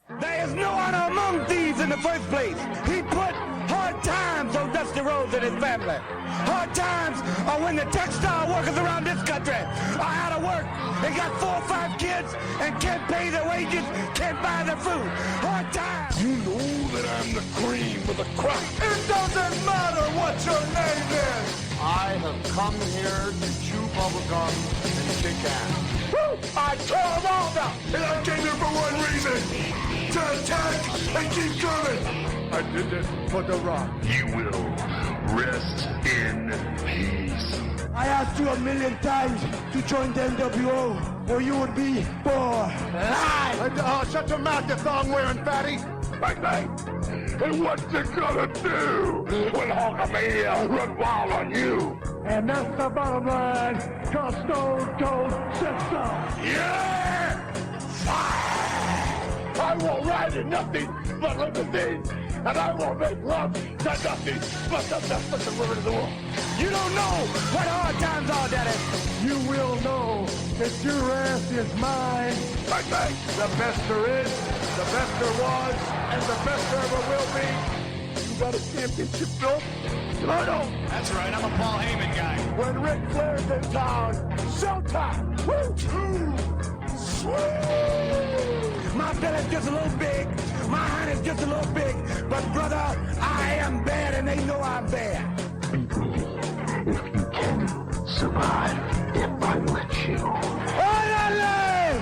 There is no honor among thieves in the first place. He put hard times on Dusty Rhodes and his family. Hard times are when the textile workers around this country are out of work. They got 4 or 5 kids and can't pay their wages, can't buy their food. Hard times. You know that I'm the cream of the crop. It doesn't matter what your name is. I have come here to chew bubblegum and kick ass. Woo! I tore them all down. And I came here for one reason. To attack and keep coming. I did this for The Rock. You will rest in peace. I asked you 1,000,000 times to join the NWO, or you would be bored. Lie! Shut your mouth, you thong-wearing fatty. Bang, bang. And what you gonna do when Hulkamania run wild on you? And that's the bottom line, cause Stone Cold said so. Yeah! I will ride in nothing but limousines, and I will make love to nothing but the best of the women in the world. You don't know what hard times are, Daddy. You will know that your ass is mine. Bang, bang. The best there is, the best there was, and the best there ever will be. You got a championship belt? And I don't. That's right, I'm a Paul Heyman guy. When Ric Flair's in town, showtime. Woo! Sweet. My belly's just a little big. My hand is just a little big. But brother, I am bad and they know I'm bad. Beat me if you can survive if I let you. Orderly!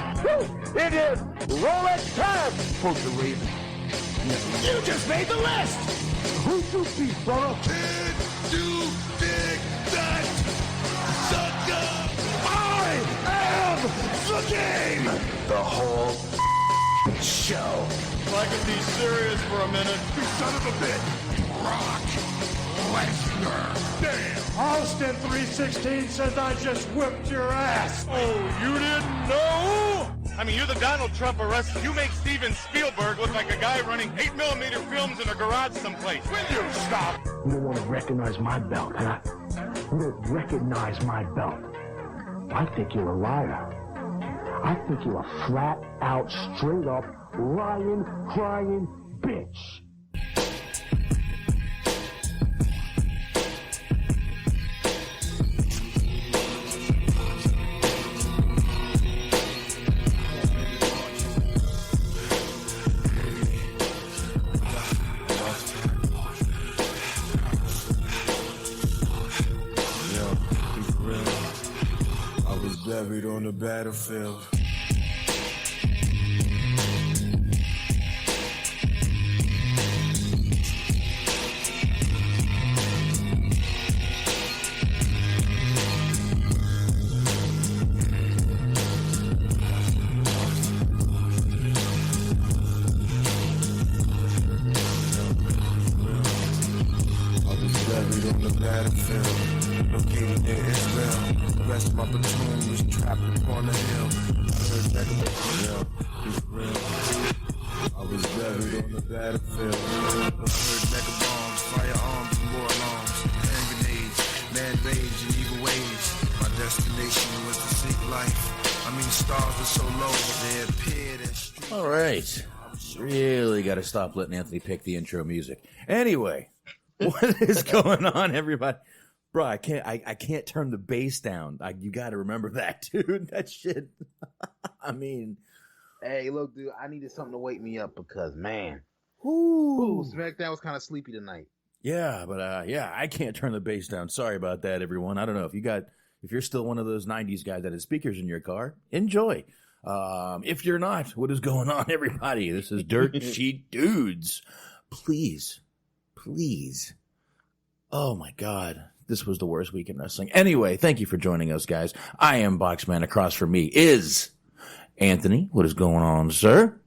It is Rolex time for the Raven. You just made the list. Who you beat, brother? Kid, do dig that sucker. I am the game. The whole show. If I could be serious for a minute. You son of a bitch. Brock Lesnar. Damn. Austin 316 says I just whipped your ass. Oh, you didn't know? I mean, you're the Donald Trump of wrestling. You make Steven Spielberg look like a guy running 8mm films in a garage someplace. Will you stop? You don't want to recognize my belt, huh? You don't recognize my belt. I think you're a liar. I think you're a flat out, straight up, lying, crying bitch. Buried on the battlefield. I was buried on the battlefield, located near Israel. The rest of my platoon was trapped upon the hill. I heard that I was buried on the battlefield. I heard mega bombs, firearms, and war alarms, hand grenades, mad rage and evil ways. My destination was to seek life. I mean, stars were so low, they appeared as. All right. Really got to stop letting Anthony pick the intro music. Anyway, what is going on, everybody? Bro, I can't turn the bass down. You got to remember that, dude. That shit. I mean, hey, look, dude, I needed something to wake me up because, man, ooh, SmackDown was kind of sleepy tonight. Yeah, but I can't turn the bass down. Sorry about that, everyone. I don't know if you're still one of those '90s guys that has speakers in your car. Enjoy. If you're not, what is going on, everybody? This is Dirt Sheet Dudes. Please. Oh my God. This was the worst week in wrestling. Anyway, thank you for joining us, guys. I am Boxman. Across from me is Anthony. What is going on, sir?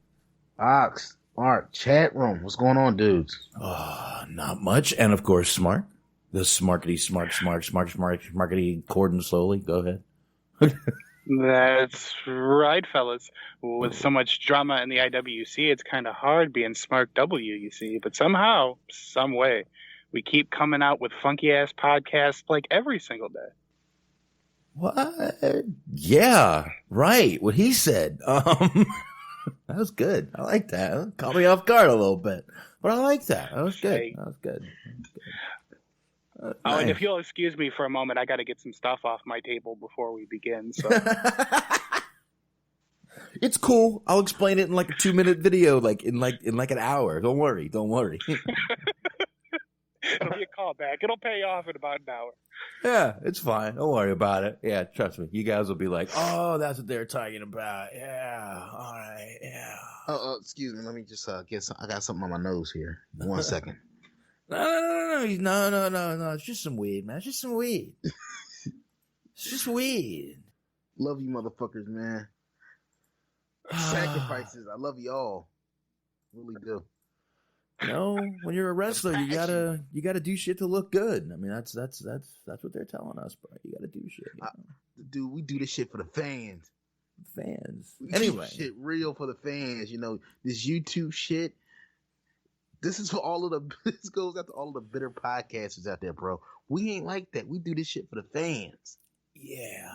Ox, Hart, chat room. What's going on, dudes? Not much. And, of course, Smart. The smarkety Corden slowly. Go ahead. That's right, fellas. With so much drama in the IWC, it's kind of hard being Smart W, you see. But somehow, some way, we keep coming out with funky-ass podcasts like every single day. What? Yeah, right. What he said. That was good. I like that. Caught me off guard a little bit, but I like that. That was good. That was good. Oh, Nice. and if you'll excuse me for a moment, I got to get some stuff off my table before we begin. So It's cool. I'll explain it in like a 2-minute video, like in an hour. Don't worry. it'll be a callback. It'll pay off in about an hour. Yeah, it's fine. Don't worry about it. Yeah, trust me. You guys will be like, oh, that's what they're talking about. Yeah, all right, yeah. Excuse me. Let me just get some. I got something on my nose here. 1 second. No. It's just some weed, man. It's just some weed. It's just weed. Love you, motherfuckers, man. Sacrifices. I love you all. Really do. When you're a wrestler, you gotta do shit to look good. I mean, that's what they're telling us, bro. You gotta do shit. Dude, we do this shit for the fans. We Anyway, do shit real for the fans. This YouTube shit. This is for all of the. This goes out to all of the bitter podcasters out there, bro. We ain't like that. We do this shit for the fans. yeah.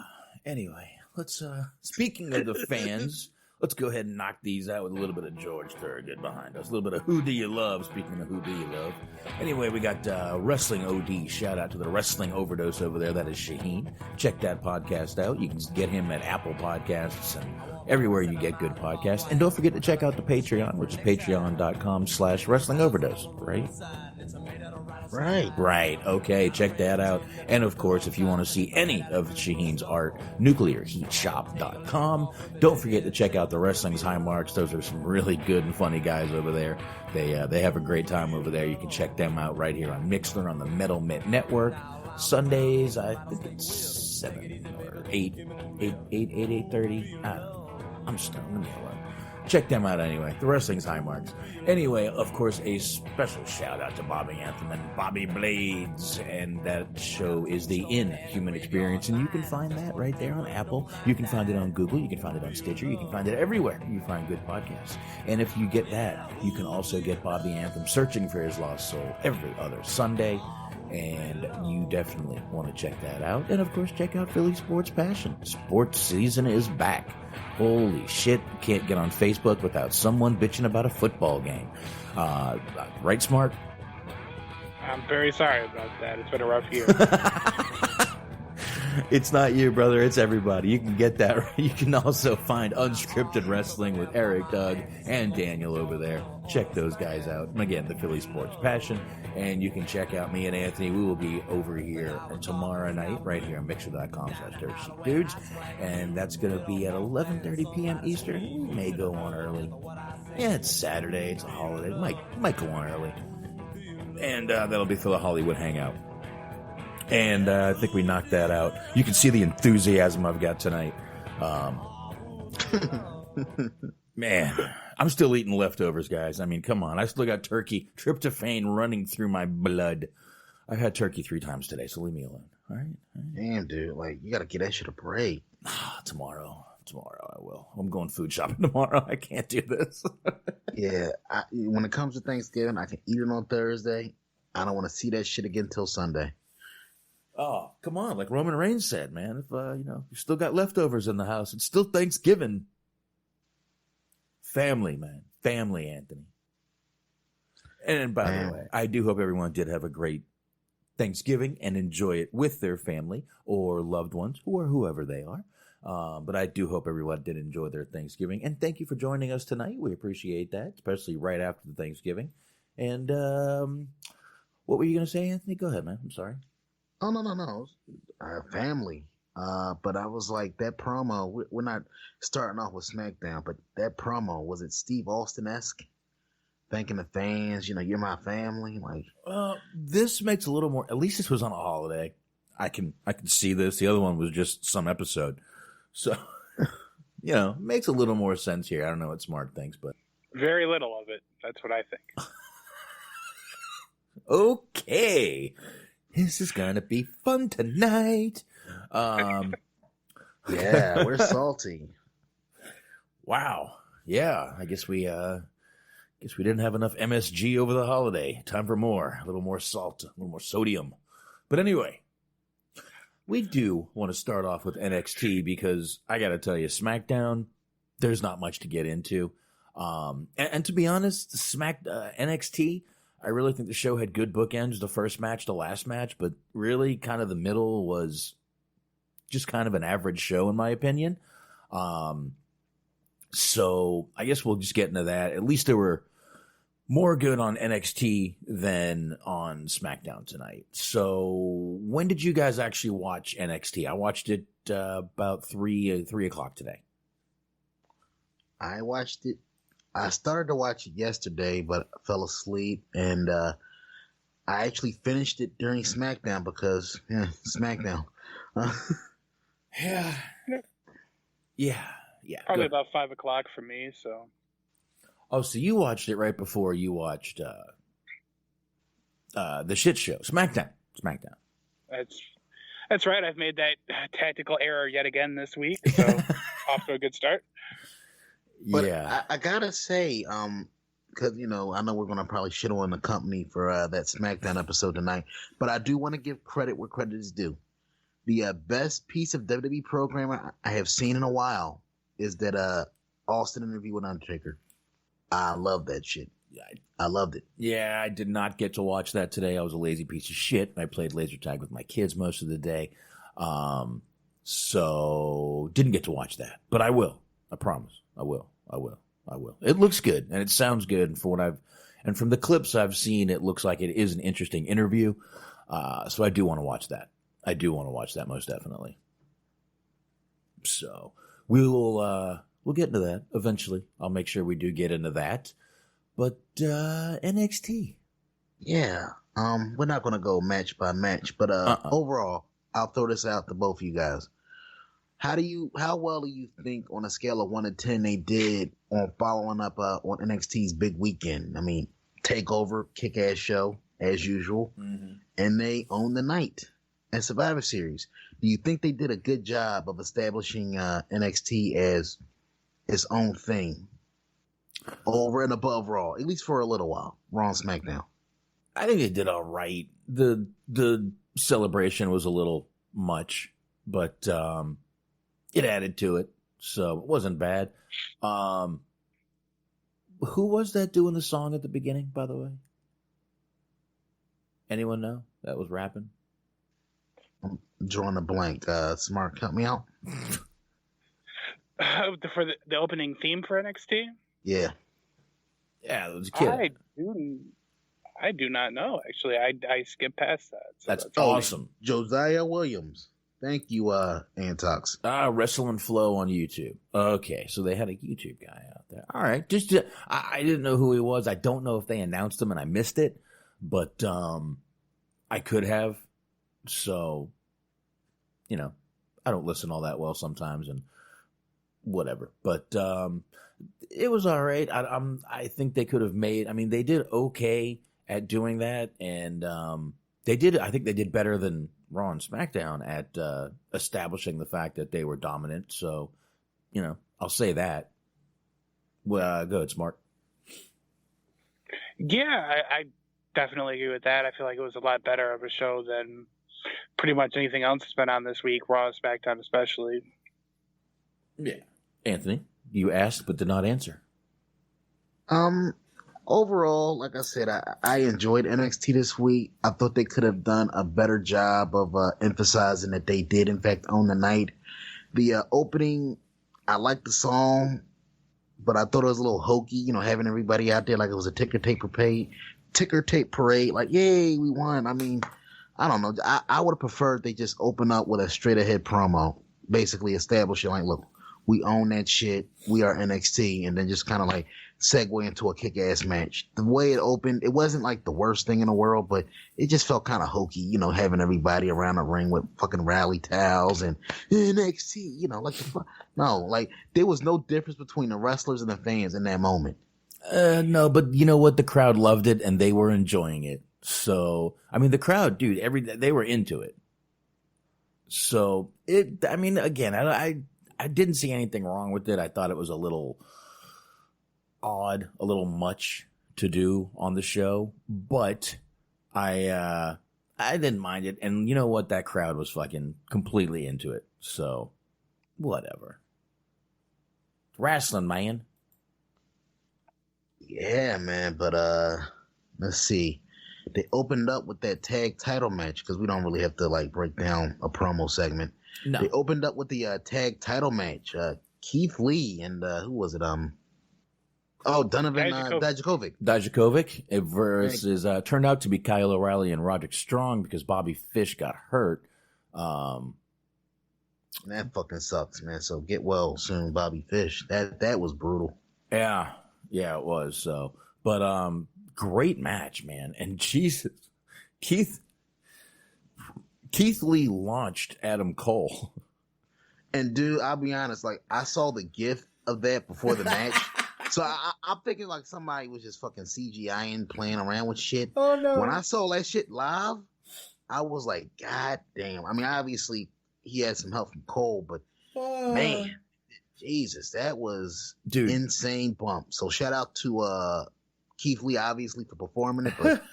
Anyway, let's. Speaking of the fans, let's go ahead and knock these out with a little bit of George Thorogood behind us. A little bit of Who Do You Love? Speaking of Who Do You Love. Anyway, we got Wrestling OD. Shout out to the Wrestling Overdose over there. That is Shaheen. Check that podcast out. You can get him at Apple Podcasts and everywhere you get good podcasts. And don't forget to check out the Patreon, which is patreon.com/Wrestling Overdose, right? Right. Okay, check that out. And of course, if you want to see any of Shaheen's art, nuclearheatshop.com. Don't forget to check out the Wrestling's High Marks. Those are some really good and funny guys over there. They have a great time over there. You can check them out right here on Mixler on the Metal Mint Network. Sundays, I think it's 7 or 8:30. I'm stoned. Leave me alone. Check them out anyway. The Wrestling's High Marks. Anyway, of course, a special shout out to Bobby Anthem and Bobby Blades. And that show is the Inhuman Experience. And you can find that right there on Apple. You can find it on Google. You can find it on Stitcher. You can find it everywhere you find good podcasts. And if you get that, you can also get Bobby Anthem Searching for His Lost Soul every other Sunday. And you definitely want to check that out. And of course, check out Philly Sports Passion. Sports season is back. Holy shit, can't get on Facebook without someone bitching about a football game. Right, Smart? I'm very sorry about that. It's been a rough year. It's not you, brother. It's everybody. You can get that. You can also find Unscripted Wrestling with Eric, Doug, and Daniel over there. Check those guys out. And again, the Philly Sports Passion. And you can check out me and Anthony. We will be over here tomorrow night, right here on Mixer.com/DirtySheepDudes. And that's going to be at 11:30 p.m. Eastern. We may go on early. Yeah, it's Saturday. It's a holiday. Might go on early. And that'll be for the Hollywood Hangout. And I think we knocked that out. You can see the enthusiasm I've got tonight. Man, I'm still eating leftovers, guys. I mean, come on. I still got turkey, tryptophan running through my blood. I've had turkey 3 times today, so leave me alone. All right? Damn, dude. Like, you got to get that shit a break. Tomorrow I will. I'm going food shopping tomorrow. I can't do this. Yeah. When it comes to Thanksgiving, I can eat it on Thursday. I don't want to see that shit again until Sunday. Oh, come on. Like Roman Reigns said, man, if, you still got leftovers in the house, it's still Thanksgiving. Family, man. Family, Anthony. And by the way, I do hope everyone did have a great Thanksgiving and enjoy it with their family or loved ones or whoever they are. But I do hope everyone did enjoy their Thanksgiving. And thank you for joining us tonight. We appreciate that, especially right after the Thanksgiving. And what were you going to say, Anthony? Go ahead, man. I'm sorry. Oh, no. Family. But I was like, that promo, we're not starting off with SmackDown, but that promo, was it Steve Austin-esque? Thanking the fans, you're my family. Like, this makes a little more, at least this was on a holiday. I can see this. The other one was just some episode. So, makes a little more sense here. I don't know what Smart thinks, but. Very little of it. That's what I think. Okay. This is going to be fun tonight. Yeah, we're salty. Wow. Yeah, I guess we didn't have enough MSG over the holiday. Time for more. A little more salt, a little more sodium. But anyway, we do want to start off with NXT because I got to tell you, SmackDown, there's not much to get into. And to be honest, NXT, I really think the show had good bookends, the first match, the last match, but really kind of the middle was just kind of an average show in my opinion. So I guess we'll just get into that. At least there were more good on NXT than on SmackDown tonight. So when did you guys actually watch NXT? I watched it about 3 o'clock today. I watched it. I started to watch it yesterday, but fell asleep, and I actually finished it during SmackDown because SmackDown. Yeah. Probably about 5 o'clock for me. So. Oh, so you watched it right before you watched the shit show, SmackDown. That's right. I've made that tactical error yet again this week, so off to a good start. But yeah, I gotta say, because I know we're gonna probably shit on the company for that SmackDown episode tonight, but I do want to give credit where credit is due. The best piece of WWE programming I have seen in a while is that Austin interview with Undertaker. I love that shit. I loved it. Yeah, I did not get to watch that today. I was a lazy piece of shit. I played laser tag with my kids most of the day. So didn't get to watch that, but I will. I promise. I will. It looks good and it sounds good. And from the clips I've seen, it looks like it is an interesting interview. So I do want to watch that. Most definitely. So we'll get into that eventually. I'll make sure we do get into that. But NXT. Yeah. We're not going to go match by match, but overall, I'll throw this out to both of you guys. How well do you think on a scale of 1 to 10 they did on following up on NXT's big weekend? I mean, takeover, kick-ass show as usual, and they own the night at Survivor Series. Do you think they did a good job of establishing NXT as its own thing over and above Raw, at least for a little while, Raw and SmackDown? I think they did all right. The celebration was a little much, but it added to it, so it wasn't bad. Who was that doing the song at the beginning, by the way? Anyone know that was rapping? I'm drawing a blank. Smart, help me out. For the opening theme for NXT? Yeah, it was a kid. I do not know. Actually, I skipped past that. So that's awesome. Josiah Williams. Thank you, Antox. Wrestle and Flow on YouTube. Okay, so they had a YouTube guy out there. All right, I didn't know who he was. I don't know if they announced him and I missed it, but I could have. So, I don't listen all that well sometimes, and whatever. But it was all right. I think they could have made. I mean, they did okay at doing that, and they did. I think they did better than Raw and SmackDown at establishing the fact that they were dominant. So, I'll say that. Well, go ahead, Smart. Yeah, I definitely agree with that. I feel like it was a lot better of a show than pretty much anything else that's been on this week, Raw and SmackDown especially. Yeah. Anthony, you asked but did not answer. Overall, like I said, I enjoyed NXT this week. I thought they could have done a better job of emphasizing that they did, in fact, own the night. The opening, I liked the song, but I thought it was a little hokey, having everybody out there like it was a ticker tape parade, like, yay, we won. I mean, I don't know. I would have preferred they just open up with a straight ahead promo, basically establishing like, look, we own that shit. We are NXT, and then just kind of like segue into a kick-ass match. The way it opened, it wasn't like the worst thing in the world, but it just felt kind of hokey, having everybody around the ring with fucking rally towels and NXT, like the fuck. No, like there was no difference between the wrestlers and the fans in that moment. No, but you know what? The crowd loved it and they were enjoying it. So, I mean, the crowd, dude, they were into it. So again, I didn't see anything wrong with it. I thought it was a little odd, a little much to do on the show, but I didn't mind it. And you know what? That crowd was fucking completely into it. So, whatever. Wrestling, man. Yeah, man. But let's see. They opened up with that tag title match because we don't really have to like break down a promo segment. No. They opened up with the tag title match. Keith Lee and who was it? Donovan Dijakovic. Dijakovic versus turned out to be Kyle O'Reilly and Roderick Strong because Bobby Fish got hurt. That fucking sucks, man. So get well soon, Bobby Fish. That was brutal. Yeah, it was. So, but great match, man. And Jesus, Keith Lee launched Adam Cole. And dude, I'll be honest, like I saw the GIF of that before the match. So I'm thinking like somebody was just fucking CGIing, playing around with shit. Oh no. When I saw that shit live, I was like, God damn. I mean, obviously he had some help from Cole, but man, Jesus, that was insane bump. So shout out to Keith Lee, obviously, for performing it, but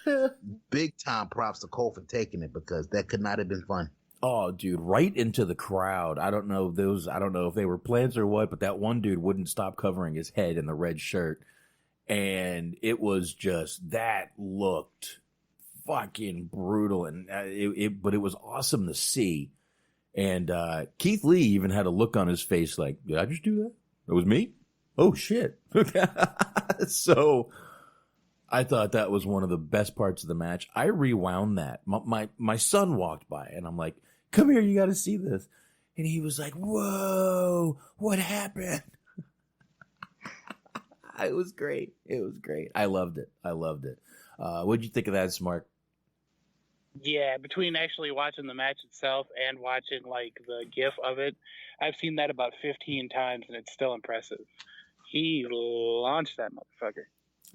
big time props to Cole for taking it because that could not have been fun. Oh, dude, right into the crowd. I don't know if they were plans or what, but that one dude wouldn't stop covering his head in the red shirt. And it was just, that looked fucking brutal. And but it was awesome to see. And Keith Lee even had a look on his face like, did I just do that? It was me? Oh, shit. So I thought that was one of the best parts of the match. I rewound that. My son walked by, and I'm like, come here, you got to see this. And he was like, whoa, what happened? It was great. It was great. I loved it. What'd you think of that, Smart? Yeah, between actually watching the match itself and watching like the GIF of it, I've seen that about 15 times, and it's still impressive. He launched that motherfucker.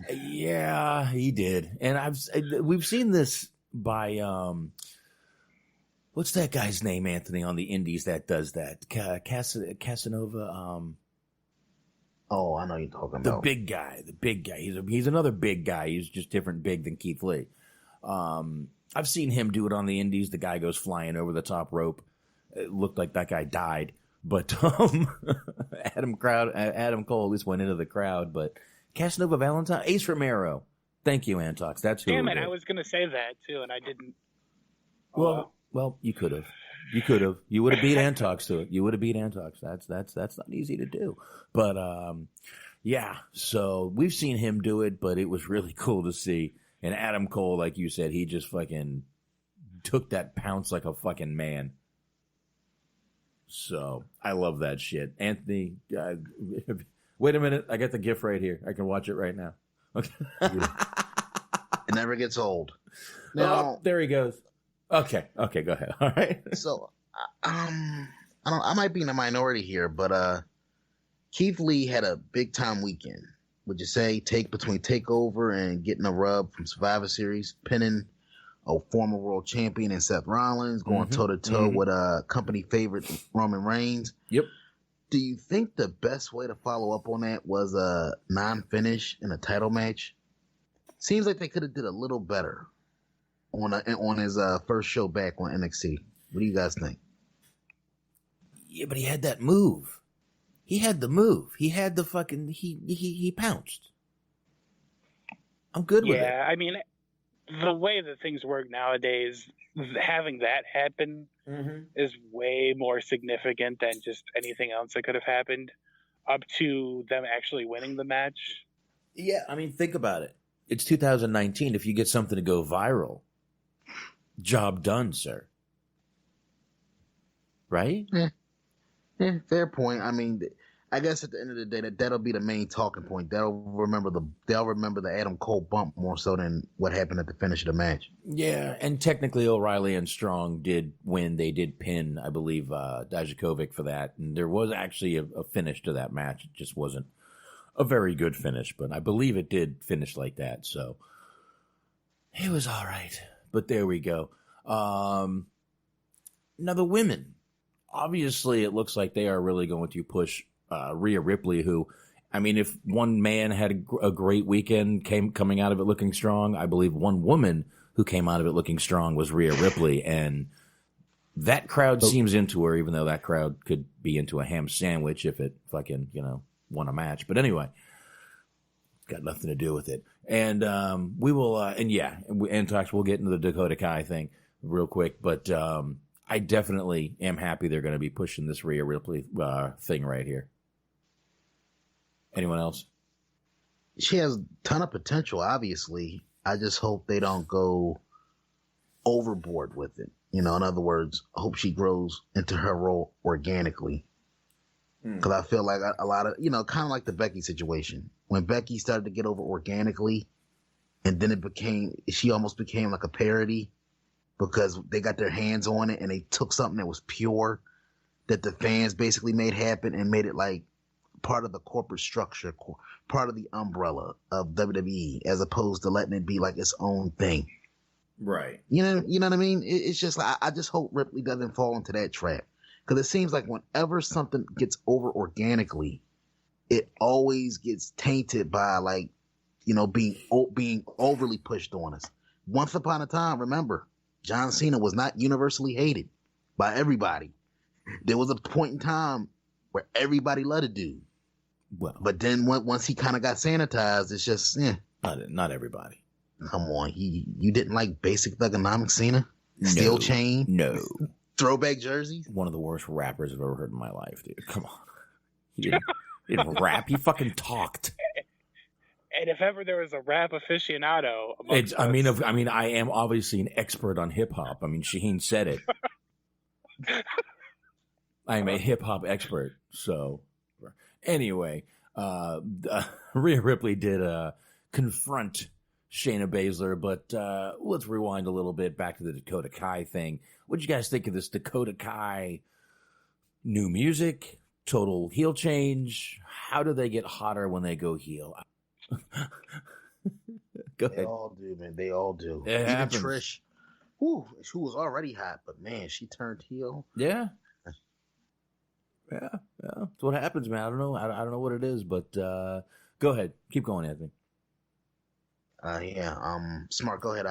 Yeah, he did. And we've seen this by what's that guy's name, Anthony, on the indies that does that? Casanova. Oh, I know you're talking about the big guy. He's another big guy. He's just different big than Keith Lee. I've seen him do it on the indies. The guy goes flying over the top rope. It looked like that guy died. But Adam Cole at least went into the crowd. But Casanova Valentine, Ace Romero. Thank you, Antox. That's who. Damn it! I was going to say that too, and I didn't. Well, you could have. You would have beat Antox to it. You would have beat Antox. That's not easy to do. But yeah. So we've seen him do it, but it was really cool to see. And Adam Cole, like you said, he just fucking took that pounce like a fucking man. So I love that shit. Anthony, wait a minute. I got the GIF right here. I can watch it right now. Okay. It never gets old. Now, there he goes. Okay, go ahead. All right. So, I might be in a minority here, but Keith Lee had a big time weekend. Would you say between Takeover and getting a rub from Survivor Series, pinning a former world champion in Seth Rollins, going toe to toe with a company favorite Roman Reigns? Yep. Do you think the best way to follow up on that was a non-finish in a title match? Seems like they could have did a little better on his first show back on NXT. What do you guys think? Yeah, but he had that move. He had the move. He had the fucking he pounced. I'm good with it. Yeah, I mean, the way that things work nowadays, having that happen is way more significant than just anything else that could have happened up to them actually winning the match. Yeah, I mean, think about it. It's 2019. If you get something to go viral, job done, sir. Right? Yeah, fair point. I mean, I guess at the end of the day, that'll be the main talking point. They'll remember the Adam Cole bump more so than what happened at the finish of the match. Yeah, and technically O'Reilly and Strong did win. They did pin, I believe, Dijakovic for that. And there was actually a finish to that match. It just wasn't a very good finish, but I believe it did finish like that. So it was all right. But there we go. Now the women. Obviously, it looks like they are really going to push Rhea Ripley, who, I mean, if one man had a great weekend coming out of it looking strong, I believe one woman who came out of it looking strong was Rhea Ripley. And that crowd seems into her, even though that crowd could be into a ham sandwich if it fucking, won a match. But anyway, got nothing to do with it. And we will, and Tox, we'll get into the Dakota Kai thing real quick. But I definitely am happy they're going to be pushing this Rhea Ripley thing right here. Anyone else? She has a ton of potential, obviously. I just hope they don't go overboard with it. In other words, I hope she grows into her role organically. Because I feel like a lot of, kind of like the Becky situation. When Becky started to get over organically, and then she almost became like a parody because they got their hands on it and they took something that was pure that the fans basically made happen and made it like part of the corporate structure, part of the umbrella of WWE, as opposed to letting it be like its own thing. Right. You know what I mean? It's just like, I just hope Ripley doesn't fall into that trap. Because it seems like whenever something gets over organically, it always gets tainted by being overly pushed on us. Once upon a time, remember, John Cena was not universally hated by everybody. There was a point in time where everybody loved a dude. Well, but then once he kind of got sanitized, it's just, not everybody. Come on, you didn't like basic thugonomics Cena? Steel chain? No. Throwback jerseys? One of the worst rappers I've ever heard in my life, dude. Come on. He didn't rap. He fucking talked. And if ever there was a rap aficionado, I am obviously an expert on hip hop. I mean, Shaheen said it. I am a hip hop expert. So, anyway, Rhea Ripley did confront Shayna Baszler, but let's rewind a little bit back to the Dakota Kai thing. What did you guys think of this Dakota Kai new music, total heel change? How do they get hotter when they go heel? Go ahead. They all do, man. They all do. Even Trish, who was already hot, but man, she turned heel. Yeah. That's what happens, man. I don't know. I don't know what it is, but go ahead. Keep going, Anthony. Smart. Go ahead.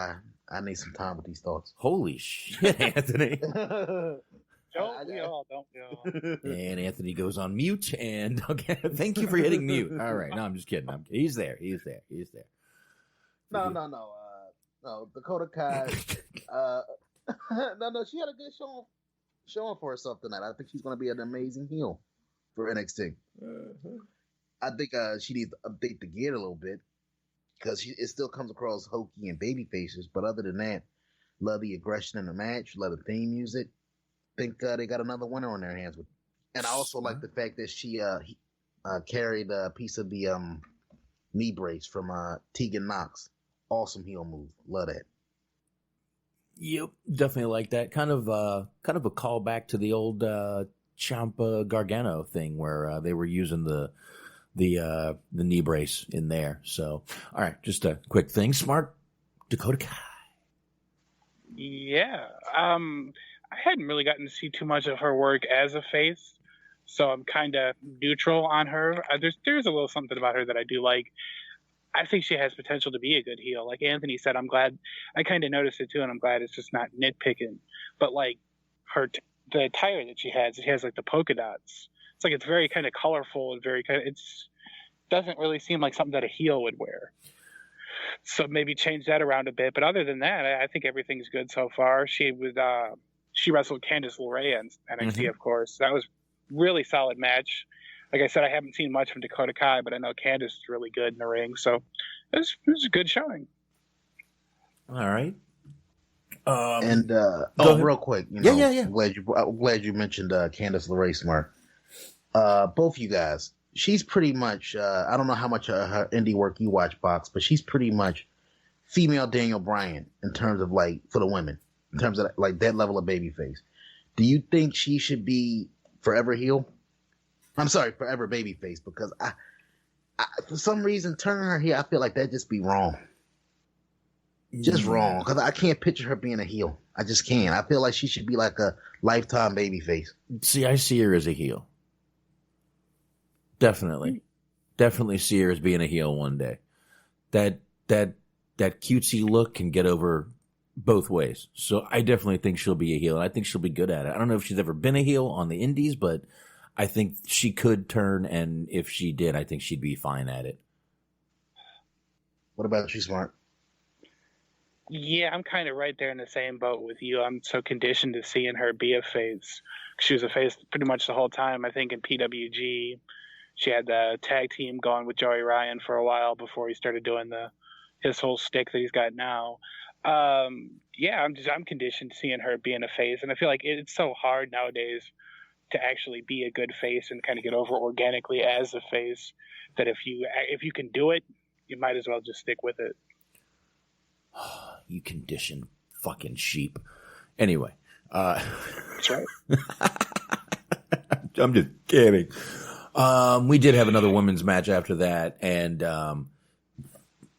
I need some time with these thoughts. Holy shit, Anthony. Don't we all? And Anthony goes on mute. And okay, thank you for hitting mute. All right. No, I'm just kidding. He's there. No. Dakota Kai. No. She had a good showing for herself tonight. I think she's going to be an amazing heel for NXT. I think she needs to update the gear a little bit because it still comes across hokey and baby faces. But other than that, love the aggression in the match, love the theme music. Think they got another winner on their hands with, and I also like the fact that she carried a piece of the knee brace from Tegan Knox. Awesome heel move. Love that. Yep, definitely like that. Kind of a callback to the old Ciampa Gargano thing where they were using the knee brace in there. So, all right, just a quick thing. Smart Dakota Kai. Yeah. I hadn't really gotten to see too much of her work as a face, so I'm kind of neutral on her. There's a little something about her that I do like. I think she has potential to be a good heel. Like Anthony said, I'm glad. I kind of noticed it too, and I'm glad it's just not nitpicking. But like the attire that she has like the polka dots. It's like it's very kind of colorful and very kind of. It's doesn't really seem like something that a heel would wear. So maybe change that around a bit. But other than that, I think everything's good so far. She wrestled Candice LeRae on NXT, of course. That was really solid match. Like I said, I haven't seen much from Dakota Kai, but I know Candice is really good in the ring. So it was a good showing. All right. Real quick. Yeah. I'm glad you mentioned Candice LeRae, Smart. Both you guys. She's pretty much, I don't know how much her indie work you watch, Box, but she's pretty much female Daniel Bryan in terms of like, for the women. In terms of like that level of babyface, do you think she should be forever heel? I'm sorry, forever babyface, because I for some reason turning her heel, I feel like that'd just be wrong. Just wrong, because I can't picture her being a heel. I just can't. I feel like she should be like a lifetime babyface. See, I see her as a heel. Definitely see her as being a heel one day. That cutesy look can get over both ways. So I definitely think she'll be a heel, and I think she'll be good at it. I don't know if she's ever been a heel on the indies, but I think she could turn, and if she did, I think she'd be fine at it. What about you, Smart? Yeah, I'm kind of right there in the same boat with you. I'm so conditioned to seeing her be a face. She was a face pretty much the whole time. I think in PWG, she had the tag team going with Joey Ryan for a while before he started doing his whole stick that he's got now. Yeah, I'm conditioned to seeing her being a face, and I feel like it's so hard nowadays to actually be a good face and kind of get over organically as a face, that if you can do it, you might as well just stick with it. You conditioned fucking sheep. Anyway, that's right. I'm just kidding. We did have another women's match after that, and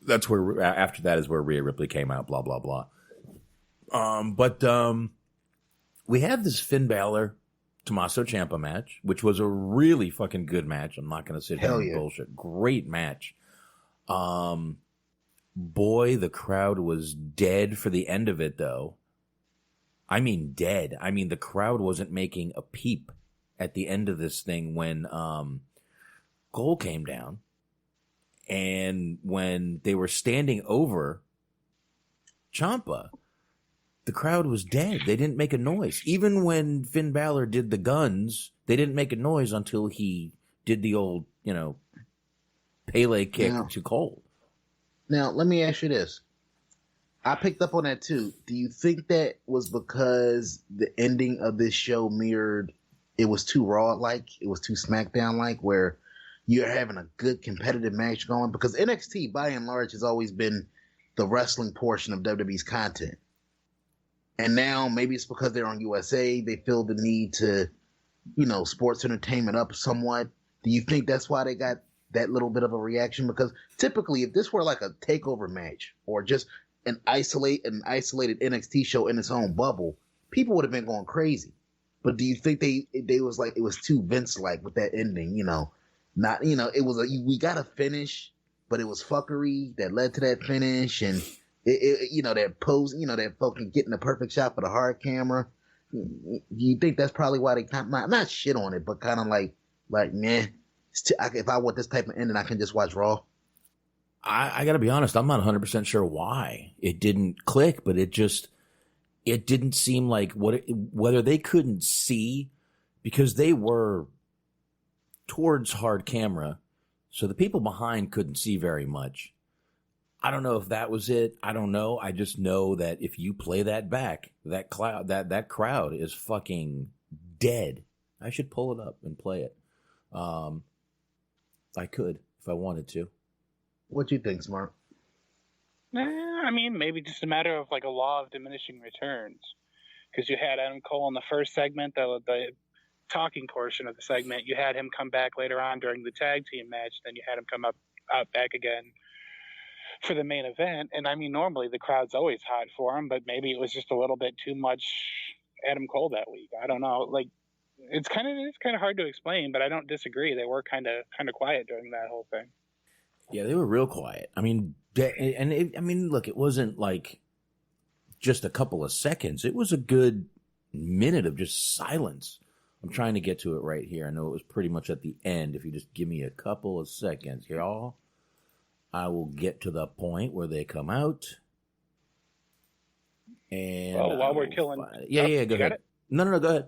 that's where after that is where Rhea Ripley came out. Blah blah blah. But we have this Finn Balor Tommaso Ciampa match, which was a really fucking good match. I'm not going to sit here and bullshit. Great match. Boy, the crowd was dead for the end of it, though. I mean, dead. I mean, the crowd wasn't making a peep at the end of this thing when Cole came down, and when they were standing over Ciampa, the crowd was dead. They didn't make a noise. Even when Finn Balor did the guns, they didn't make a noise until he did the old, Pele kick to Cole. Now, let me ask you this. I picked up on that too. Do you think that was because the ending of this show mirrored, it was too Raw-like, it was too SmackDown-like, where you're having a good competitive match going? Because NXT, by and large, has always been the wrestling portion of WWE's content. And now, maybe it's because they're on USA, they feel the need to, sports entertainment up somewhat. Do you think that's why they got that little bit of a reaction? Because typically, if this were like a takeover match or just an isolated NXT show in its own bubble, people would have been going crazy. But do you think they was like, it was too Vince-like with that ending? It was we got a finish, but it was fuckery that led to that finish, and that pose, that fucking getting the perfect shot for the hard camera. Do you think that's probably why they not shit on it, but kind of like man, if I want this type of ending, I can just watch Raw? I got to be honest, I'm not 100% sure why it didn't click, but it didn't seem like whether they couldn't see, because they were towards hard camera, so the people behind couldn't see very much. I don't know if that was it. I don't know. I just know that if you play that back, that crowd is fucking dead. I should pull it up and play it. I could if I wanted to. What do you think, Smart? I mean, maybe just a matter of like a law of diminishing returns. Because you had Adam Cole in the first segment, the talking portion of the segment. You had him come back later on during the tag team match. Then you had him come out back again for the main event. And I mean, normally the crowd's always hot for him, but maybe it was just a little bit too much Adam Cole that week. I don't know. Like, it's kind of hard to explain, but I don't disagree. They were kind of quiet during that whole thing. Yeah, they were real quiet. I mean, look, it wasn't like just a couple of seconds. It was a good minute of just silence. I'm trying to get to it right here. I know it was pretty much at the end. If you just give me a couple of seconds, y'all, I will get to the point where they come out. And while we're killing, go ahead. No, go ahead.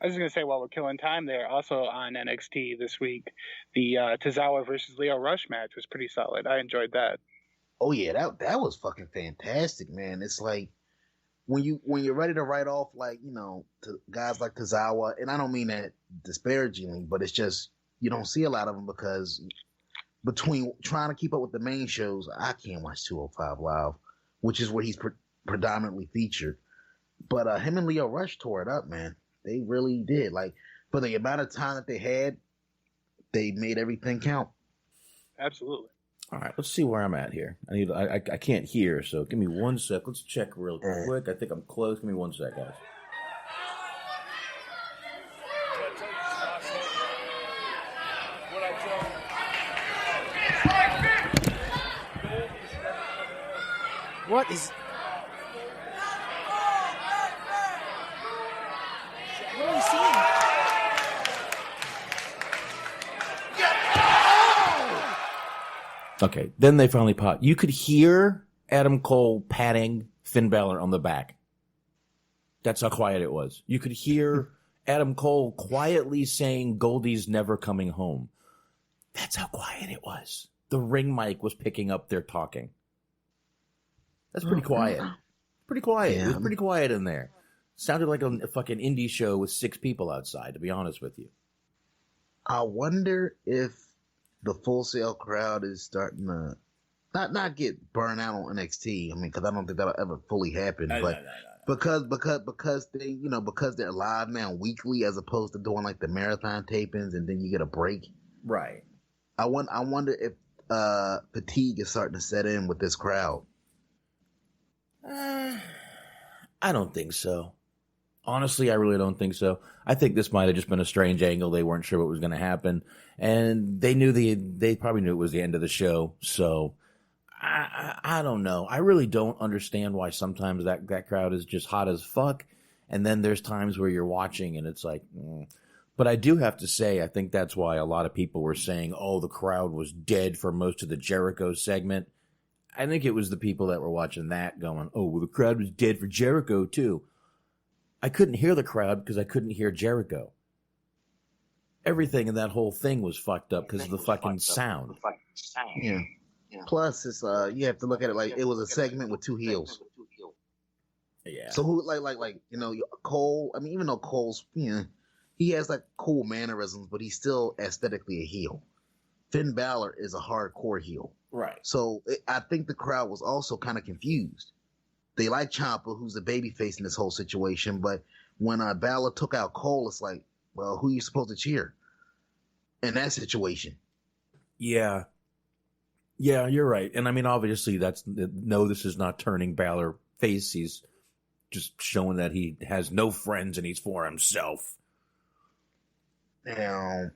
I was going to say, while we're killing time there, also on NXT this week, the Tozawa versus Lio Rush match was pretty solid. I enjoyed that. Oh yeah, that was fucking fantastic, man. It's like when you're ready to write off, like, to guys like Tozawa, and I don't mean that disparagingly, but it's just you don't see a lot of them because between trying to keep up with the main shows, I can't watch 205 Live, which is where he's predominantly featured. But him and Lio Rush tore it up, man. They really did. Like, for the amount of time that they had, they made everything count. Absolutely. All right, let's see where I'm at here. I can't hear, so give me 1 sec. Let's check real quick. I think I'm close. Give me 1 sec, guys. What is... What are we seeing? Okay, then they finally pop. You could hear Adam Cole patting Finn Balor on the back. That's how quiet it was. You could hear Adam Cole quietly saying Goldie's never coming home. That's how quiet it was. The ring mic was picking up their talking. That's pretty quiet. Pretty quiet. Yeah. It was pretty quiet in there. Sounded like a fucking indie show with 6 people outside, to be honest with you. I wonder if the Full Sail crowd is starting to not get burned out on NXT. I mean, because I don't think that'll ever fully happen. But because they, because they're live now weekly as opposed to doing like the marathon tapings and then you get a break. Right. I wonder if fatigue is starting to set in with this crowd. I don't think so. Honestly, I really don't think so. I think this might have just been a strange angle. They weren't sure what was going to happen, and they knew they probably knew it was the end of the show. So I don't know. I really don't understand why sometimes that crowd is just hot as fuck, and then there's times where you're watching and it's like. But I do have to say, I think that's why a lot of people were saying, "Oh, the crowd was dead for most of the Jericho segment." I think it was the people that were watching that going, "Oh, well, the crowd was dead for Jericho too." I couldn't hear the crowd because I couldn't hear Jericho. Everything in that whole thing was fucked up because of the fucking sound. Yeah. Plus, it's you have to look at it like it was a segment with 2 heels. Yeah. So who like Cole? I mean, even though Cole's he has like cool mannerisms, but he's still aesthetically a heel. Finn Balor is a hardcore heel. Right. So I think the crowd was also kind of confused. They like Ciampa, who's a babyface in this whole situation, but when Balor took out Cole, it's like, well, who are you supposed to cheer in that situation? Yeah. Yeah, you're right. And I mean, obviously, this is not turning Balor face. He's just showing that he has no friends and he's for himself. Now,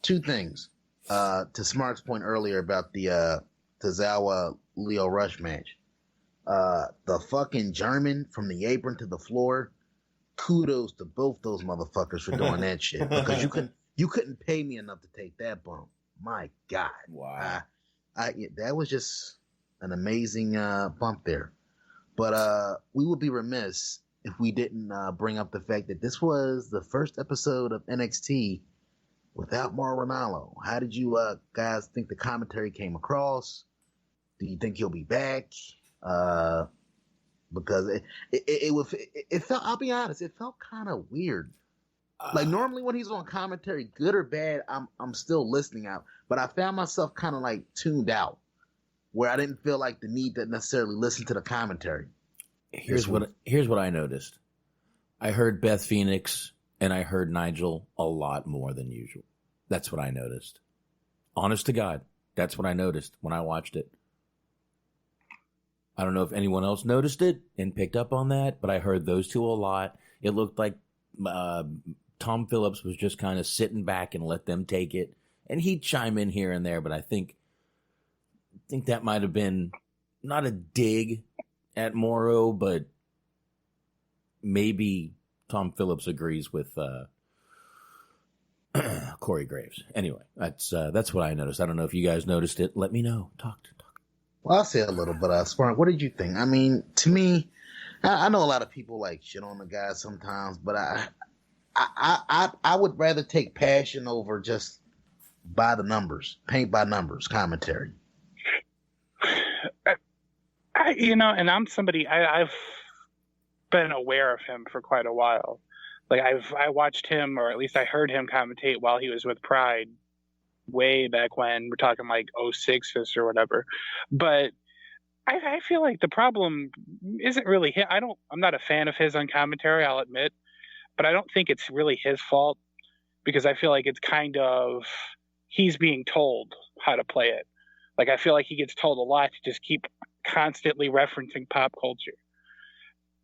2 things. To Smart's point earlier about the Tozawa Leo Rush match. The fucking German from the apron to the floor, kudos to both those motherfuckers for doing that shit. Because you couldn't pay me enough to take that bump. My God. Wow. That was just an amazing bump there. But we would be remiss if we didn't bring up the fact that this was the first episode of NXT without Mauro Ranallo. How did you guys think the commentary came across? Do you think he'll be back? Because it felt, I'll be honest, it felt kind of weird. Like normally when he's on commentary, good or bad, I'm still listening out, but I found myself kind of like tuned out where I didn't feel like the need to necessarily listen to the commentary. Here's what I noticed. I heard Beth Phoenix and I heard Nigel a lot more than usual. That's what I noticed. Honest to God, that's what I noticed when I watched it. I don't know if anyone else noticed it and picked up on that, but I heard those 2 a lot. It looked like Tom Phillips was just kind of sitting back and let them take it, and he'd chime in here and there. But I think that might have been not a dig at Morrow, but maybe Tom Phillips agrees with Corey Graves. Anyway, that's what I noticed. I don't know if you guys noticed it. Let me know. Talk. Well, I'll say a little, but Smart, what did you think? I mean, to me, I know a lot of people like shit on the guy sometimes, but I would rather take passion over just paint by numbers commentary. And I'm somebody I've been aware of him for quite a while. Like I watched him, or at least I heard him commentate while he was with Pride. Way back when, we're talking like 06 or whatever, but I feel like the problem isn't really him. I'm not a fan of his on commentary, I'll admit, but I don't think it's really his fault because I feel like it's kind of he's being told how to play it. Like I feel like he gets told a lot to just keep constantly referencing pop culture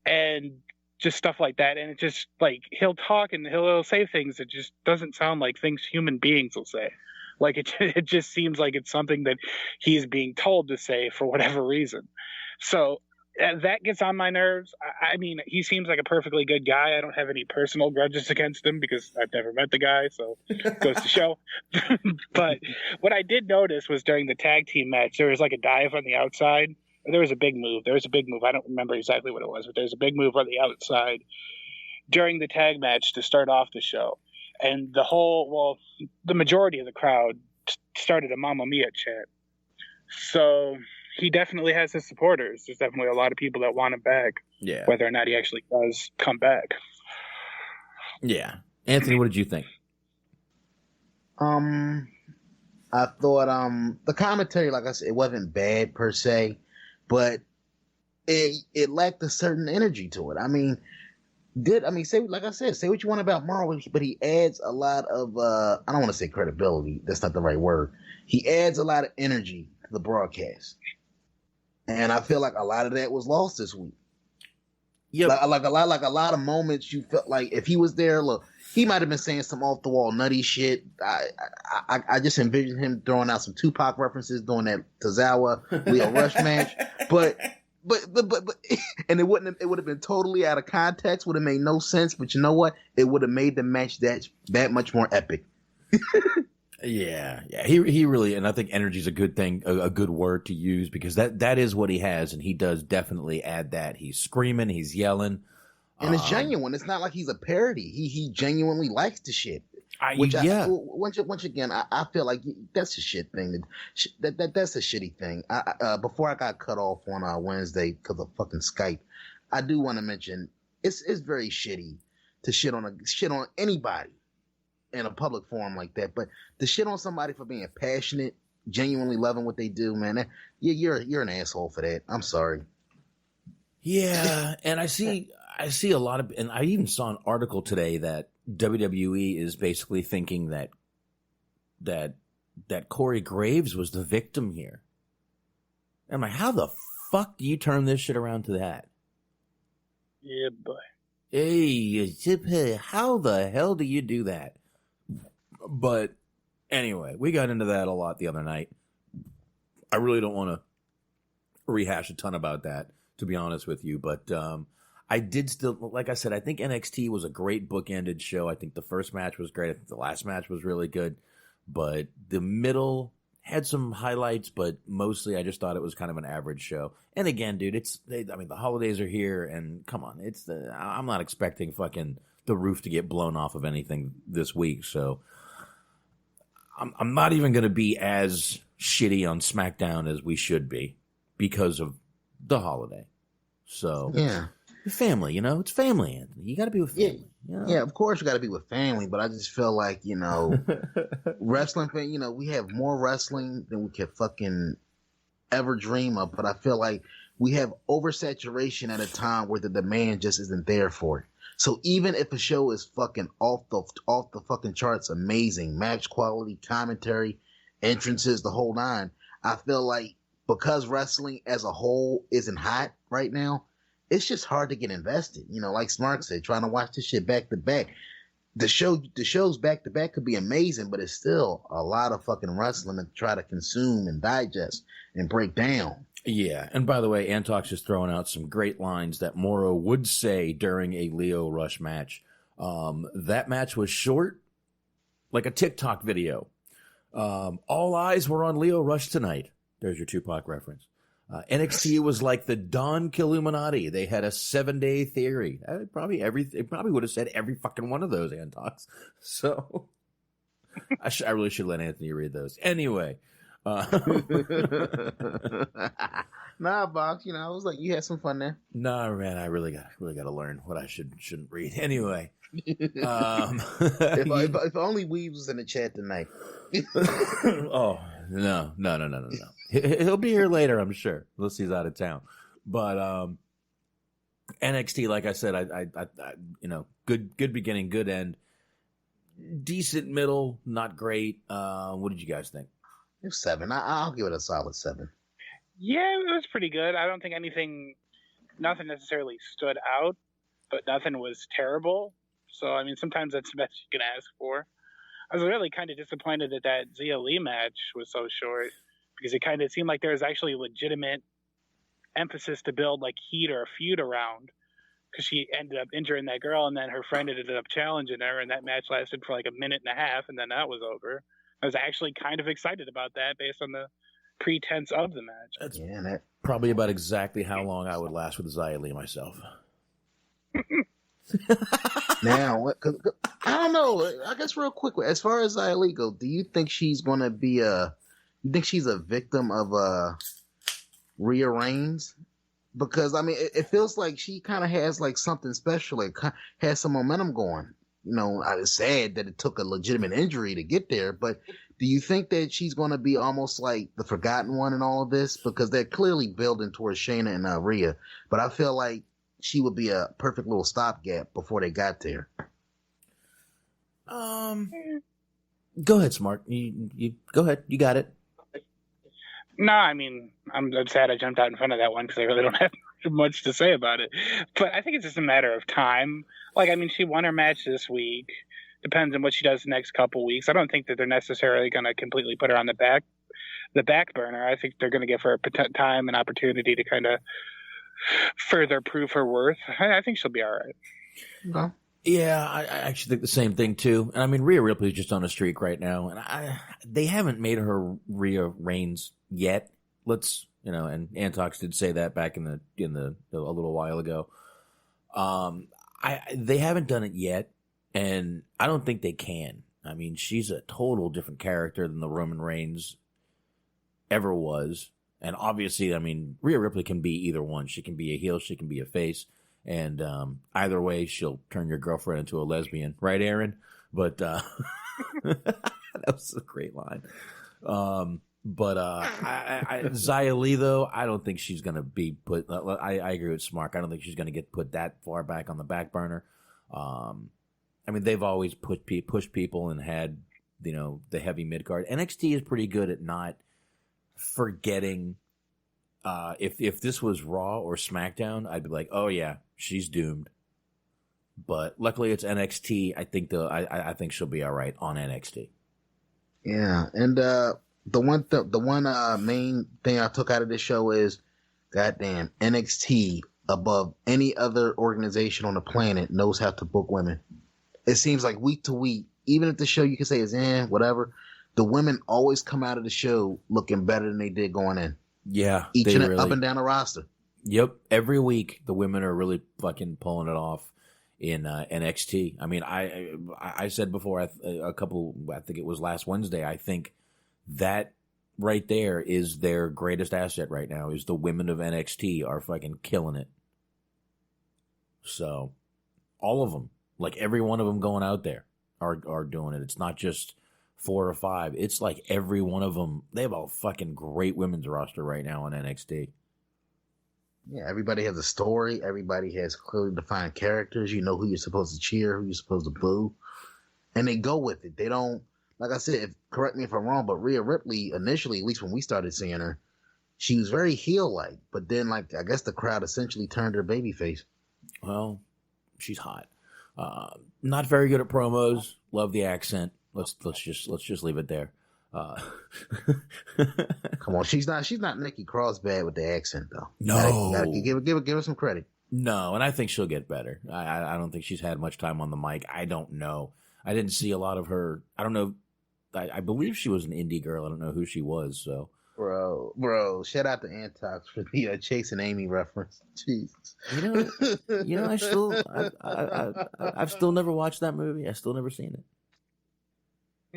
and just stuff like that, and it just like he'll talk and he'll say things that just doesn't sound like things human beings will say. Like it just seems like it's something that he's being told to say for whatever reason. So That gets on my nerves. I mean, he seems like a perfectly good guy. I don't have any personal grudges against him because I've never met the guy, so it goes to show. But what I did notice was during the tag team match, there was like a dive on the outside. There was a big move. I don't remember exactly what it was, but there's a big move on the outside during the tag match to start off the show. And the majority of the crowd started a Mamma Mia chant. So he definitely has his supporters. There's definitely a lot of people that want him back. Yeah. Whether or not he actually does come back. Yeah. Anthony, what did you think? I thought the commentary, like I said, it wasn't bad per se, but it lacked a certain energy to it. I mean, say what you want about Morrow, but he adds a lot of I don't want to say credibility. That's not the right word. He adds a lot of energy to the broadcast, and I feel like a lot of that was lost this week. Yeah, like a lot of moments you felt like if he was there, look, he might have been saying some off the wall nutty shit. I just envisioned him throwing out some Tupac references during that Tozawa Leo Rush match, but and it would have been totally out of context, would have made no sense, but you know what, it would have made the match that much more epic. Yeah, he really, and I think energy is a good thing, a good word to use, because that is what he has, and he does definitely add that. He's screaming, he's yelling, and it's genuine. It's not like he's a parody. He genuinely likes the shit. Once again, I feel like that's a shit thing. That's a shitty thing. Before I got cut off on Wednesday because of fucking Skype, I do want to mention it's very shitty to shit on anybody in a public forum like that. But to shit on somebody for being passionate, genuinely loving what they do, man, you're an asshole for that. I'm sorry. Yeah, and I see a lot of, and I even saw an article today that WWE is basically thinking that Corey Graves was the victim here. And I'm like, how the fuck do you turn this shit around to that? Yeah, boy. Hey, how the hell do you do that? But anyway, we got into that a lot the other night. I really don't want to rehash a ton about that, to be honest with you, but I did still, like I said, I think NXT was a great bookended show. I think the first match was great. I think the last match was really good. But the middle had some highlights, but mostly I just thought it was kind of an average show. And again, dude, the holidays are here, and come on, I'm not expecting fucking the roof to get blown off of anything this week. So I'm not even going to be as shitty on SmackDown as we should be because of the holiday. So yeah. Family, it's family, Anthony. You got to be with family. Yeah, of course you got to be with family, but I just feel like, wrestling fan, we have more wrestling than we could fucking ever dream of, but I feel like we have oversaturation at a time where the demand just isn't there for it. So even if a show is fucking off the fucking charts, amazing, match quality, commentary, entrances, the whole nine, I feel like because wrestling as a whole isn't hot right now, it's just hard to get invested. Like Smart said, trying to watch this shit back to back. The shows back to back could be amazing, but it's still a lot of fucking wrestling to try to consume and digest and break down. Yeah, and by the way, Antox is throwing out some great lines that Morrow would say during a Leo Rush match. That match was short, like a TikTok video. All eyes were on Leo Rush tonight. There's your Tupac reference. NXT was like the Don Killuminati. They had a 7-day theory. It probably would have said every fucking one of those, Antox. So I really should let Anthony read those. Anyway. Nah, Box, I was like, you had some fun there. Nah, man, I really got to learn what I shouldn't read. Anyway. If only Weaves was in the chat tonight. Oh, no. He'll be here later, I'm sure. Unless he's out of town. But NXT, like I said, I good beginning, good end. Decent middle, not great. What did you guys think? It was 7. I'll give it a solid 7. Yeah, it was pretty good. I don't think nothing necessarily stood out, but nothing was terrible. So, sometimes that's the best you can ask for. I was really kind of disappointed that Zia Lee match was so short, because it kind of seemed like there was actually legitimate emphasis to build like heat or a feud around, because she ended up injuring that girl, and then her friend ended up challenging her, and that match lasted for like a minute and a half, and then that was over. I was actually kind of excited about that based on the pretense of the match. That's probably about exactly how long I would last with Xia Li myself. Now, I don't know. I guess real quick, as far as Xia Li goes, do you think she's going to be you think she's a victim of Rhea Reigns? Because, I mean, it feels like she kind of has, like, something special. Like, has some momentum going. You know, I was sad that it took a legitimate injury to get there. But do you think that she's going to be almost like the forgotten one in all of this? Because they're clearly building towards Shayna and Rhea. But I feel like she would be a perfect little stopgap before they got there. Go ahead, Smart. You go ahead. You got it. No, I mean, I'm sad I jumped out in front of that one because I really don't have much to say about it. But I think it's just a matter of time. Like, I mean, she won her match this week. Depends on what she does the next couple weeks. I don't think that they're necessarily going to completely put her on the back burner. I think they're going to give her time and opportunity to kind of further prove her worth. I think she'll be all right. Okay. Yeah, I actually think the same thing too. And I mean, Rhea Ripley's just on a streak right now, and they haven't made her Rhea Reigns yet. Let's, you know, and Antox did say that back in the a little while ago. They haven't done it yet, and I don't think they can. I mean, she's a total different character than the Roman Reigns ever was, and obviously, I mean, Rhea Ripley can be either one. She can be a heel, she can be a face. And either way, she'll turn your girlfriend into a lesbian, right, Aaron? But that was a great line. Xia Li, though, I don't think she's going to be put. I agree with Smart. I don't think she's going to get put that far back on the back burner. I mean, they've always pushed people and had, you know, the heavy mid card. NXT is pretty good at not forgetting. If this was Raw or SmackDown, I'd be like, oh yeah, she's doomed. But luckily it's NXT. I think she'll be all right on NXT. Yeah, and the one main thing I took out of this show is, goddamn, NXT above any other organization on the planet knows how to book women. It seems like week to week, even if the show you can say is whatever, the women always come out of the show looking better than they did going in. Yeah, up and down the roster. Yep, every week the women are really fucking pulling it off in NXT. I mean, I said before I think it was last Wednesday. I think that right there is their greatest asset right now. Is the women of NXT are fucking killing it. So, all of them, like every one of them going out there, are doing it. It's not just 4 or 5. It's like every one of them. They have a fucking great women's roster right now on NXT. Yeah, everybody has a story. Everybody has clearly defined characters. You know who you're supposed to cheer, who you're supposed to boo. And they go with it. They don't, like I said, correct me if I'm wrong, but Rhea Ripley, initially, at least when we started seeing her, she was very heel-like. But then, like, I guess the crowd essentially turned her babyface. Well, she's hot. Not very good at promos. Love the accent. Let's just leave it there. Come on, she's not Nikki Cross bad with the accent though. No, gotta give her some credit. No, and I think she'll get better. I don't think she's had much time on the mic. I don't know. I didn't see a lot of her. I don't know. I believe she was an indie girl. I don't know who she was. So, bro, shout out to Antox for the Chasing Amy reference. Jesus, I've still never watched that movie. I've still never seen it.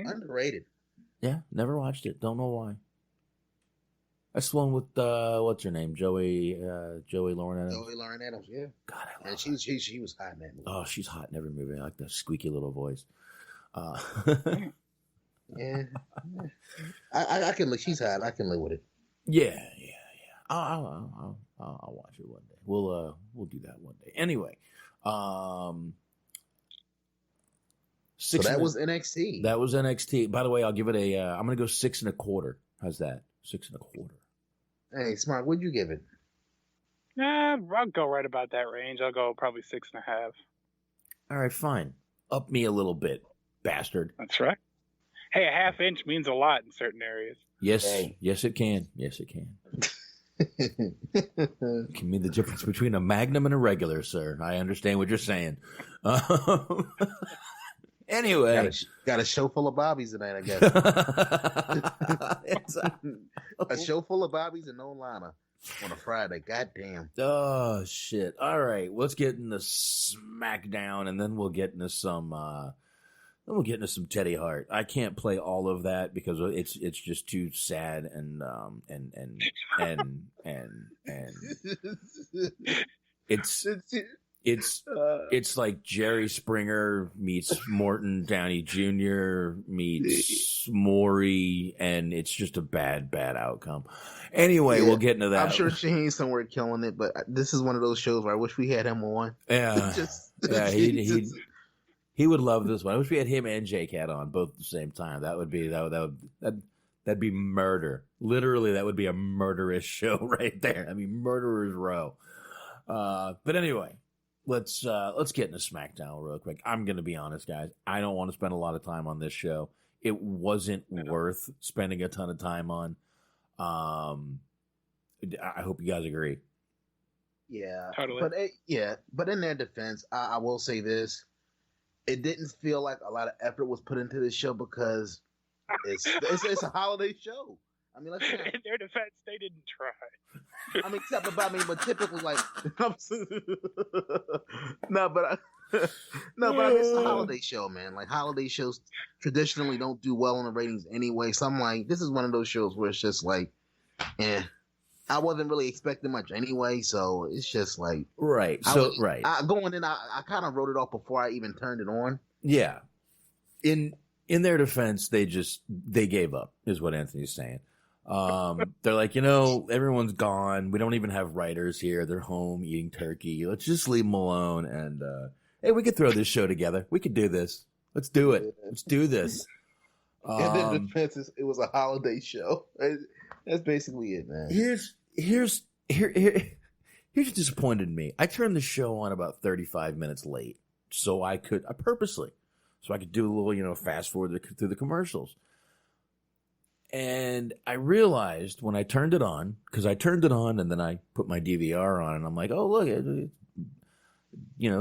Underrated. Yeah, never watched it. Don't know why. That's the one with what's her name, Joey Lauren Adams. Joey Lauren Adams, yeah. God, I love her. She was hot in that movie. Oh, she's hot in every movie. I like the squeaky little voice. Yeah, I can live. She's hot. I can live with it. Yeah. I'll watch it one day. We'll do that one day. Anyway, so that was NXT. That was NXT. By the way, I'll give it a. I'm gonna go 6 1/4. How's that? 6 1/4. Hey, Smart, what'd you give it? I'll go right about that range. I'll go probably 6.5. All right, fine. Up me a little bit, bastard. That's right. Hey, a half inch means a lot in certain areas. Yes, yes, it can. Yes, it can. Give me the difference between a Magnum and a regular, sir. I understand what you're saying. Anyway. Got a show full of Bobbies tonight, I guess. A show full of Bobbies and no Lana on a Friday. Goddamn. Oh, shit. All right. Let's get into SmackDown, and then we'll get into some... Then we'll get into some Teddy Hart. I can't play all of that because it's just too sad and it's like Jerry Springer meets Morton Downey Jr. meets Maury, and it's just a bad outcome. Anyway, we'll get into that. I'm sure Shane's somewhere killing it, but this is one of those shows where I wish we had him on. Yeah, he would love this one. I wish we had him and Jake had on both at the same time. That'd be murder. Literally, that would be a murderous show right there. I mean, murderer's row. But anyway, let's get into SmackDown real quick. I'm gonna be honest, guys. I don't want to spend a lot of time on this show. It wasn't worth spending a ton of time on. I hope you guys agree. Yeah, totally. But in their defense, I will say this. It didn't feel like a lot of effort was put into this show because it's a holiday show. I mean, let's in their defense, they didn't try. I mean, but typically, like, but it's a holiday show, man. Like, holiday shows traditionally don't do well on the ratings anyway. So I'm like, this is one of those shows where it's just like, I wasn't really expecting much anyway, so it's just like right. Going in, I kind of wrote it off before I even turned it on. Yeah. In their defense, they gave up, is what Anthony's saying. They're like, everyone's gone. We don't even have writers here. They're home eating turkey. Let's just leave them alone. And hey, we could throw this show together. We could do this. Let's do it. Let's do this. In their defense, it was a holiday show. That's basically it, man. Here's what disappointed me. I turned the show on about 35 minutes late, so I could do a little, fast forward through the commercials. And I realized when I turned it on, because I turned it on and then I put my DVR on, and I'm like, oh look,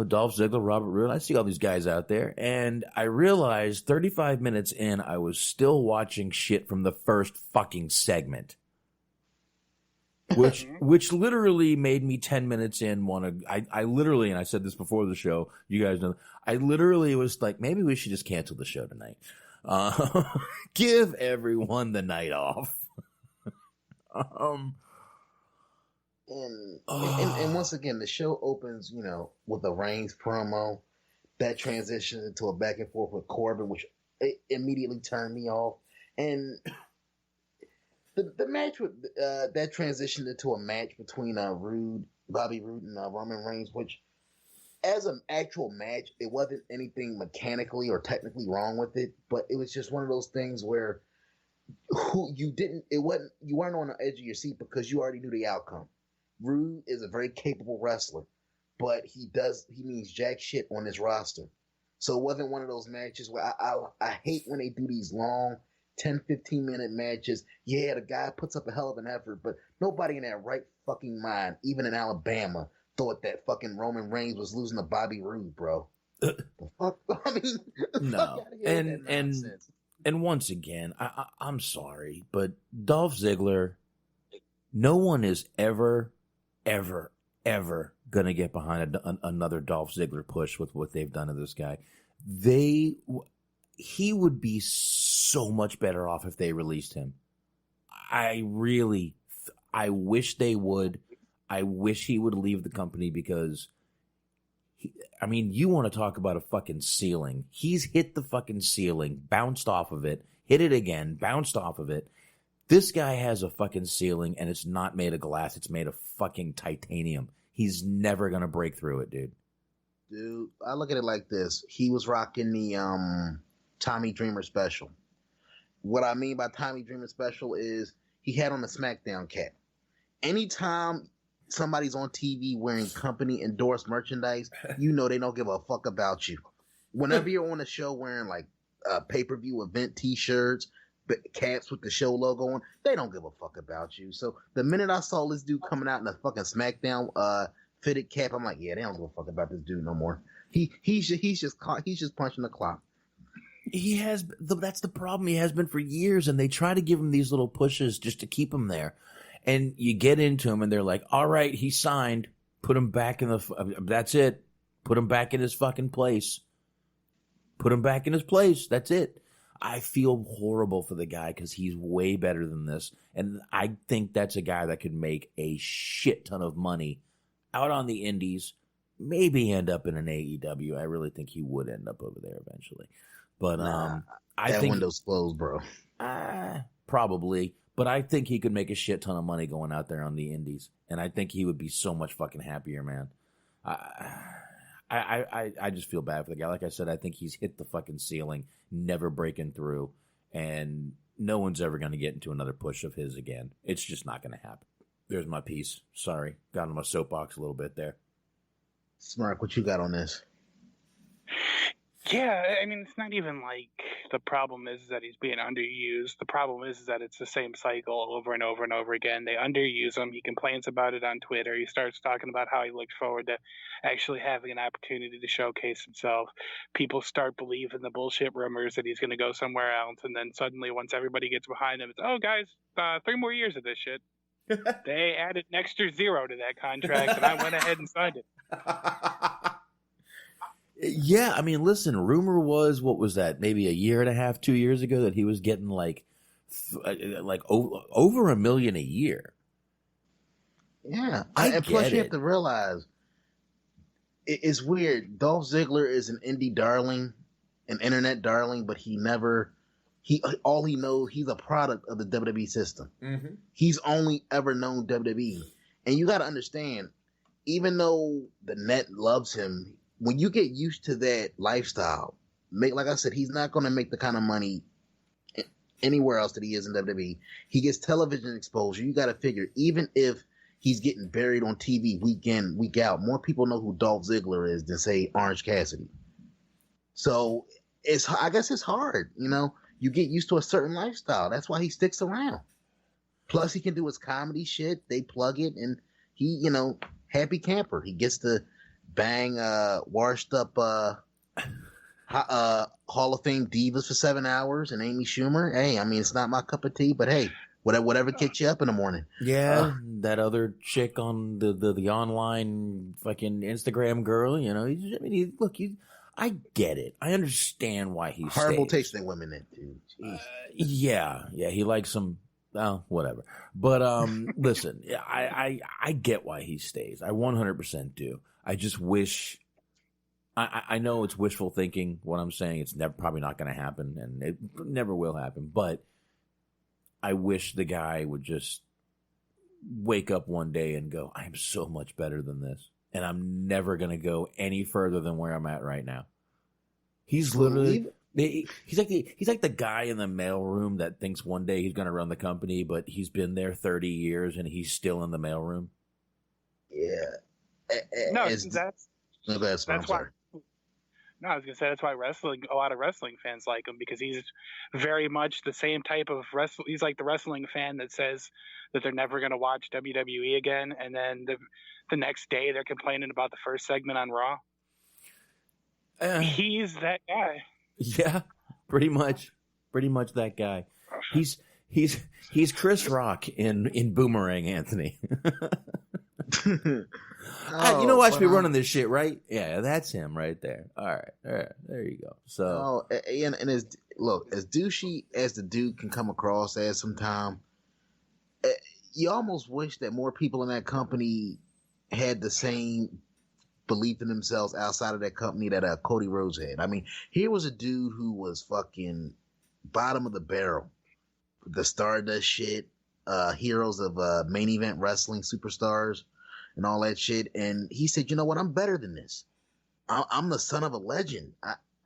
Dolph Ziggler, Robert Roode. I see all these guys out there, and I realized 35 minutes in, I was still watching shit from the first fucking segment. Which literally made me 10 minutes in I literally, and I said this before the show, you guys know, I literally was like, maybe we should just cancel the show tonight. Give everyone the night off. And once again, the show opens, with a Reigns promo that transitions into a back and forth with Corbin, which immediately turned me off. And the match with that transitioned into a match between Bobby Roode and Roman Reigns, which as an actual match, it wasn't anything mechanically or technically wrong with it, but it was just one of those things where you weren't on the edge of your seat because you already knew the outcome. Roode is a very capable wrestler, but he means jack shit on this roster. So it wasn't one of those matches where I hate when they do these long 10, 15-minute matches. Yeah, the guy puts up a hell of an effort, but nobody in their right fucking mind, even in Alabama, thought that fucking Roman Reigns was losing to Bobby Roode, bro. The fuck? I mean, no. And once again, I'm sorry, but Dolph Ziggler, no one is ever gonna get behind another Dolph Ziggler push with what they've done to this guy. He would be so much better off if they released him. I wish they would. I wish he would leave the company because, you want to talk about a fucking ceiling. He's hit the fucking ceiling, bounced off of it, hit it again, bounced off of it. This guy has a fucking ceiling, and it's not made of glass. It's made of fucking titanium. He's never going to break through it, dude. Dude, I look at it like this. He was rocking the Tommy Dreamer special. What I mean by Tommy Dreamer special is he had on the SmackDown cap. Anytime somebody's on TV wearing company endorsed merchandise, they don't give a fuck about you. Whenever you're on a show wearing like pay-per-view event t-shirts, caps with the show logo on. They don't give a fuck about you. So the minute I saw this dude coming out in a fucking SmackDown fitted cap, I'm like, yeah, they don't give a fuck about this dude no more. He's just punching the clock. He has. That's the problem. He has been for years, and they try to give him these little pushes just to keep him there. And you get into him, and they're like, "All right, he signed. Put him back in the. That's it. Put him back in his fucking place. Put him back in his place. That's it." I feel horrible for the guy because he's way better than this, and I think that's a guy that could make a shit ton of money out on the indies. Maybe end up in an AEW. I really think he would end up over there eventually. But I think window's closed, bro. Probably. But I think he could make a shit ton of money going out there on the indies, and I think he would be so much fucking happier, man. I just feel bad for the guy. Like I said, I think he's hit the fucking ceiling, never breaking through, and no one's ever going to get into another push of his again. It's just not going to happen. There's my piece. Sorry, got on my soapbox a little bit there. Smark, what you got on this? Yeah, I mean, it's not even like the problem is that he's being underused. The problem is that it's the same cycle over and over and over again. They underuse him. He complains about it on Twitter. He starts talking about how he looks forward to actually having an opportunity to showcase himself. People start believing the bullshit rumors that he's going to go somewhere else. And then suddenly, once everybody gets behind him, it's, oh, guys, 3 more years of this shit. They added an extra 0 to that contract, and I went ahead and signed it. Yeah, I mean, listen, rumor was, what was that, maybe a year and a half, 2 years ago, that he was getting like over $1 million a year. Yeah, and plus you have to realize, it's weird. Dolph Ziggler is an indie darling, an internet darling, but all he knows, he's a product of the WWE system. Mm-hmm. He's only ever known WWE. And you got to understand, even though the net loves him, when you get used to that lifestyle, like I said, he's not going to make the kind of money anywhere else that he is in WWE. He gets television exposure. You got to figure, even if he's getting buried on TV week in, week out, more people know who Dolph Ziggler is than, say, Orange Cassidy. So I guess it's hard, you know. You get used to a certain lifestyle. That's why he sticks around. Plus, he can do his comedy shit. They plug it, and he, you know, happy camper. He gets to bang washed up Hall of Fame divas for 7 hours and Amy Schumer. Hey, I mean, it's not my cup of tea, but hey, whatever gets you up in the morning. Yeah, that other chick on the online fucking Instagram girl, you know. I get it. I understand why he's horrible tasting women then, dude. Yeah, he likes some. Well, whatever. But listen, I get why he stays. I 100% do. I just wish. I know it's wishful thinking. What I'm saying, it's probably not going to happen, and it never will happen. But I wish the guy would just wake up one day and go, "I am so much better than this, and I'm never going to go any further than where I'm at right now." He's literally. He's like the guy in the mailroom that thinks one day he's going to run the company, but he's been there 30 years and he's still in the mailroom. Yeah. No, that's why. No, I was gonna say that's why a lot of wrestling fans like him, because he's very much the same type of wrestler. He's like the wrestling fan that says that they're never gonna watch WWE again, and then the next day they're complaining about the first segment on Raw. He's that guy. Yeah, pretty much that guy. He's Chris Rock in Boomerang, Anthony. You know, watch me running this shit, right? Yeah, that's him right there. All right, there you go. So, and as douchey as the dude can come across as sometime, you almost wish that more people in that company had the same belief in themselves outside of that company that Cody Rhodes had. I mean, here was a dude who was fucking bottom of the barrel, the Stardust shit, heroes of main event wrestling superstars and all that shit. And he said, you know what? I'm better than this. I'm the son of a legend.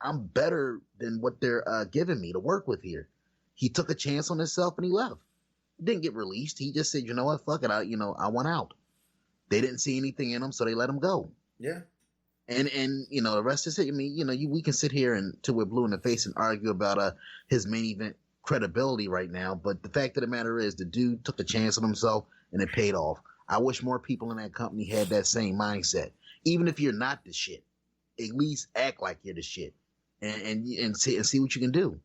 I'm better than what they're giving me to work with here. He took a chance on himself and he left. He didn't get released. He just said, you know what? Fuck it. I want out. They didn't see anything in him, so they let him go. Yeah. And you know, the rest is it. I mean, you know, we can sit here until we're blue in the face and argue about his main event credibility right now. But the fact of the matter is, the dude took a chance on himself, and it paid off. I wish more people in that company had that same mindset. Even if you're not the shit, at least act like you're the shit, and see what you can do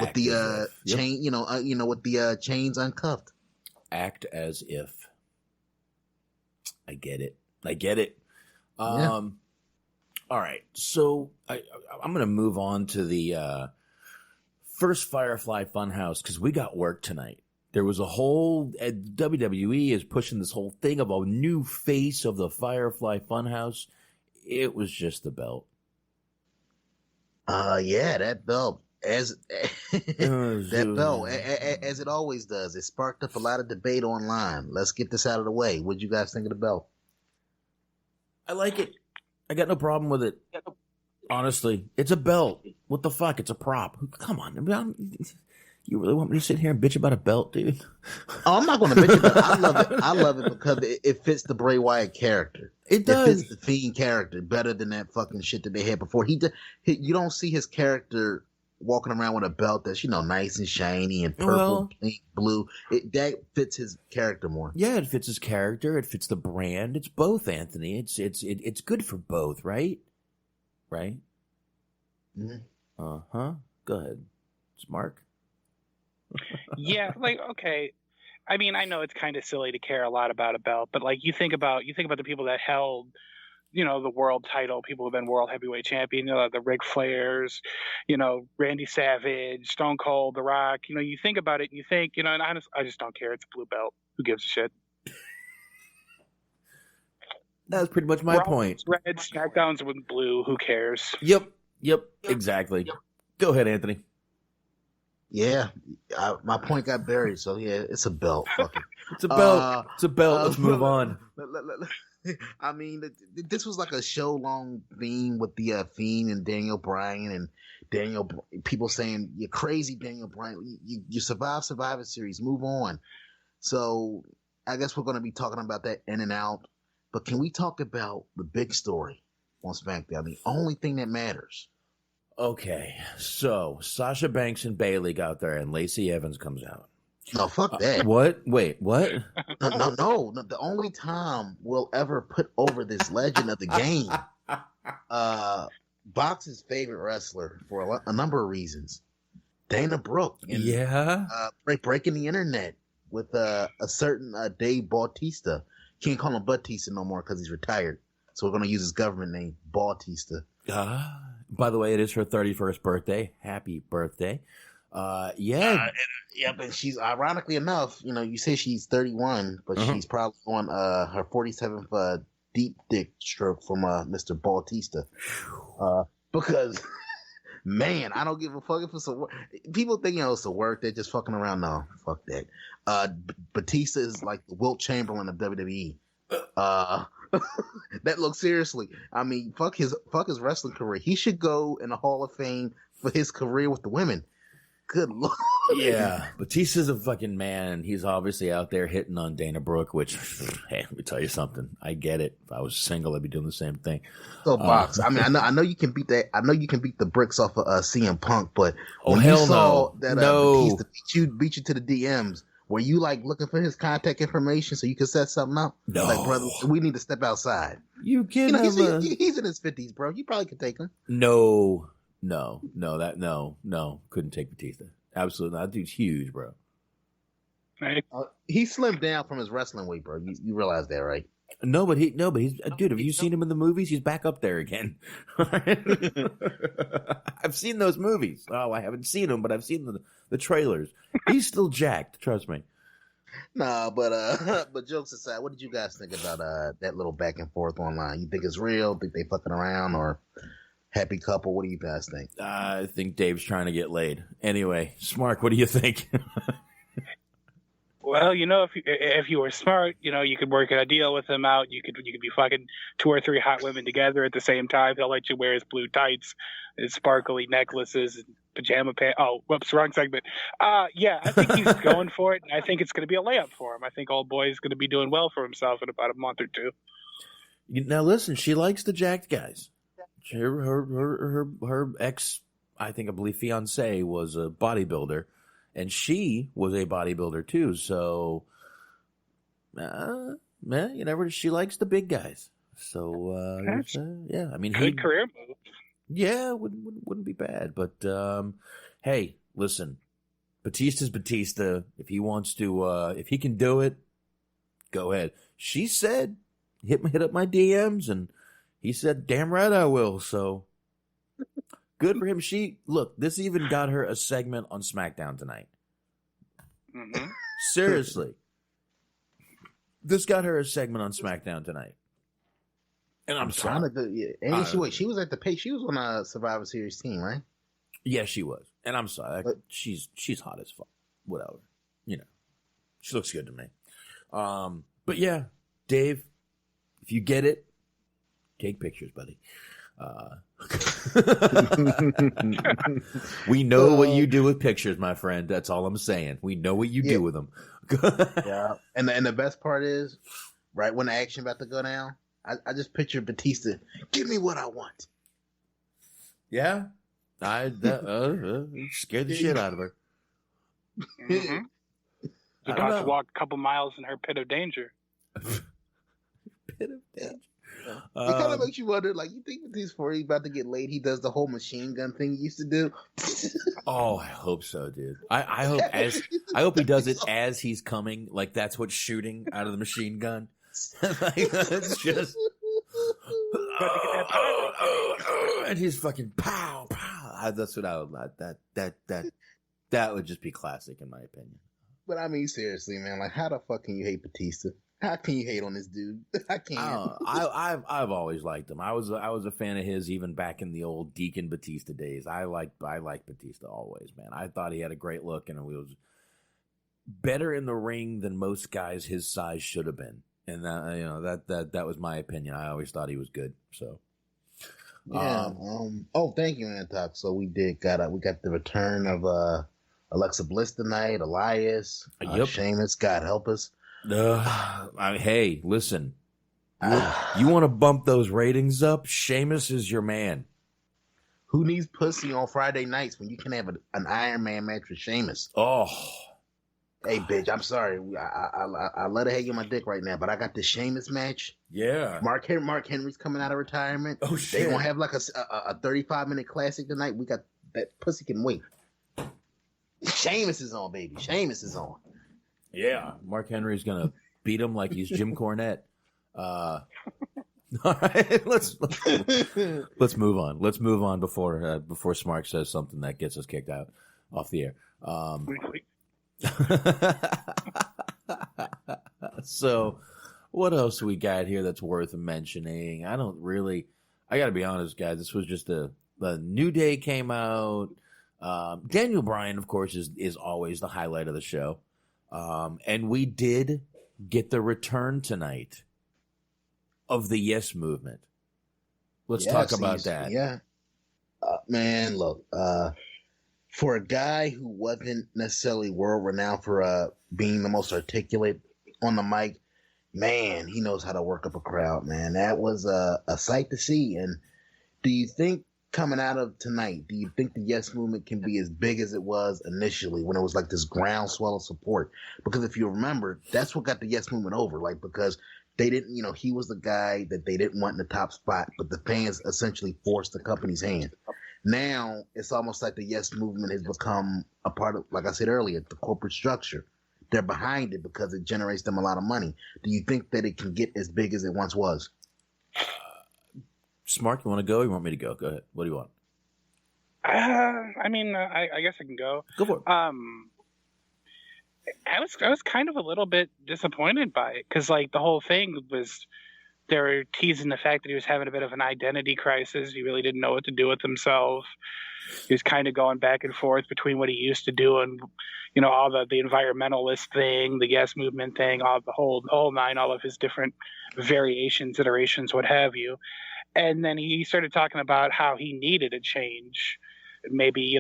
with the chain. With the chains uncuffed. Act as if. I get it. All right, so I'm going to move on to the first Firefly Funhouse because we got work tonight. There was a whole WWE is pushing this whole thing of a new face of the Firefly Funhouse. It was just the belt. That belt as it always does. It sparked up a lot of debate online. Let's get this out of the way. What'd you guys think of the belt? I like it. I got no problem with it. Honestly, it's a belt. What the fuck? It's a prop. Come on. You really want me to sit here and bitch about a belt, dude? Oh, I'm not going to bitch about it. I love it. I love it because it fits the Bray Wyatt character. It does. It fits the Fiend character better than that fucking shit that they had before. You don't see his character walking around with a belt that's, nice and shiny and purple, pink, blue. That fits his character more. Yeah, it fits his character. It fits the brand. It's both, Anthony. It's good for both, right? Right? Mm-hmm. Uh-huh. Go ahead. It's Mark. Yeah, okay. I mean, I know it's kind of silly to care a lot about a belt, but you think about the people that held, the world title, people who've been world heavyweight champion, the Ric Flairs, Randy Savage, Stone Cold, The Rock. You think about it and you think, and I just don't care. It's a blue belt. Who gives a shit? That's pretty much my point. Red, SmackDown's with blue. Who cares? Yep. Exactly. Go ahead, Anthony. Yeah, my point got buried, so yeah, it's a belt. Fuck it. It's a belt. It's a belt. Let's move on. I mean, this was like a show-long theme with the Fiend and Daniel Bryan and people saying, you're crazy, Daniel Bryan. You survived Survivor Series. Move on. So I guess we're going to be talking about that in and out. But can we talk about the big story on SmackDown? The only thing that matters. Okay, so Sasha Banks and Bayley got there, and Lacey Evans comes out. No, fuck that. What? Wait, what? No. The only time we'll ever put over this legend of the game, Box's favorite wrestler for a number of reasons, Dana Brooke. And, breaking the internet with a certain Dave Bautista. Can't call him Bautista no more because he's retired. So we're going to use his government name, Bautista. By the way, it is her 31st birthday. Happy birthday. Yep, and she's, ironically enough, you say she's 31, but she's probably on her 47th deep dick stroke from Mr. Bautista. Because, man, I don't give a fuck if it's a work. People think, it's a work. They're just fucking around. No, fuck that. Batista is like the Wilt Chamberlain of WWE. That looks seriously. I mean, fuck his wrestling career. He should go in the Hall of Fame for his career with the women. Good lord. Yeah, Batista's a fucking man. He's obviously out there hitting on Dana Brooke, which, hey, let me tell you something. I get it. If I was single, I'd be doing the same thing. So, Box, I mean, I know you can beat that. I know you can beat the bricks off of CM Punk, but when you saw that Batista beat you to the DMs, were you looking for his contact information so you could set something up? No, brother, we need to step outside. You can. He's in his 50s, bro. You probably could take him. No, couldn't take Batista. Absolutely not. That dude's huge, bro. Right. He slimmed down from his wrestling weight, bro. You realize that, right? No, but he's dude. Have you seen him in the movies? He's back up there again. I've seen those movies. Oh, I haven't seen them, but I've seen the trailers. He's still jacked. Trust me. Nah, but jokes aside, what did you guys think about that little back and forth online? You think it's real? Think they fucking around or happy couple? What do you guys think? I think Dave's trying to get laid. Anyway, Smark, what do you think? Well, if you were smart, you could work a deal with him out. You could be fucking 2 or 3 hot women together at the same time. He'll let you wear his blue tights, his sparkly necklaces, and pajama pants. Oh, whoops, wrong segment. Yeah, I think he's going for it, and I think it's going to be a layup for him. I think old boy is going to be doing well for himself in about a month or two. Now listen, she likes the jacked guys. Her ex I believe fiance was a bodybuilder, and she was a bodybuilder too. So, man, you never. She likes the big guys. So, yeah, I mean, good career move. Yeah, wouldn't be bad. But hey, listen, Batista's Batista. If he wants to, if he can do it, go ahead. She said, hit up my DMs, and he said, damn right I will. So good for him. This even got her a segment on SmackDown tonight. Mm-hmm. Seriously. This got her a segment on SmackDown tonight. And I'm sorry. She was at the pay. She was on a Survivor Series team, right? Yeah, she was. And I'm sorry. She's hot as fuck. Whatever. You know. She looks good to me. But yeah, Dave, if you get it, take pictures, buddy. We know what you do with pictures, my friend. That's all I'm saying. We know what you do with them. Yeah. And the best part is, right when the action about to go down, I just picture Batista. Give me what I want. Yeah, scared the shit out of her. Mm-hmm. About to walk a couple miles in her pit of danger. Pit of danger. It kind of makes you wonder, like, you think Batista, before he's about to get laid, he does the whole machine gun thing he used to do? Oh, I hope so, dude. I hope he does it as he's coming. Like, that's what's shooting out of the machine gun. Like, that's just and he's fucking pow pow. That's what I would like. That would just be classic in my opinion. But I mean, seriously, man, like, how the fuck can you hate Batista? How can you hate on this dude? I can't. I've always liked him. I was a fan of his even back in the old Deacon Batista days. I liked Batista always, man. I thought he had a great look and he was better in the ring than most guys his size should have been. And that was my opinion. I always thought he was good. So, yeah. Thank you, Antok. So we got the return of Alexa Bliss tonight. Elias, Sheamus. God help us. Hey, listen. You want to bump those ratings up? Sheamus is your man. Who needs pussy on Friday nights when you can have an Iron Man match with Sheamus? Oh. Hey, bitch, I'm sorry. I let her hang on my dick right now, but I got the Sheamus match. Yeah. Mark Henry's coming out of retirement. Oh, shit. They're going to have like a 35-minute classic tonight. We got that pussy can wait. Sheamus is on, baby. Sheamus is on. Yeah. Mark Henry's going to beat him like he's Jim Cornette. All right, let's move on. Let's move on before Smart says something that gets us kicked out off the air. So what else we got here that's worth mentioning? I gotta be honest, guys, this was just the New Day came out. Daniel Bryan, of course, is always the highlight of the show. And we did get the return tonight of the Yes Movement. Let's talk about that. Yeah. Man, look, for a guy who wasn't necessarily world renowned for being the most articulate on the mic, man, he knows how to work up a crowd, man. That was a sight to see. And do you think coming out of tonight, do you think the Yes Movement can be as big as it was initially when it was like this groundswell of support? Because if you remember, that's what got the Yes Movement over, like, because they didn't, he was the guy that they didn't want in the top spot, but the fans essentially forced the company's hand. Now it's almost like the Yes Movement has become a part of, like I said earlier, the corporate structure. They're behind it because it generates them a lot of money. Do you think that it can get as big as it once was? Smart, you want to go? Or you want me to go? Go ahead. What do you want? I guess I can go. Go for it. I was kind of a little bit disappointed by it because, like, the whole thing was they were teasing the fact that he was having a bit of an identity crisis. He really didn't know what to do with himself. He was kind of going back and forth between what he used to do and, all the environmentalist thing, the Yes Movement thing, all the whole nine, all of his different variations, iterations, what have you. And then he started talking about how he needed a change. Maybe,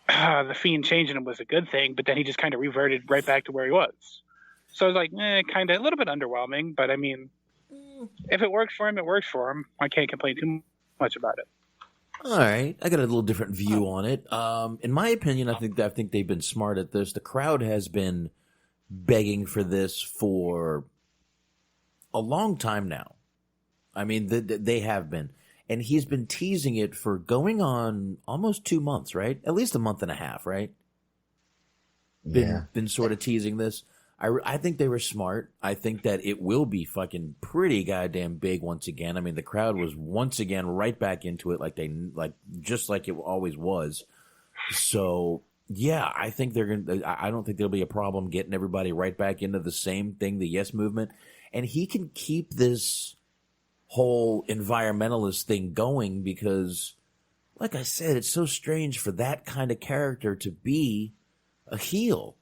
the Fiend changing him was a good thing, but then he just kind of reverted right back to where he was. So I was like, kind of a little bit underwhelming, but I mean, if it worked for him, it worked for him. I can't complain too much about it. All right, I got a little different view on it. In my opinion, I think they've been smart at this. The crowd has been begging for this for a long time now. I mean, they have been, and he's been teasing it for going on almost 2 months, right? At least a month and a half, right? Been sort of teasing this. I think they were smart. I think that it will be fucking pretty goddamn big once again. I mean, the crowd was once again right back into it, just like it always was. So yeah, I think I don't think there'll be a problem getting everybody right back into the same thing, the Yes Movement, and he can keep this whole environmentalist thing going because, like I said, it's so strange for that kind of character to be a heel.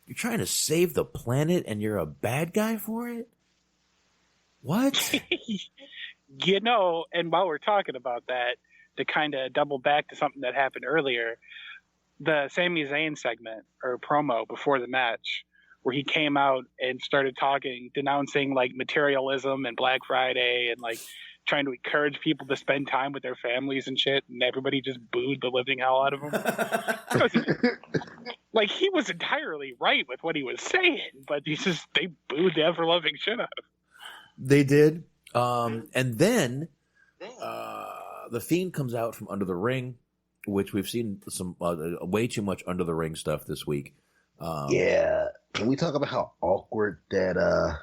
You're trying to save the planet and you're a bad guy for it? What? And while we're talking about that, to kind of double back to something that happened earlier, the Sami Zayn segment or promo before the match, where he came out and started talking, denouncing like materialism and Black Friday and like trying to encourage people to spend time with their families and shit, and everybody just booed the living hell out of him. Like, he was entirely right with what he was saying, but they booed the ever-loving shit out of him. They did. And then the Fiend comes out from under the ring, which we've seen some way too much under the ring stuff this week. Yeah. Can we talk about how awkward that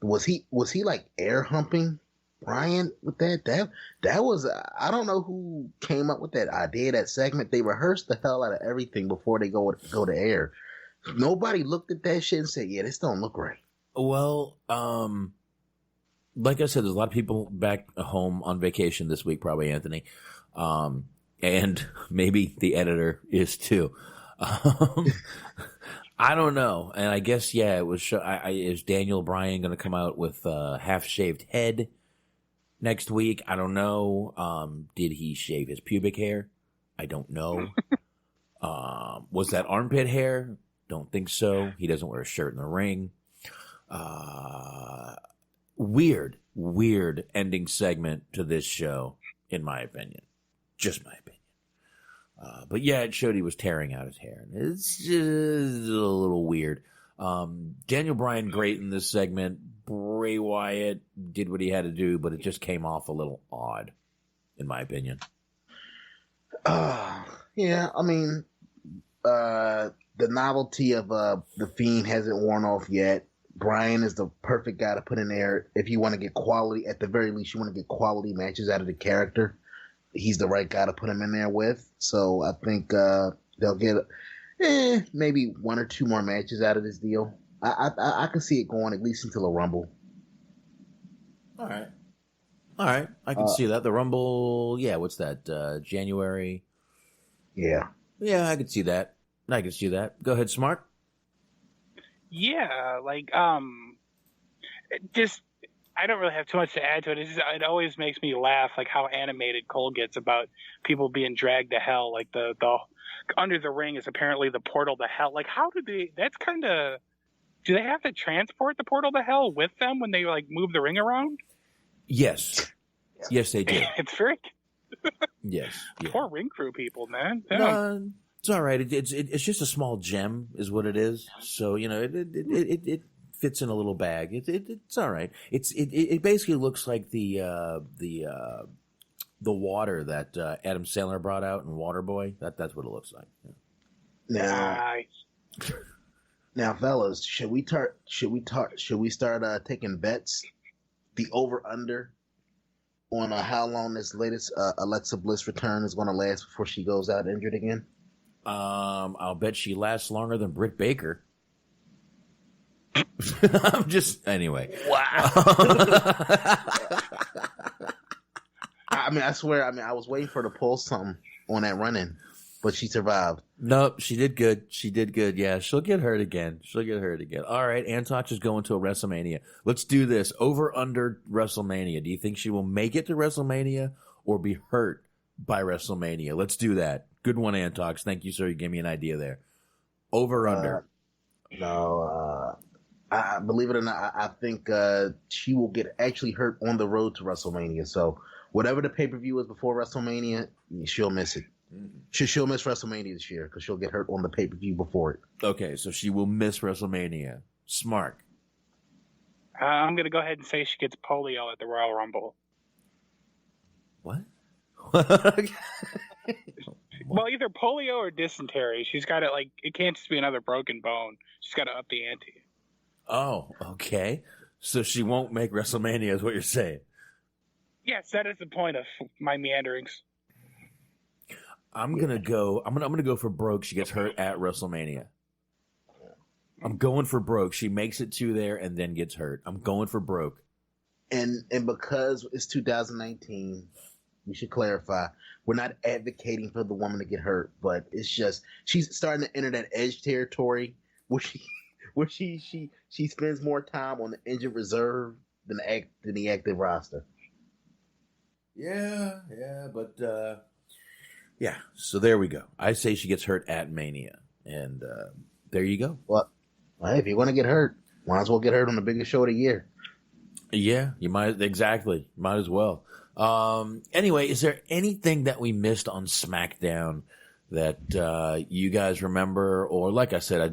was he like air humping Brian with that? That was, I don't know who came up with that idea, that segment. They rehearsed the hell out of everything before they go to air. Nobody looked at that shit and said, yeah, this don't look right. Well, like I said, there's a lot of people back home on vacation this week, probably, Anthony. And maybe the editor is too. I don't know. And I guess, yeah, it was, is Daniel Bryan going to come out with a half-shaved head next week? I don't know. Did he shave his pubic hair? I don't know. Was that armpit hair? Don't think so. He doesn't wear a shirt in the ring. Weird ending segment to this show, in my opinion. Just my opinion. But yeah, it showed he was tearing out his hair. It's just a little weird. Daniel Bryan, great in this segment. Bray Wyatt did what he had to do, but it just came off a little odd, in my opinion. Yeah, I mean, the novelty of the Fiend hasn't worn off yet. Bryan is the perfect guy to put in there if you want to get quality. At the very least, you want to get quality matches out of the character. He's the right guy to put him in there with. So I think they'll get maybe 1 or 2 more matches out of this deal. I can see it going at least until a Rumble. All right. I can see that. The Rumble, yeah, what's that? January? Yeah. Yeah, I can see that. Go ahead, Smart. Yeah, like, just, I don't really have too much to add to it. It always makes me laugh, like how animated Cole gets about people being dragged to hell. Like the under the ring is apparently the portal to hell. Like, how do they? That's kind of. Do they have to transport the portal to hell with them when they like move the ring around? Yes, they do. It's very. Yes. Yeah. Poor ring crew people, man. No, it's all right. It's just a small gem, is what it is. So it fits in a little bag. It's all right. It basically looks like the water that Adam Sandler brought out in Waterboy. That's what it looks like. Yeah. Now, fellas, should we start taking bets? The over under on how long this latest Alexa Bliss return is going to last before she goes out injured again? I'll bet she lasts longer than Britt Baker. I'm just anyway. Wow. I swear. I was waiting for her to pull something on that run-in, but she survived. Nope, she did good. Yeah, she'll get hurt again. All right, Antoch is going to a WrestleMania. Let's do this. Over under WrestleMania. Do you think she will make it to WrestleMania or be hurt by WrestleMania? Let's do that. Good one, Antox. Thank you, sir. You gave me an idea there. Over under. No. I believe it or not, I think she will get actually hurt on the road to WrestleMania. So whatever the pay-per-view is before WrestleMania, she'll miss it. She'll miss WrestleMania this year because she'll get hurt on the pay-per-view before it. Okay, so she will miss WrestleMania. Smart. I'm going to go ahead and say she gets polio at the Royal Rumble. What? Well, either polio or dysentery. She's got it like, it can't just be another broken bone. She's got to up the ante. Oh, okay. So she won't make WrestleMania is what you're saying. Yes, that is the point of my meanderings. I'm gonna go for broke. She gets hurt at WrestleMania. I'm going for broke. She makes it to there and then gets hurt. I'm going for broke. And because it's 2019, we should clarify, we're not advocating for the woman to get hurt, but it's just she's starting to enter that edge territory where she spends more time on the injured reserve than the active roster. Yeah, but yeah. So there we go. I say she gets hurt at Mania, and there you go. Well, if you want to get hurt, might as well get hurt on the biggest show of the year. Yeah, you might as well. Anyway, is there anything that we missed on SmackDown that you guys remember? Or like I said, I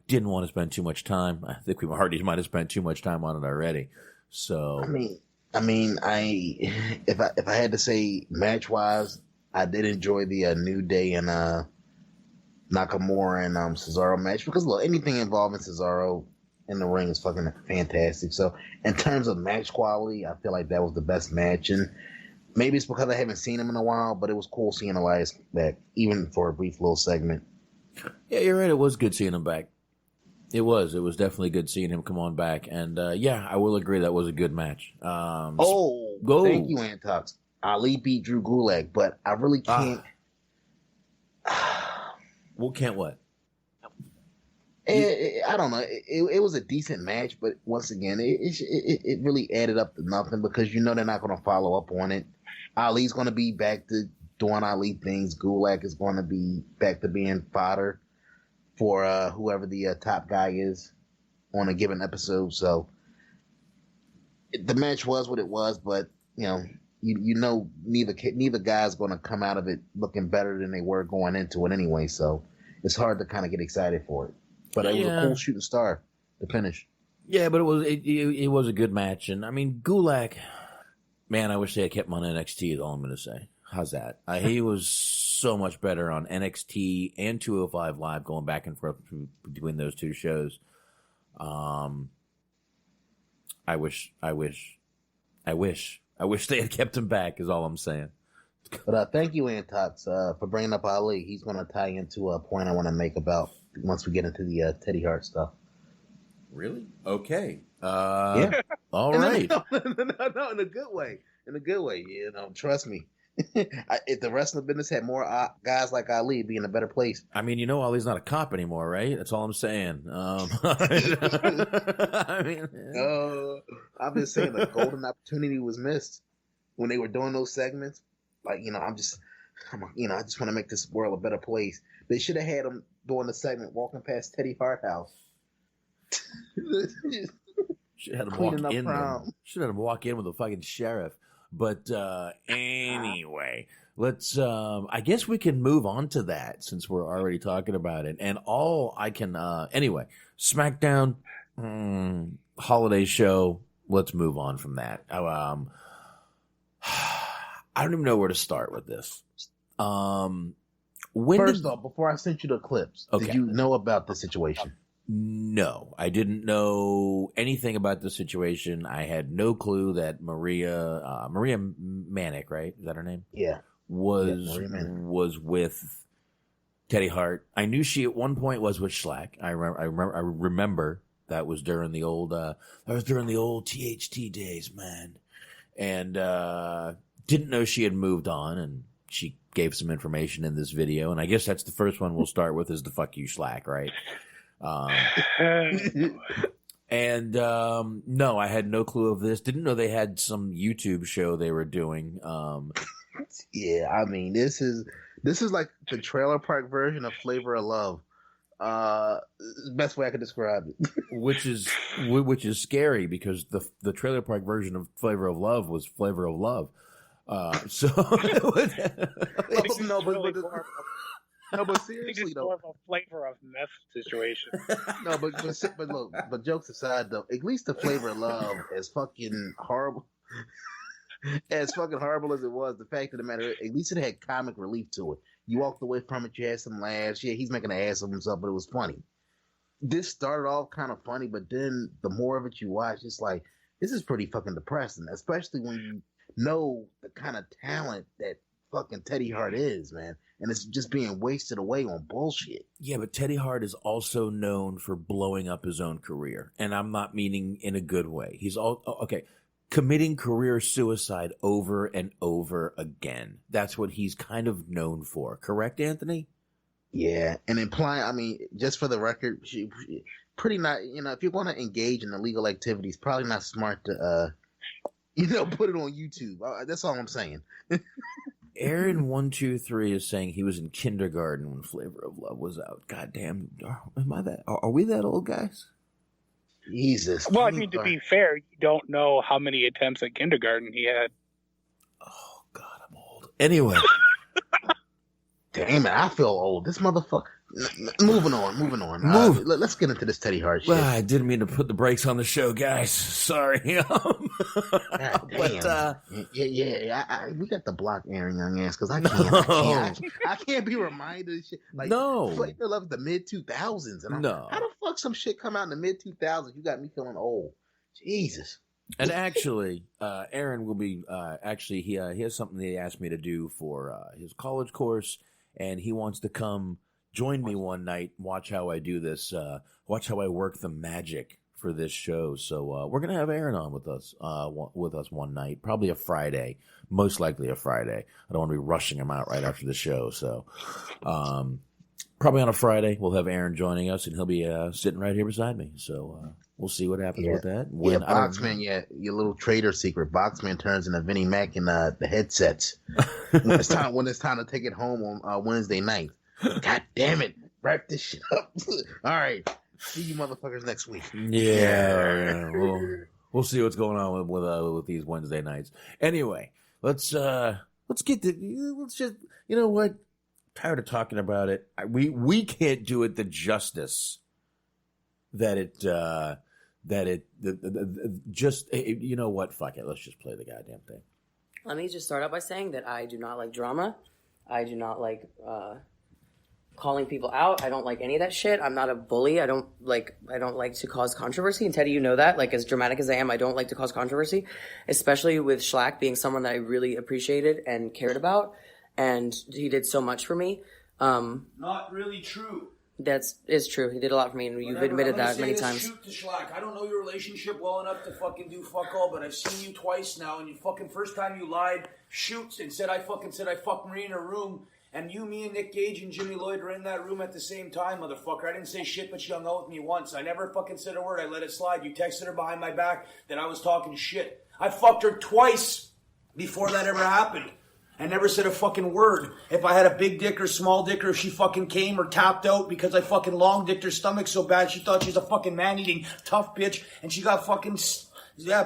didn't want to spend too much time. I think we might have spent too much time on it already. So I mean, if I had to say match wise, I did enjoy the New Day and Nakamura and Cesaro match because look, anything involving Cesaro in the ring is fucking fantastic. So in terms of match quality, I feel like that was the best match, and maybe it's because I haven't seen him in a while, but it was cool seeing Elias back, even for a brief little segment. Yeah, you're right. It was good seeing him back. It was definitely good seeing him come on back, and yeah, I will agree that was a good match. Thank you, Antox. Ali beat Drew Gulak, but I really can't. Well, can't what? I don't know. It was a decent match, but once again, it really added up to nothing because you know they're not going to follow up on it. Ali's going to be back to doing Ali things. Gulak is going to be back to being fodder for whoever the top guy is on a given episode. So the match was what it was, but you know neither guy's going to come out of it looking better than they were going into it anyway. So it's hard to kind of get excited for it. But it was a cool shooting star to finish. Yeah, but it was a good match, and I mean Gulak, man, I wish they had kept him on NXT. Is all I'm going to say. How's that? He was so much better on NXT and 205 Live, going back and forth between those two shows. I wish they had kept him back. Is all I'm saying. But thank you, Antox, for bringing up Ali. He's going to tie into a point I want to make about once we get into the Teddy Hart stuff. Really? Okay. Yeah. All right. No, in a good way. In a good way. Trust me. If the wrestling business had more guys like Ali, it'd be in a better place. I mean, Ali's not a cop anymore, right? That's all I'm saying. I've been saying the golden opportunity was missed when they were doing those segments. Like, I just want to make this world a better place. They should have had him doing the segment walking past Teddy Hart house. Should have had him walk in there. Should have had him walk in with a fucking sheriff. But anyway, let's. I guess we can move on to that since we're already talking about it. And all I can. Anyway, SmackDown holiday show. Let's move on from that. I don't even know where to start with this. First off, before I sent you the clips, okay. Did you know about the situation? No, I didn't know anything about the situation. I had no clue that Maria Manic, right? Is that her name? Yeah. Was with Teddy Hart. I knew she at one point was with Schlack. I remember that was during the old THT days, man. And didn't know she had moved on, and she gave some information in this video. And I guess that's the first one we'll start with is the fuck you Schlack, right? And no, I had no clue of this. Didn't know they had some YouTube show they were doing. Yeah, I mean, this is like the trailer park version of Flavor of Love. Best way I could describe it. which is scary because the trailer park version of Flavor of Love was Flavor of Love. So but seriously though, more of a flavor of meth situation. no, but jokes aside though, at least the Flavor of Love, as fucking horrible as it was, the fact of the matter, at least it had comic relief to it. You walked away from it, you had some laughs. Yeah, he's making an ass of himself, but it was funny. This started off kind of funny, but then the more of it you watch, it's like, this is pretty fucking depressing, especially when you know the kind of talent that fucking Teddy Hart is, man. And it's just being wasted away on bullshit. Yeah, but Teddy Hart is also known for blowing up his own career. And I'm not meaning in a good way. He's committing career suicide over and over again. That's what he's kind of known for. Correct, Anthony? Yeah, and just for the record, she pretty not, if you're going to engage in illegal activities, probably not smart to, put it on YouTube. That's all I'm saying. Aaron123 is saying he was in kindergarten when Flavor of Love was out. God damn, are we that old, guys? Jesus. Well, I mean, to be fair, you don't know how many attempts at kindergarten he had. Oh, God, I'm old. Anyway. Damn it, I feel old. This motherfucker. Moving on. Let's get into this Teddy Hart shit. Well, I didn't mean to put the brakes on the show, guys. Sorry. But we got the block Aaron Young ass because I can't be reminded of shit. Like, no, Flavor Love the mid 2000s, and no, how the fuck some shit come out in the mid 2000s? You got me feeling old. Jesus. And actually, Aaron will be he has something that he asked me to do for his college course, and he wants to come join me one night, watch how I do this, watch how I work the magic for this show. So we're gonna have Aaron on with us one night, probably a Friday, most likely a Friday. I don't want to be rushing him out right after the show, so probably on a Friday we'll have Aaron joining us, and he'll be sitting right here beside me. So we'll see what happens with that. Boxman, your little trader secret. Boxman turns into Vinnie Mac in the headsets when it's time to take it home on Wednesday night. God damn it! Wrap this shit up. All right, see you motherfuckers next week. Yeah. We'll see what's going on with these Wednesday nights. Anyway, let's get to let's just, you know what? I'm tired of talking about it. We can't do it the justice that you know what? Fuck it. Let's just play the goddamn thing. Let me just start out by saying that I do not like drama. I do not like calling people out. I don't like any of that shit. I'm not a bully. I don't like to cause controversy. And Teddy, you know that. Like, as dramatic as I am, I don't like to cause controversy, especially with Schlack being someone that I really appreciated and cared about. And he did so much for me. Not really true. Is true. He did a lot for me, and you've admitted that many times. Shoot to Schlack. I don't know your relationship well enough to fucking do fuck all, but I've seen you twice now, and you fucking first time you lied, shoot, and said I fucked Marie in her room, and you, me, and Nick Gage and Jimmy Lloyd were in that room at the same time, motherfucker. I didn't say shit, but she hung out with me once. I never fucking said a word. I let it slide. You texted her behind my back that I was talking shit. I fucked her twice before that ever happened. I never said a fucking word. If I had a big dick or small dick, or if she fucking came or tapped out because I fucking long dicked her stomach so bad she thought she was a fucking man-eating tough bitch, and she got fucking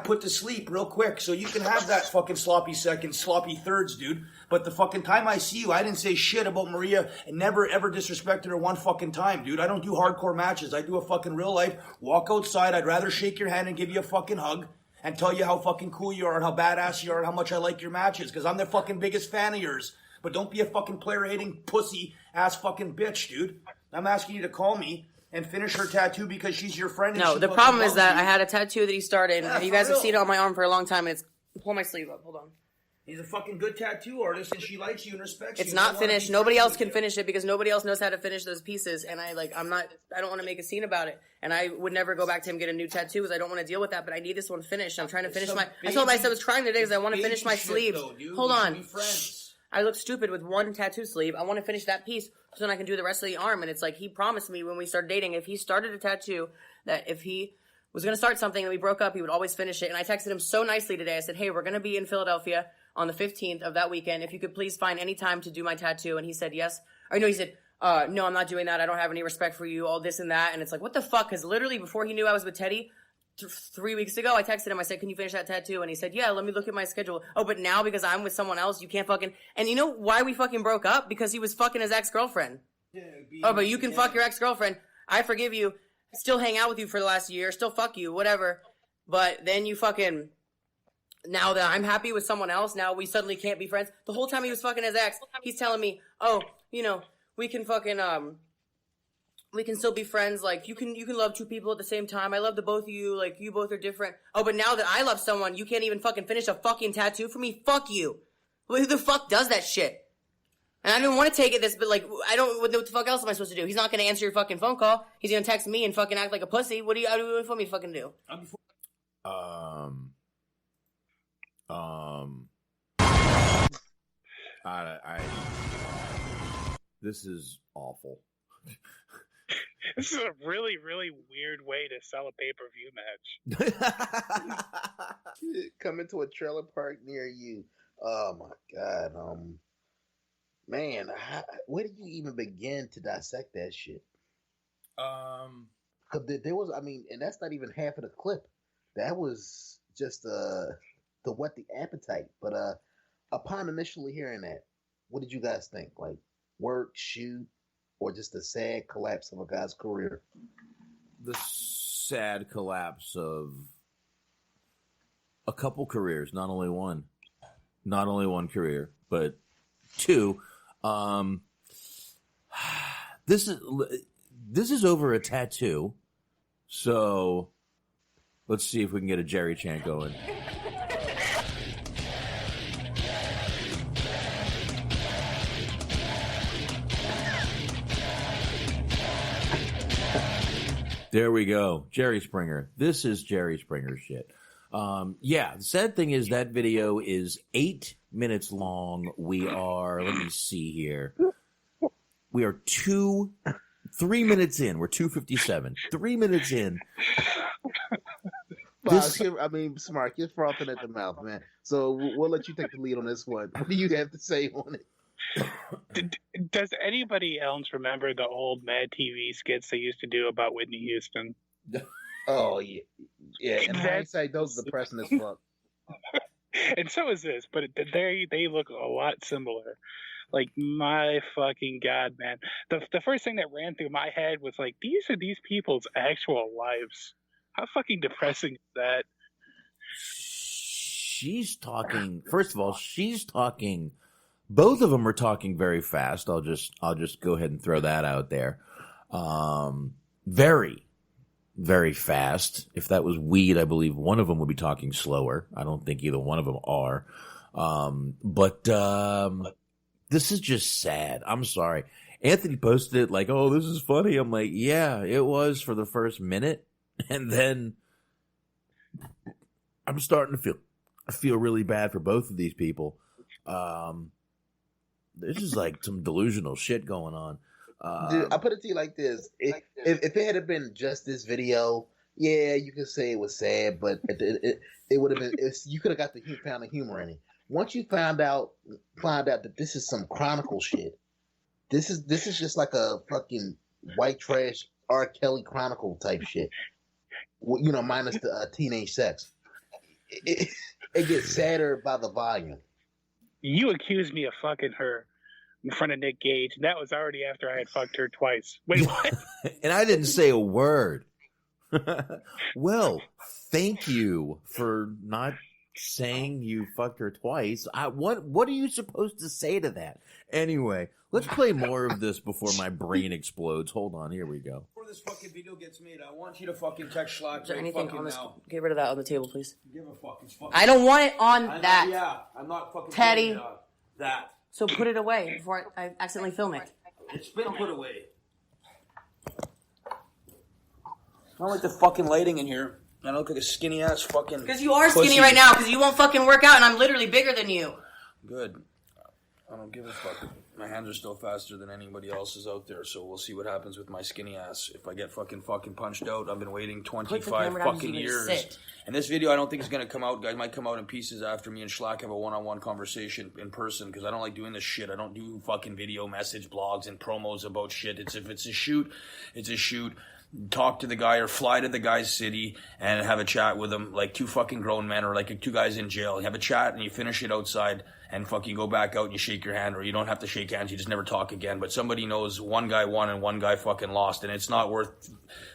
put to sleep real quick. So you can have that fucking sloppy seconds, sloppy thirds, dude. But the fucking time I see you, I didn't say shit about Maria and never ever disrespected her one fucking time, dude. I don't do hardcore matches. I do a fucking real life walk outside. I'd rather shake your hand and give you a fucking hug and tell you how fucking cool you are and how badass you are and how much I like your matches, because I'm the fucking biggest fan of yours. But don't be a fucking player-hating pussy-ass fucking bitch, dude. I'm asking you to call me and finish her tattoo because she's your friend. And no, the problem is that I had a tattoo that he started. Yeah, you guys have seen it on my arm for a long time, and it's... Pull my sleeve up. Hold on. He's a fucking good tattoo artist, and she likes you and respects you. It's not finished. Nobody else can finish it because nobody else knows how to finish those pieces. And I don't want to make a scene about it. And I would never go back to him get a new tattoo because I don't want to deal with that. But I need this one finished. I'm trying to finish I told myself I was trying today because I want to finish my sleeve. Hold on. I look stupid with one tattoo sleeve. I want to finish that piece so then I can do the rest of the arm. And it's like, he promised me when we started dating, if he started a tattoo, that if he was going to start something and we broke up, he would always finish it. And I texted him so nicely today. I said, hey, we're going to be in Philadelphia on the 15th of that weekend. If you could please find any time to do my tattoo. And he said yes. Or no, he said, no, I'm not doing that. I don't have any respect for you, all this and that. And it's like, what the fuck? Because literally before he knew I was with Teddy, 3 weeks ago, I texted him. I said, can you finish that tattoo? And he said, yeah, let me look at my schedule. Oh, but now because I'm with someone else, you can't fucking... And you know why we fucking broke up? Because he was fucking his ex-girlfriend. Oh, but you can fuck your ex-girlfriend. I forgive you. Still hang out with you for the last year. Still fuck you. Whatever. But then you fucking... Now that I'm happy with someone else, now we suddenly can't be friends. The whole time he was fucking his ex, he's telling me, oh, you know, we can fucking... we can still be friends. Like, you can love two people at the same time. I love the both of you. Like, you both are different. Oh, but now that I love someone, you can't even fucking finish a fucking tattoo for me? Fuck you. Well, who the fuck does that shit? And I didn't want to take it this, but like, I don't, what the fuck else am I supposed to do? He's not going to answer your fucking phone call. He's going to text me and fucking act like a pussy. What do you want me to fucking do? This is awful. This is a really, really weird way to sell a pay-per-view match. Coming to a trailer park near you. Oh my god. Man, where do you even begin to dissect that shit? Cause there was, I mean, and that's not even half of the clip. That was just to whet the appetite. But upon initially hearing that, what did you guys think? Like, work, shoot, or just a sad collapse of a guy's career? The sad collapse of a couple careers, not only one. Not only one career, but two. This is over a tattoo. So let's see if we can get a Jerry chant going. There we go. Jerry Springer. This is Jerry Springer shit. Yeah, the sad thing is that video is 8 minutes long. We are, let me see here. We are 3 minutes in. We're 2:57. 3 minutes in. Smart, you're frothing at the mouth, man. So we'll let you take the lead on this one. What do you have to say on it? Does anybody else remember the old Mad TV skits they used to do about Whitney Houston? Oh, yeah. Yeah, in hindsight, those are depressing as fuck. And so is this, but they look a lot similar. Like, my fucking God, man. The first thing that ran through my head was like, these are these people's actual lives. How fucking depressing is that? She's talking, first of all, both of them are talking very fast. I'll just go ahead and throw that out there. Very, very fast. If that was weed, I believe one of them would be talking slower. I don't think either one of them are. But this is just sad. I'm sorry. Anthony posted it like, oh, this is funny. I'm like, yeah, it was for the first minute. And then I'm starting to feel really bad for both of these people. There's just like some delusional shit going on. Dude, I put it to you like this: if it had been just this video, yeah, you could say it was sad, but it would have been. You could have got found the humor in it. Once you find out that this is some Chronicle shit, this is just like a fucking white trash R. Kelly Chronicle type shit. You know, minus the teenage sex. It gets sadder by the volume. You accused me of fucking her in front of Nick Gage, and that was already after I had fucked her twice. Wait, what? And I didn't say a word. Well, thank you for not saying you fucked her twice. What are you supposed to say to that? Anyway, let's play more of this before my brain explodes. Hold on, here we go. Before this fucking video gets made, I want you to fucking text Schlock. Is there anything on this? Now. Get rid of that on the table, please. Give a fuck. It's fucking. I don't want it on that. Yeah, I'm not fucking. Teddy. That. So put it away before I accidentally film it. It's been put away. I don't like the fucking lighting in here. I look like a skinny ass fucking. Because you are skinny right now. Because you won't fucking work out, and I'm literally bigger than you. Good. I don't give a fuck. My hands are still faster than anybody else's out there, so we'll see what happens with my skinny ass. If I get fucking punched out, I've been waiting 25 fucking years. And this video I don't think is going to come out. Guys might come out in pieces after me and Schlack have a one-on-one conversation in person, because I don't like doing this shit. I don't do fucking video message blogs and promos about shit. If it's a shoot, it's a shoot. Talk to the guy or fly to the guy's city and have a chat with him like two fucking grown men or like two guys in jail. You have a chat and you finish it outside and fucking go back out and you shake your hand, or you don't have to shake hands, you just never talk again. But somebody knows one guy won and one guy fucking lost, and it's not worth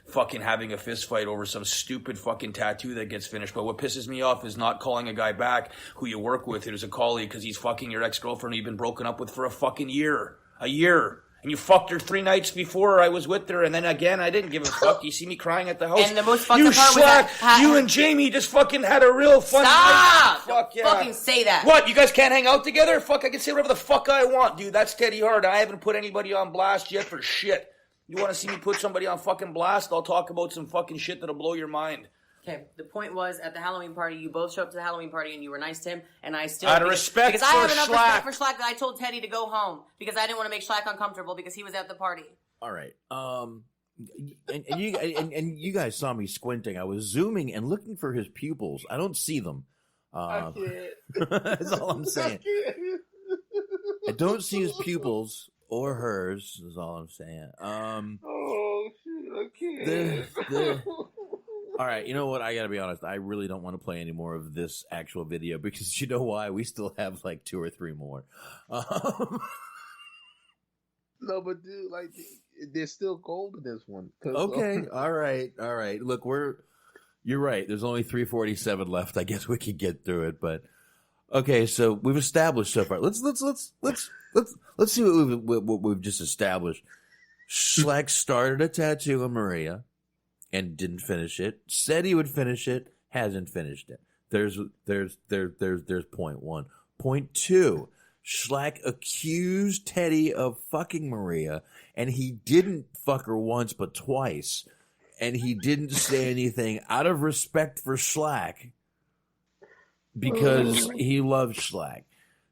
fucking having a fist fight over some stupid fucking tattoo that gets finished. But what pisses me off is not calling a guy back who you work with, who's a colleague, because he's fucking your ex-girlfriend who you've been broken up with for a fucking year. A year. And you fucked her 3 nights before I was with her, and then again, I didn't give a fuck. You see me crying at the house. And the most fucked up part was that you and Jamie just fucking had a real fun night. Fuck yeah. Fucking say that. What, you guys can't hang out together? Fuck, I can say whatever the fuck I want, dude. That's Teddy Hart. I haven't put anybody on blast yet for shit. You want to see me put somebody on fucking blast? I'll talk about some fucking shit that'll blow your mind. Okay, the point was, at the Halloween party, you both showed up to the Halloween party and you were nice to him, and I still... Out of respect because I have enough respect for Schlack that I told Teddy to go home, because I didn't want to make Schlack uncomfortable because he was at the party. All right. And you guys saw me squinting. I was zooming and looking for his pupils. I don't see them. I can't. That's all I'm saying. I don't see his pupils or hers, is all I'm saying. Oh, shit, I can't. All right, you know what? I gotta be honest. I really don't want to play any more of this actual video, because you know why? We still have like 2 or 3 more. No, but dude, like, there's still gold in this one. Okay, all right. Look, you're right. There's only 347 left. I guess we could get through it, but okay. So we've established so far. Let's see what we've just established. Schlack started a tattoo on Maria and didn't finish it. Said he would finish it, hasn't finished it. There's point 1. Point 2, Schlack accused Teddy of fucking Maria, and he didn't fuck her once but twice, and he didn't say anything out of respect for Schlack because he loves Schlack.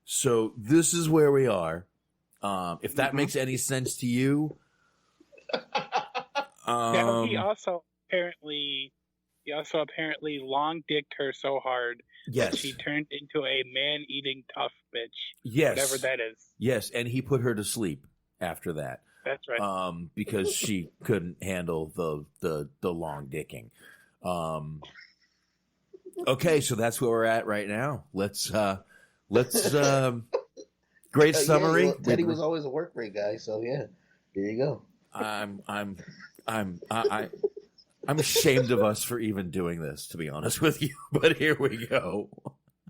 So this is where we are. If that makes any sense to you. He also apparently long dicked her so hard that she turned into a man-eating tough bitch. Yes. Whatever that is. Yes, and he put her to sleep after that. That's right. Because she couldn't handle the long dicking. Okay, so that's where we're at right now. Let's great summary. Yeah, well, Teddy was always a work rate guy, so yeah. There you go. I'm ashamed of us for even doing this, to be honest with you, but here we go.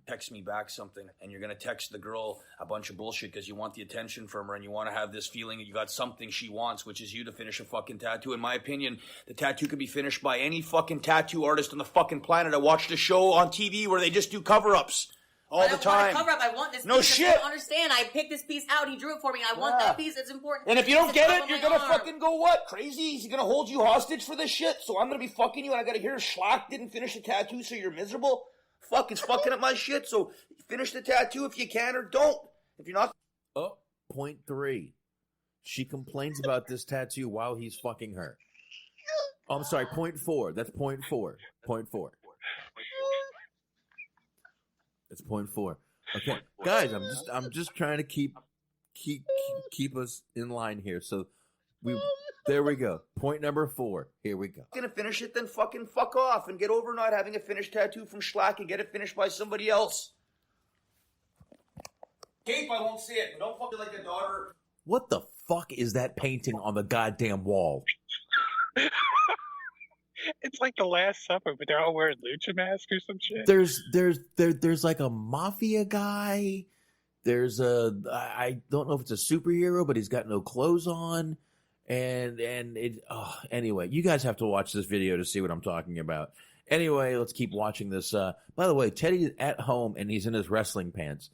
Text me back something, and you're going to text the girl a bunch of bullshit because you want the attention from her and you want to have this feeling that you got something she wants, which is you to finish a fucking tattoo. In my opinion, the tattoo can be finished by any fucking tattoo artist on the fucking planet. I watched a show on TV where they just do cover-ups all the time. I want a cover-up. I want this no piece. Shit. I don't understand. I picked this piece out. He drew it for me. I want that piece. It's important. And if you don't get it, you're going to fucking go what? Crazy? He's going to hold you hostage for this shit? So I'm going to be fucking you and I got to hear Schlack didn't finish the tattoo so you're miserable? Fuck, it's fucking up my shit. So finish the tattoo if you can or don't. If you're not... Oh, point 3. She complains about this tattoo while he's fucking her. Oh, I'm sorry, point 4. That's point 4. Point 4. It's point 4. Okay, guys, I'm just trying to keep us in line here. So there we go. Point number 4. Here we go. Gonna finish it, then fucking fuck off and get over not having a finished tattoo from Schlack and get it finished by somebody else. Cape, I won't see it, but don't fuck it like a daughter. What the fuck is that painting on the goddamn wall? It's like the Last Supper, but they're all wearing lucha masks or some shit. There's like a mafia guy. There's I don't know if it's a superhero, but he's got no clothes on. And anyway, you guys have to watch this video to see what I'm talking about. Anyway, let's keep watching this. By the way, Teddy's at home and he's in his wrestling pants.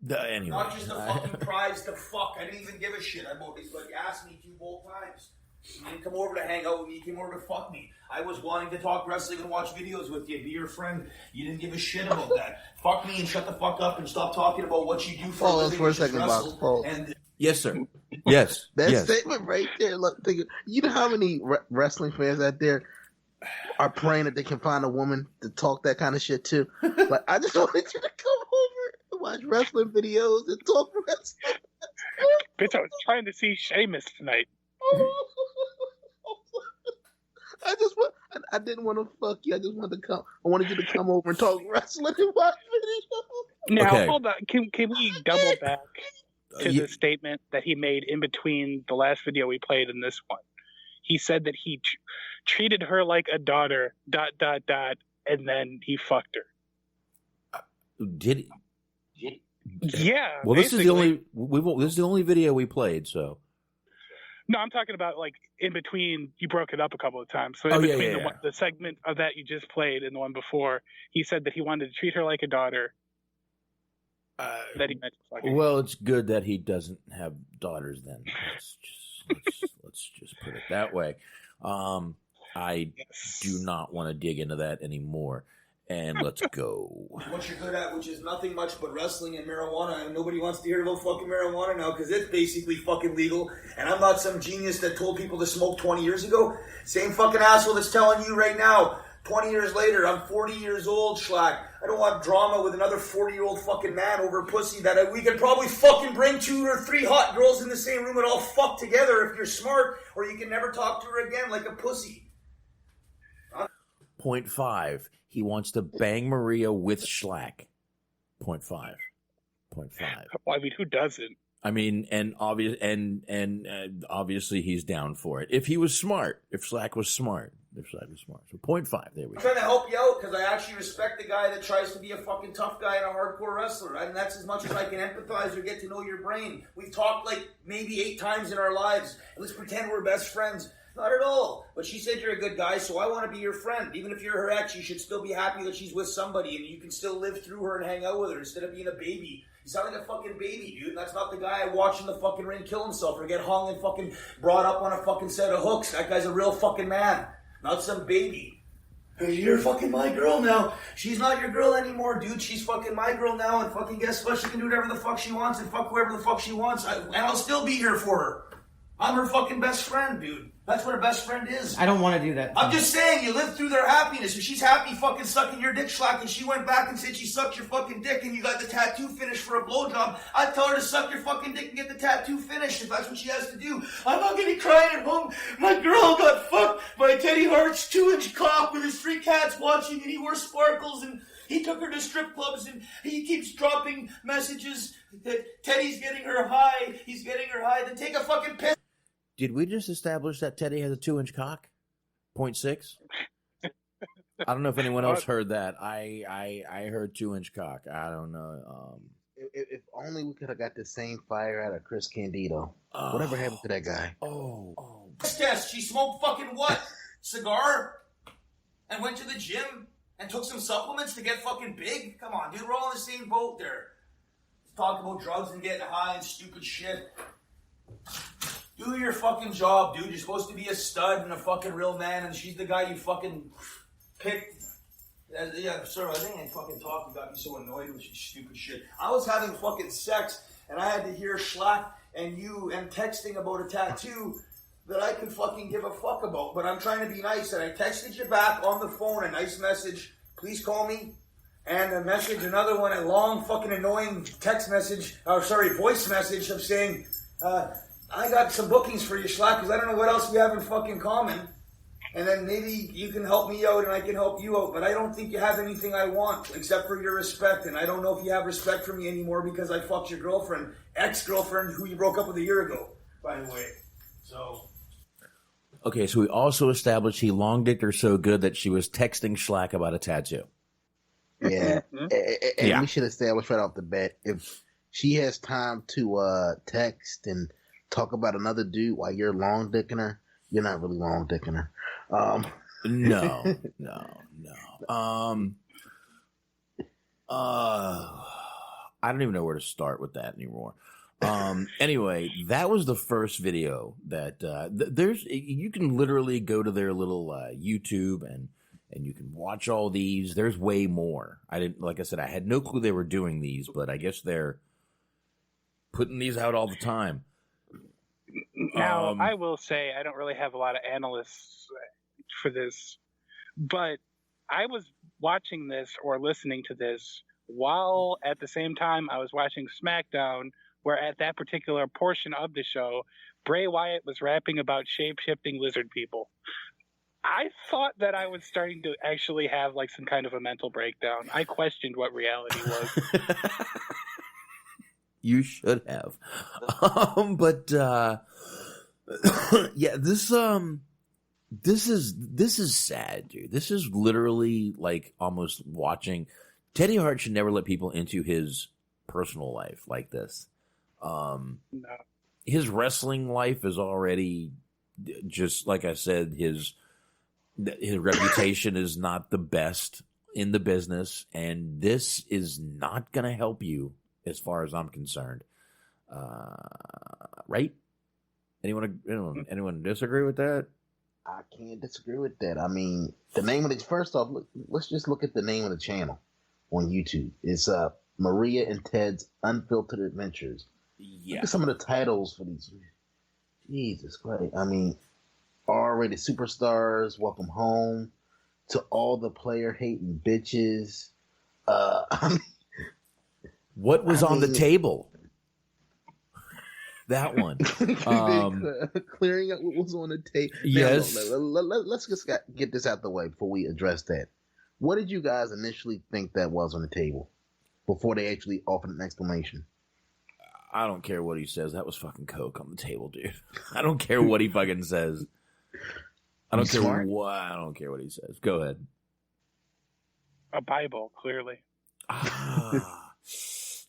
Anyway, not just a fucking prize to fuck. I didn't even give a shit. I both, but you asked me to both times. You didn't come over to hang out with me. You came over to fuck me. I was wanting to talk wrestling and watch videos with you, be your friend. You didn't give a shit about that. Fuck me and shut the fuck up and stop talking about what you do for a living. For a second, Box. Pause. Yes, sir. Yes. That yes. statement right there. Look, you know how many wrestling fans out there are praying that they can find a woman to talk that kind of shit to? Like, I just wanted you to come over and watch wrestling videos and talk wrestling. Bitch, I was trying to see Sheamus tonight. I didn't want to fuck you. I just wanted to come. I wanted you to come over and talk wrestling and watch videos. Now, hold on. Can we double back to the statement that he made in between the last video we played and this one? He said that he treated her like a daughter, ... and then he fucked her. Did he? Yeah. Well, this is the only video we played, so. No, I'm talking about like in between. You broke it up a couple of times. So the segment of that you just played and the one before, he said that he wanted to treat her like a daughter. That he meant to fucking. Well, it's good that he doesn't have daughters. Then let's just put it that way. I do not want to dig into that anymore. And let's go. What you're good at, which is nothing much but wrestling and marijuana, and nobody wants to hear about fucking marijuana now because it's basically fucking legal. And I'm not some genius that told people to smoke 20 years ago. Same fucking asshole that's telling you right now, 20 years later, I'm 40 years old, Schlack. I don't want drama with another 40-year-old fucking man over pussy that we could probably fucking bring 2 or 3 hot girls in the same room and all fuck together if you're smart, or you can never talk to her again like a pussy. 0.5. He wants to bang Maria with Schlack. 0.5. 0.5. Well, I mean, who doesn't? I mean, and obviously he's down for it. If he was smart, if Schlack was smart. So 0.5. There we go. I'm trying to help you out because I actually respect the guy that tries to be a fucking tough guy and a hardcore wrestler. And that's as much as I can empathize or get to know your brain. We've talked like maybe 8 times in our lives. Let's pretend we're best friends. Not at all. But she said you're a good guy, so I want to be your friend. Even if you're her ex, you should still be happy that she's with somebody and you can still live through her and hang out with her instead of being a baby. You sound like a fucking baby, dude. And that's not the guy I watch in the fucking ring kill himself or get hung and fucking brought up on a fucking set of hooks. That guy's a real fucking man. Not some baby. You're fucking my girl now. She's not your girl anymore, dude. She's fucking my girl now, and fucking guess what? She can do whatever the fuck she wants and fuck whoever the fuck she wants. And I'll still be here for her. I'm her fucking best friend, dude. That's what a best friend is. I don't want to do that. I'm just saying, you live through their happiness. If she's happy fucking sucking your dick, Schlack, and she went back and said she sucked your fucking dick and you got the tattoo finished for a blowjob, I'd tell her to suck your fucking dick and get the tattoo finished if that's what she has to do. I'm not gonna be crying at home. My girl got fucked by Teddy Hart's 2-inch cock with his 3 cats watching and he wore sparkles and he took her to strip clubs and he keeps dropping messages that Teddy's getting her high. He's getting her high. Then take a fucking piss. Did we just establish that Teddy has a 2-inch cock? 0.6? I don't know if anyone else heard that. I heard 2-inch cock. I don't know. If only we could have got the same fire out of Chris Candido. Whatever happened to that guy? Test. She smoked fucking what? Cigar? And went to the gym? And took some supplements to get fucking big? Come on, dude. We're all in the same boat there. Talk about drugs and getting high and stupid shit. Do your fucking job, dude. You're supposed to be a stud and a fucking real man, and she's the guy you fucking picked. Yeah, sir, I think I fucking talked. You got me so annoyed with your stupid shit. I was having fucking sex, and I had to hear Schlack and you and texting about a tattoo that I could fucking give a fuck about. But I'm trying to be nice, and I texted you back on the phone a nice message. Please call me. And a message, another one, a long fucking annoying text message, voice message of saying, I got some bookings for you, Schlack, because I don't know what else we have in fucking common. And then maybe you can help me out and I can help you out. But I don't think you have anything I want except for your respect. And I don't know if you have respect for me anymore because I fucked your girlfriend, ex-girlfriend, who you broke up with a year ago, by the way. So. Okay, so we also established he long-dicked her so good that she was texting Schlack about a tattoo. Yeah. And we should establish right off the bat, if she has time to text and talk about another dude while you're long dicking her, you're not really long dicking her. No. I don't even know where to start with that anymore. Anyway, that was the first video that you can literally go to their little YouTube and you can watch all these. There's way more. Like I said, I had no clue they were doing these, but I guess they're putting these out all the time. Now, I will say I don't really have a lot of analysts for this, but I was watching this or listening to this while at the same time I was watching SmackDown, where at that particular portion of the show, Bray Wyatt was rapping about shape-shifting lizard people. I thought that I was starting to actually have like some kind of a mental breakdown. I questioned what reality was. You should have. But yeah, this is sad, dude. This is literally like almost watching. Teddy Hart should never let people into his personal life like this. No. His wrestling life is already just like I said. His reputation is not the best in the business, and this is not going to help you as far as I'm concerned. Right? Anyone disagree with that? I can't disagree with that. I mean, the name of it. First off, let's just look at the name of the channel on YouTube. It's Maria and Ted's Unfiltered Adventures. Yeah. Look at some of the titles for these. Jesus Christ! I mean, R-rated superstars, welcome home to all the player hating bitches. What was on the table? That one. Clearing up what was on the table. Yes. Let's just get this out the way before we address that. What did you guys initially think that was on the table before they actually offered an explanation? I don't care what he says. That was fucking coke on the table, dude. I don't care what he fucking says. I don't care what he says. Go ahead. A Bible, clearly.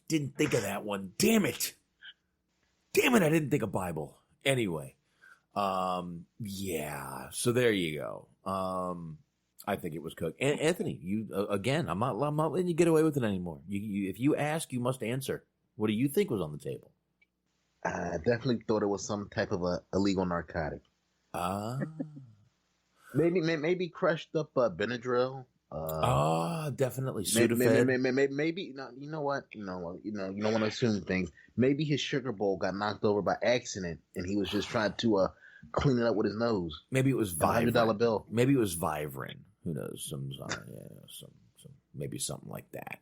Didn't think of that one. Damn it, I didn't think of Bible. Anyway, yeah. So there you go. I think it was cooked. Anthony, you again. I'm not letting you get away with it anymore. If you ask, you must answer. What do you think was on the table? I definitely thought it was some type of a illegal narcotic. Maybe crushed up Benadryl. Definitely Sudafed. Maybe no, you know what? You don't want to assume things. Maybe his sugar bowl got knocked over by accident, and he was just trying to clean it up with his nose. Maybe it was Vibrant. $100 bill. Maybe it was Vibrant. Who knows? Maybe something like that.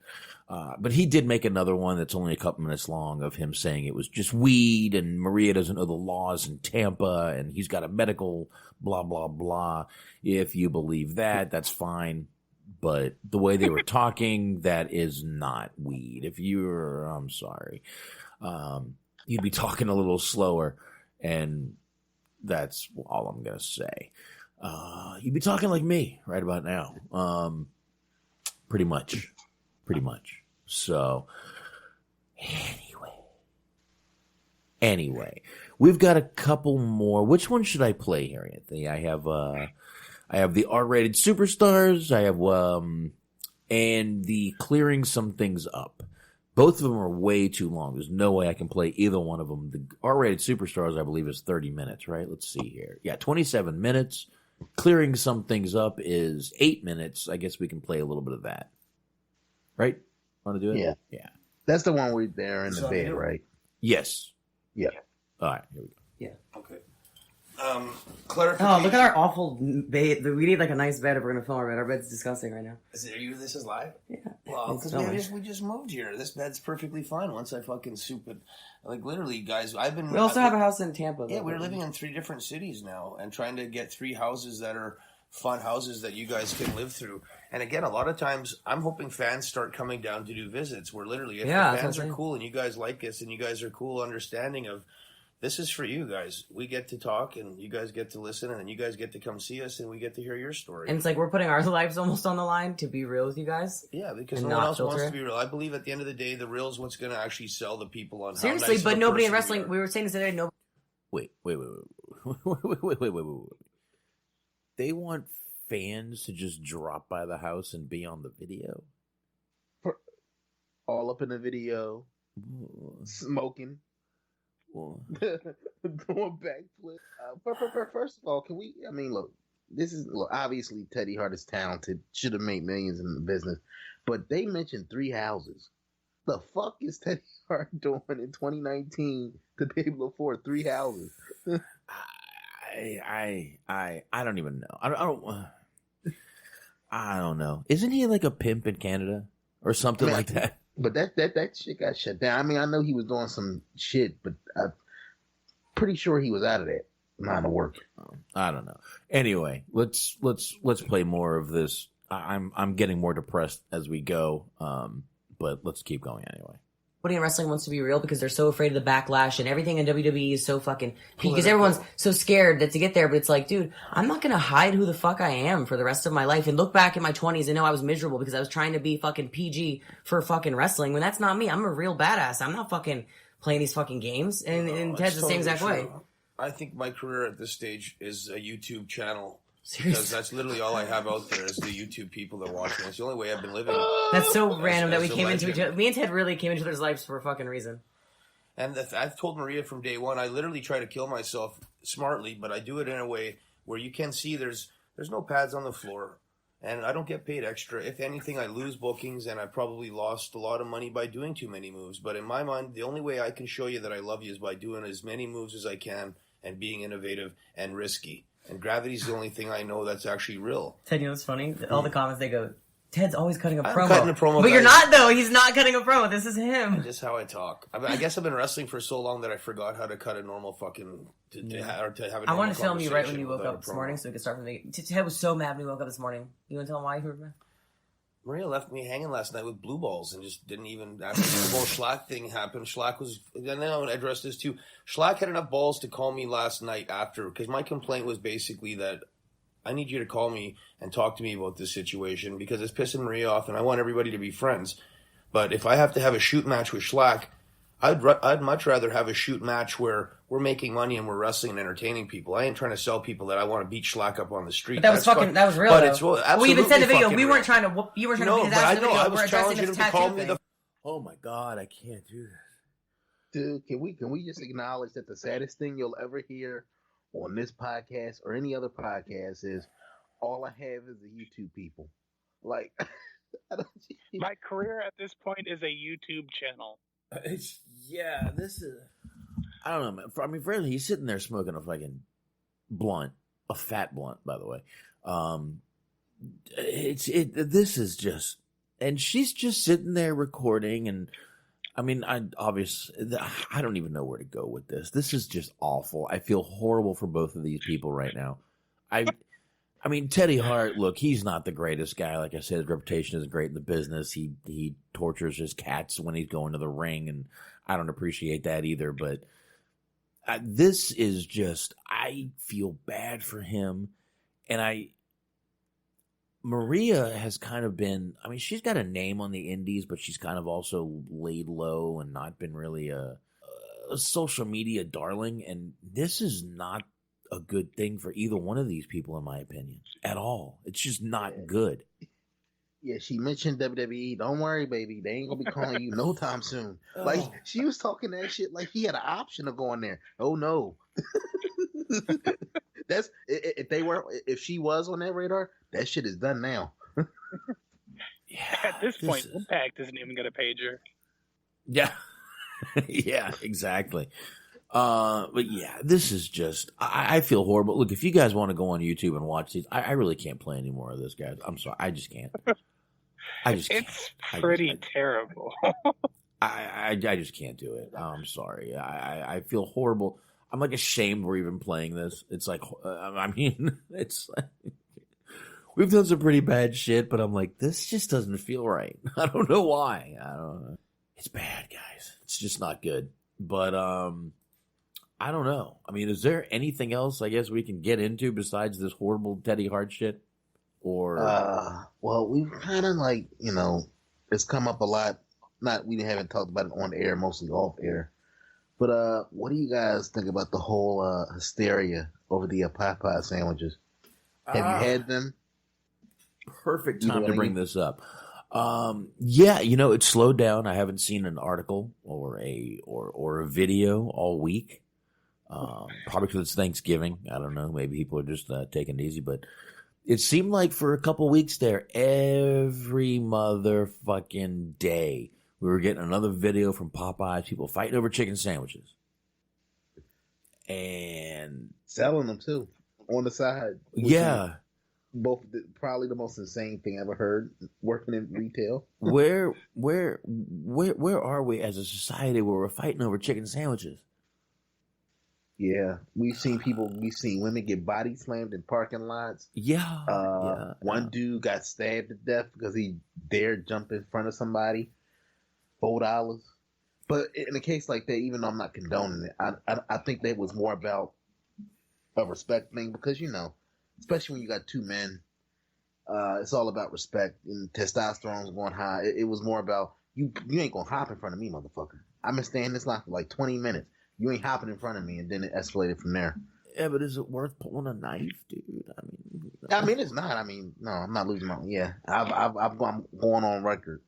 But he did make another one that's only a couple minutes long of him saying it was just weed, and Maria doesn't know the laws in Tampa, and he's got a medical blah blah blah. If you believe that, that's fine. But the way they were talking, that is not weed. I'm sorry. You'd be talking a little slower, and that's all I'm going to say. You'd be talking like me right about now. Pretty much. So, anyway, we've got a couple more. Which one should I play here, Anthony? I have the R-rated superstars. I have and the clearing some things up. Both of them are way too long. There's no way I can play either one of them. The R-rated superstars, I believe, is 30 minutes, right? Let's see here. Yeah, 27 minutes. Clearing some things up is 8 minutes. I guess we can play a little bit of that. Right? Want to do it? Yeah. Yeah. That's the one where they're in the bed, right? Yes. Yeah. All right, here we go. Yeah. Okay. Clarification. Oh, look at our awful bed. We need like a nice bed if we're gonna film our bed. Our bed's disgusting right now. This is live? Yeah. Well, because we just moved here. This bed's perfectly fine once I fucking soup it. Like, literally, guys, We also have a house in Tampa. Yeah, we're living in 3 different cities now and trying to get 3 houses that are fun houses that you guys can live through. And again, a lot of times, I'm hoping fans start coming down to do visits where literally, if the fans are cool and you guys like us and you guys are cool understanding of, this is for you guys. We get to talk, and you guys get to listen, and then you guys get to come see us, and we get to hear your story. And it's like we're putting our lives almost on the line to be real with you guys. Yeah, because no one else wants to be real. I believe at the end of the day, the real is what's going to actually sell the people on seriously, how nice but nobody in wrestling. We were saying this today. No. Wait. They want fans to just drop by the house and be on the video? All up in the video, smoking. Doing backflip. First of all, can we? I mean, look, obviously Teddy Hart is talented, should have made millions in the business, but they mentioned 3 houses. The fuck is Teddy Hart doing in 2019 to be able to afford 3 houses? I don't even know. I don't know. Isn't he like a pimp in Canada or something like that? But that shit got shut down. I mean, I know he was doing some shit, but I'm pretty sure he was out of that line of work. I don't know. Anyway, let's play more of this. I'm getting more depressed as we go. But let's keep going anyway. Nobody in wrestling wants to be real because they're so afraid of the backlash, and everything in WWE is so fucking because everyone's so scared that to get there. But it's like, dude, I'm not gonna hide who the fuck I am for the rest of my life and look back at my 20s and know I was miserable because I was trying to be fucking PG for fucking wrestling when that's not me. I'm a real badass. I'm not fucking playing these fucking games. And Ted's the same exact way. I think my career at this stage is a YouTube channel. Because that's literally all I have out there is the YouTube people that watch me. It's the only way I've been living. That's so random that we came into each other. Me and Ted really came into each other's lives for a fucking reason. And I've told Maria from day one, I literally try to kill myself smartly, but I do it in a way where you can see there's no pads on the floor. And I don't get paid extra. If anything, I lose bookings, and I probably lost a lot of money by doing too many moves. But in my mind, the only way I can show you that I love you is by doing as many moves as I can and being innovative and risky. And gravity's the only thing I know that's actually real. Ted, you know what's funny? All the comments, they go, Ted's always cutting a promo. I'm cutting a promo. But you're not, though. He's not cutting a promo. This is him. Just how I talk. I guess I've been wrestling for so long that I forgot how to cut a normal fucking... to have a normal I want to film you right when you woke up this morning so we could start from the... Ted was so mad when he woke up this morning. You want to tell him why you were mad? Maria left me hanging last night with blue balls and just didn't even after the whole Schlack thing happened. Schlack was, and then I want to address this too. Schlack had enough balls to call me last night after, because my complaint was basically that I need you to call me and talk to me about this situation because it's pissing Maria off and I want everybody to be friends. But if I have to have a shoot match with Schlack, I'd much rather have a shoot match where we're making money and we're wrestling and entertaining people. I ain't trying to sell people that I want to beat Schlack up on the street. But that was fucking, that was real. But though. it's real. We even said in the video, Absolutely we weren't fucking trying to whoop, you weren't trying No, to beat his but ass I in the know, video. I We're was addressing challenging his him to call tattoo me thing. Oh my God, I can't do this. Dude, can we just acknowledge that the saddest thing you'll ever hear on this podcast or any other podcast is all I have is the YouTube people. Like, my career at this point is a YouTube channel. This is. I don't know, man. I mean, for he's sitting there smoking a fucking blunt, a fat blunt, by the way. This is just, and she's just sitting there recording, and I mean, I don't even know where to go with this. This is just awful. I feel horrible for both of these people right now. I mean, Teddy Hart, look, he's not the greatest guy. Like I said, his reputation isn't great in the business. He tortures his cats when he's going to the ring, and I don't appreciate that either. But this is just, I feel bad for him. And Maria has kind of been, I mean, she's got a name on the indies, but she's kind of also laid low and not been really a social media darling. And this is not a good thing for either one of these people, in my opinion, at all. It's just not good. Yeah, she mentioned WWE. Don't worry, baby. They ain't gonna be calling you no time soon. Like, she was talking that shit like he had an option of going there. Oh no. That's if she was on that radar, that shit is done now. At this point, Impact isn't even gonna page her. Yeah. Yeah, exactly. But yeah, this is just, I feel horrible. Look, if you guys want to go on YouTube and watch these, I really can't play any more of this, guys. I'm sorry. I just can't. It's pretty terrible. I just can't do it. I'm sorry. I feel horrible. I'm like ashamed we're even playing this. It's like, I mean, it's like, we've done some pretty bad shit, but I'm like, this just doesn't feel right. I don't know why. I don't know. It's bad, guys. It's just not good. But, I don't know. I mean, is there anything else I guess we can get into besides this horrible Teddy Hart shit? Or well, we've kind of like, it's come up a lot. We haven't talked about it on air, mostly off air. But what do you guys think about the whole hysteria over the Popeye sandwiches? Have you had them? Perfect time to bring this up. Yeah, it's slowed down. I haven't seen an article or a video all week. Probably because it's Thanksgiving. I don't know. Maybe people are just taking it easy, but it seemed like for a couple weeks there, every motherfucking day, we were getting another video from Popeyes, people fighting over chicken sandwiches. And selling them too on the side. Yeah. Probably the most insane thing I ever heard working in retail. Where are we as a society where we're fighting over chicken sandwiches? Yeah, we've seen women get body slammed in parking lots. One dude got stabbed to death because he dared jump in front of somebody. $4. But in a case like that, even though I'm not condoning it, I think that was more about a respect thing because, especially when you got two men, it's all about respect and testosterone's going high. It was more about you ain't gonna hop in front of me, motherfucker. I've been staying in this line for like 20 minutes. You ain't hopping in front of me, and then it escalated from there. Yeah, but is it worth pulling a knife, dude? It's not. No, I'm not losing my. Yeah, I'm going on record.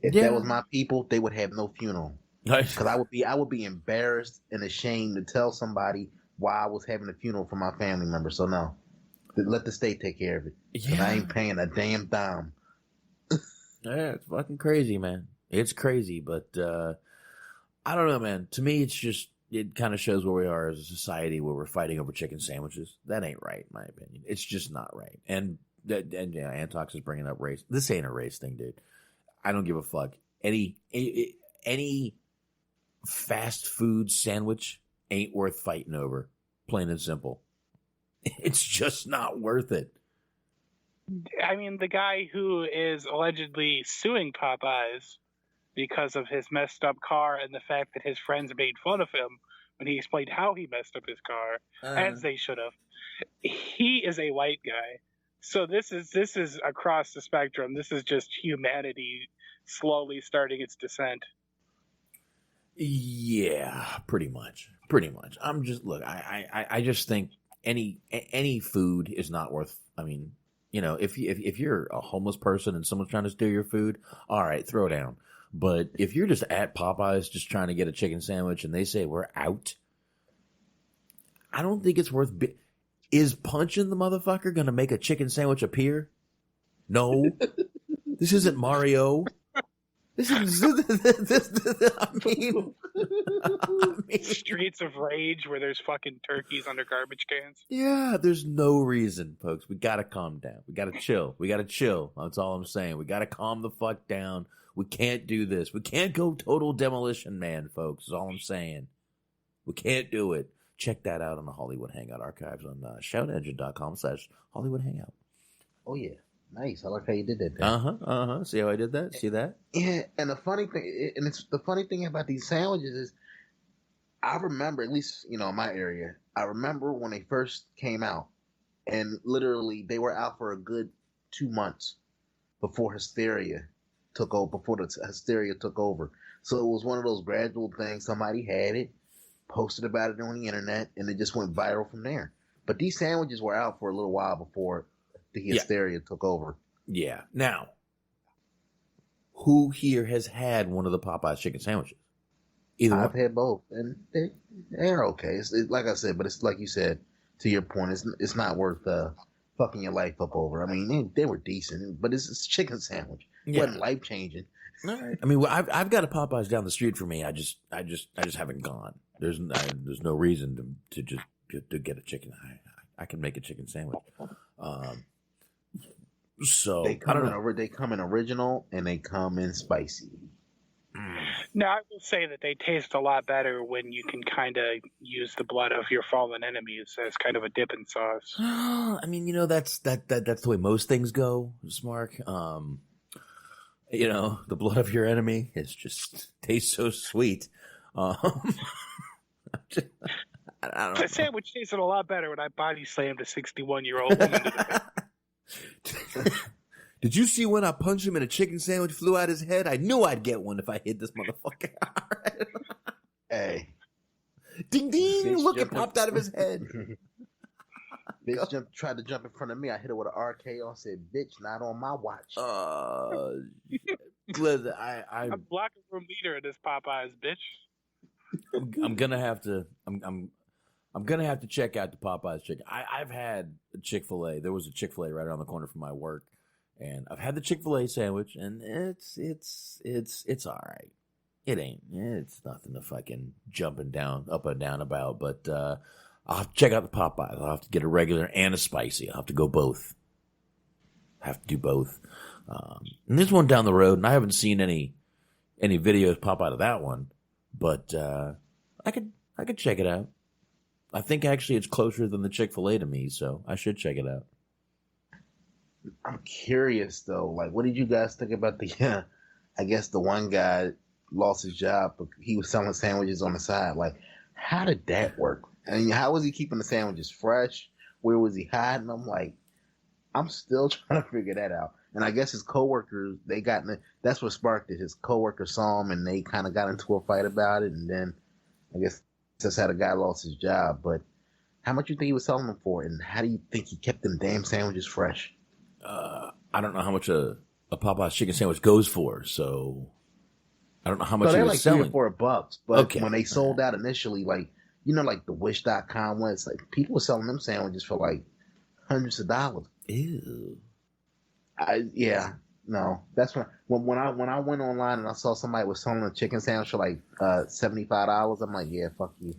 If that was my people, they would have no funeral. Because I would be embarrassed and ashamed to tell somebody why I was having a funeral for my family member. So no, let the state take care of it. Yeah, I ain't paying a damn dime. Yeah, it's fucking crazy, man. It's crazy, but I don't know, man. To me, it kind of shows where we are as a society where we're fighting over chicken sandwiches. That ain't right, in my opinion. It's just not right. And Antox is bringing up race. This ain't a race thing, dude. I don't give a fuck. Any fast food sandwich ain't worth fighting over. Plain and simple. It's just not worth it. I mean, the guy who is allegedly suing Popeyes because of his messed up car and the fact that his friends made fun of him when he explained how he messed up his car, as they should have. He is a white guy. So this is across the spectrum. This is just humanity slowly starting its descent. Yeah, pretty much. I'm just I just think any food is not worth. I mean, if you're a homeless person and someone's trying to steal your food, all right, throw down. But if you're just at Popeyes just trying to get a chicken sandwich and they say we're out, I don't think it's worth. Is punching the motherfucker going to make a chicken sandwich appear? No. This isn't Mario. This is. I mean, Streets of Rage where there's fucking turkeys under garbage cans. Yeah, there's no reason, folks. We got to calm down. We got to chill. That's all I'm saying. We got to calm the fuck down. We can't do this. We can't go total demolition man, folks, is all I'm saying. We can't do it. Check that out on the Hollywood Hangout archives on shoutengine.com/Hollywood Hangout. Oh, yeah. Nice. I like how you did that. See how I did that? See that? Yeah, and the funny thing about these sandwiches is I remember, at least, in my area, I remember when they first came out, and literally they were out for a good 2 months before the hysteria took over. So it was one of those gradual things. Somebody had it, posted about it on the internet, and it just went viral from there. But these sandwiches were out for a little while before the hysteria took over. Yeah. Now, who here has had one of the Popeyes chicken sandwiches? I've had both, and they're okay. It's like I said, but it's like you said, to your point, it's not worth fucking your life up over. I mean, they were decent, but it's a chicken sandwich. It wasn't life changing. All right. I mean, I've got a Popeyes down the street from me. I just haven't gone. There's no reason to get a chicken. I can make a chicken sandwich. So they come in original and they come in spicy. Now, I will say that they taste a lot better when you can kind of use the blood of your fallen enemies as kind of a dipping sauce. I mean, that's the way most things go, Smark. The blood of your enemy tastes so sweet. I don't know. The sandwich tasted a lot better when I body slammed a 61-year-old woman to the head. Did you see when I punched him and a chicken sandwich flew out his head? I knew I'd get one if I hit this motherfucker. Hey. Ding, ding. Look, it popped out of his head. Bitch tried to jump in front of me. I hit her with an RKO and said, "Bitch, not on my watch." Listen, I'm locker room leader of this Popeyes, bitch. I'm gonna have to. I'm gonna have to check out the Popeyes chicken. I've had Chick-fil-A. There was a Chick-fil-A right around the corner from my work, and I've had the Chick-fil-A sandwich, and it's all right. It's nothing to fucking jumping up and down about. But I'll have to check out the Popeyes. I'll have to get a regular and a spicy. I'll have to go both. Have to do both. And there's one down the road, and I haven't seen any videos pop out of that one, but I could check it out. I think actually it's closer than the Chick-fil-A to me, so I should check it out. I'm curious though, like, what did you guys think about the? I guess the one guy lost his job, but he was selling sandwiches on the side. Like, how did that work? I mean, how was he keeping the sandwiches fresh? Where was he hiding them? Like, I'm still trying to figure that out. And I guess his coworkers, that's what sparked it. His coworkers saw him and they kind of got into a fight about it. And then I guess that's how the guy lost his job. But how much you think he was selling them for? And how do you think he kept them damn sandwiches fresh? I don't know how much a Popeye's chicken sandwich goes for. So I don't know how much they're he was like selling. $3 or $4. But Okay. when they sold out initially, like, like the Wish.com ones, like people were selling them sandwiches for like hundreds of dollars. Ew. No, that's when I went online and I saw somebody was selling a chicken sandwich for like $75. I'm like, yeah, fuck you.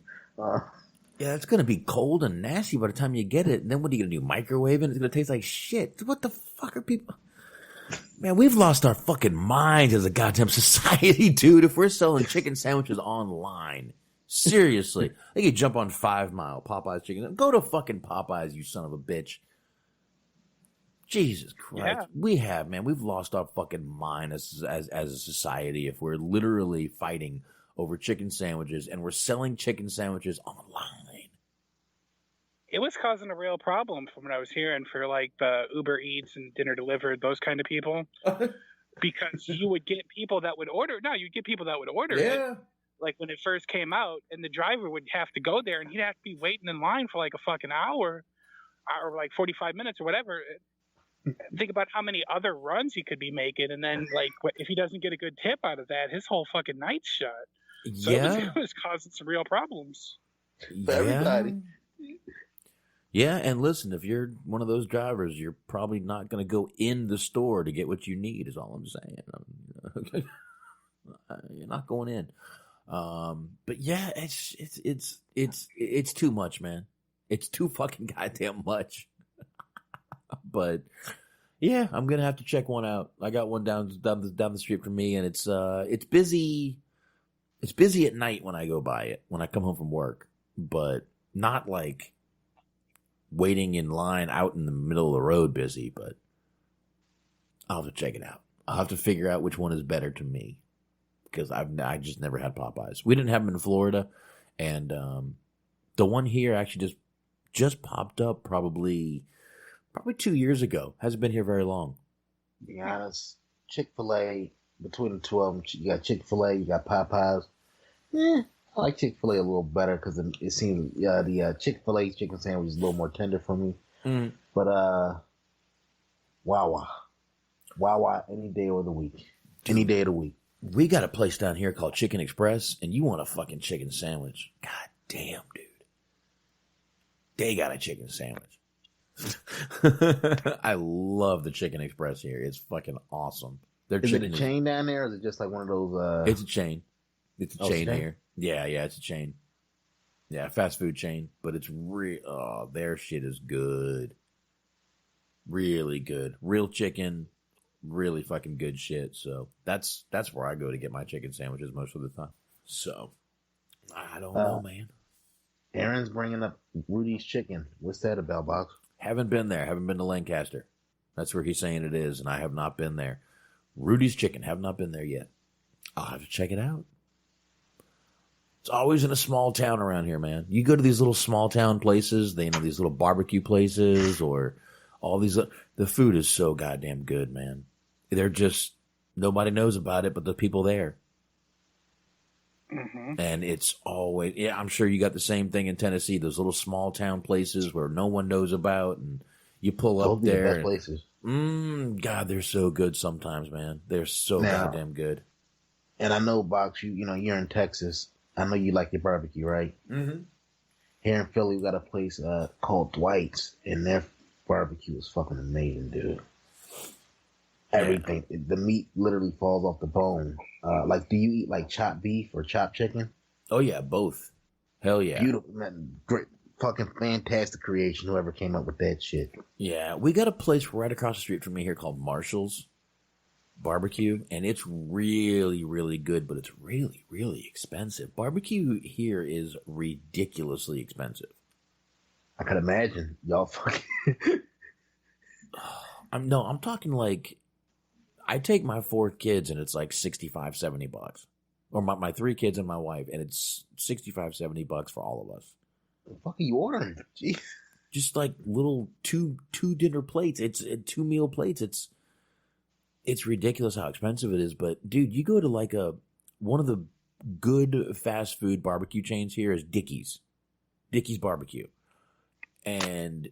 Yeah, it's gonna be cold and nasty by the time you get it. And then what are you gonna do? Microwave it? It's gonna taste like shit. What the fuck are people? Man, we've lost our fucking minds as a goddamn society, dude. If we're selling chicken sandwiches online, seriously, they could jump on 5 Mile Popeyes chicken. Go to fucking Popeyes, you son of a bitch. Jesus Christ, Yeah. We've lost our fucking mind as a society if we're literally fighting over chicken sandwiches and we're selling chicken sandwiches online. It was causing a real problem from what I was hearing for like the Uber Eats and dinner delivered, those kind of people. Because you would get people that would order. No, you'd get people that would order it. Like when it first came out, and the driver would have to go there and he'd have to be waiting in line for like a fucking hour or like 45 minutes or whatever. Think about how many other runs he could be making, and then like if he doesn't get a good tip out of that, his whole fucking night's shut. So it was causing some real problems for everybody. Yeah, and listen, if you're one of those drivers, you're probably not going to go in the store to get what you need. Is all I'm saying. You're not going in. But yeah, it's too much, man. It's too fucking goddamn much. But yeah, I'm gonna have to check one out. I got one down the street from me, and it's busy. It's busy at night when I go by it when I come home from work, but not like waiting in line out in the middle of the road busy. But I'll have to check it out. I'll have to figure out which one is better to me because I just never had Popeyes. We didn't have them in Florida, and the one here actually just popped up probably 2 years ago. Hasn't been here very long. To be honest, Chick-fil-A, between the two of them, you got Chick-fil-A, you got Popeyes. I like Chick-fil-A a little better because it seems the Chick-fil-A chicken sandwich is a little more tender for me. Mm. But Wawa any day of the week. Any day of the week. We got a place down here called Chicken Express, and you want a fucking chicken sandwich. God damn, dude. They got a chicken sandwich. I love the Chicken Express here. It's fucking awesome. Is it a chain down there, or is it just like one of those? It's a chain. It's a chain here. Yeah, it's a chain. Yeah, fast food chain, but it's real. Oh, their shit is good. Really good. Real chicken. Really fucking good shit. So that's where I go to get my chicken sandwiches most of the time. So I don't know, man. Aaron's bringing up Rudy's Chicken. What's that about, Box? Haven't been there. Haven't been to Lancaster. That's where he's saying it is, and I have not been there. Rudy's Chicken. Have not been there yet. I'll have to check it out. It's always in a small town around here, man. You go to these little small town places, these little barbecue places, or all these. The food is so goddamn good, man. They're just nobody knows about it, but the people there. And it's always, I'm sure you got the same thing in Tennessee, those little small town places where no one knows about, and you pull up there. The best places. God, they're so good sometimes, man. They're so goddamn good. And I know, Box, you're in Texas. I know you like your barbecue, right? Mm-hmm. Here in Philly, we got a place called Dwight's, and their barbecue is fucking amazing, dude. Everything. The meat literally falls off the bone. Do you eat like chopped beef or chopped chicken? Oh yeah, both. Hell yeah. Beautiful, man. Great, fucking fantastic creation. Whoever came up with that shit. Yeah, we got a place right across the street from me here called Marshall's Barbecue, and it's really, really good, but it's really, really expensive. Barbecue here is ridiculously expensive. I can imagine. Y'all fucking... I'm talking like, I take my 4 kids and it's like $65, $70. Or my 3 kids and my wife, and it's $65, $70 for all of us. What the fuck are you ordering? Jeez. Just like little two dinner plates. It's 2 meal plates. It's ridiculous how expensive it is. But dude, you go to like one of the good fast food barbecue chains here is Dickey's Barbecue, and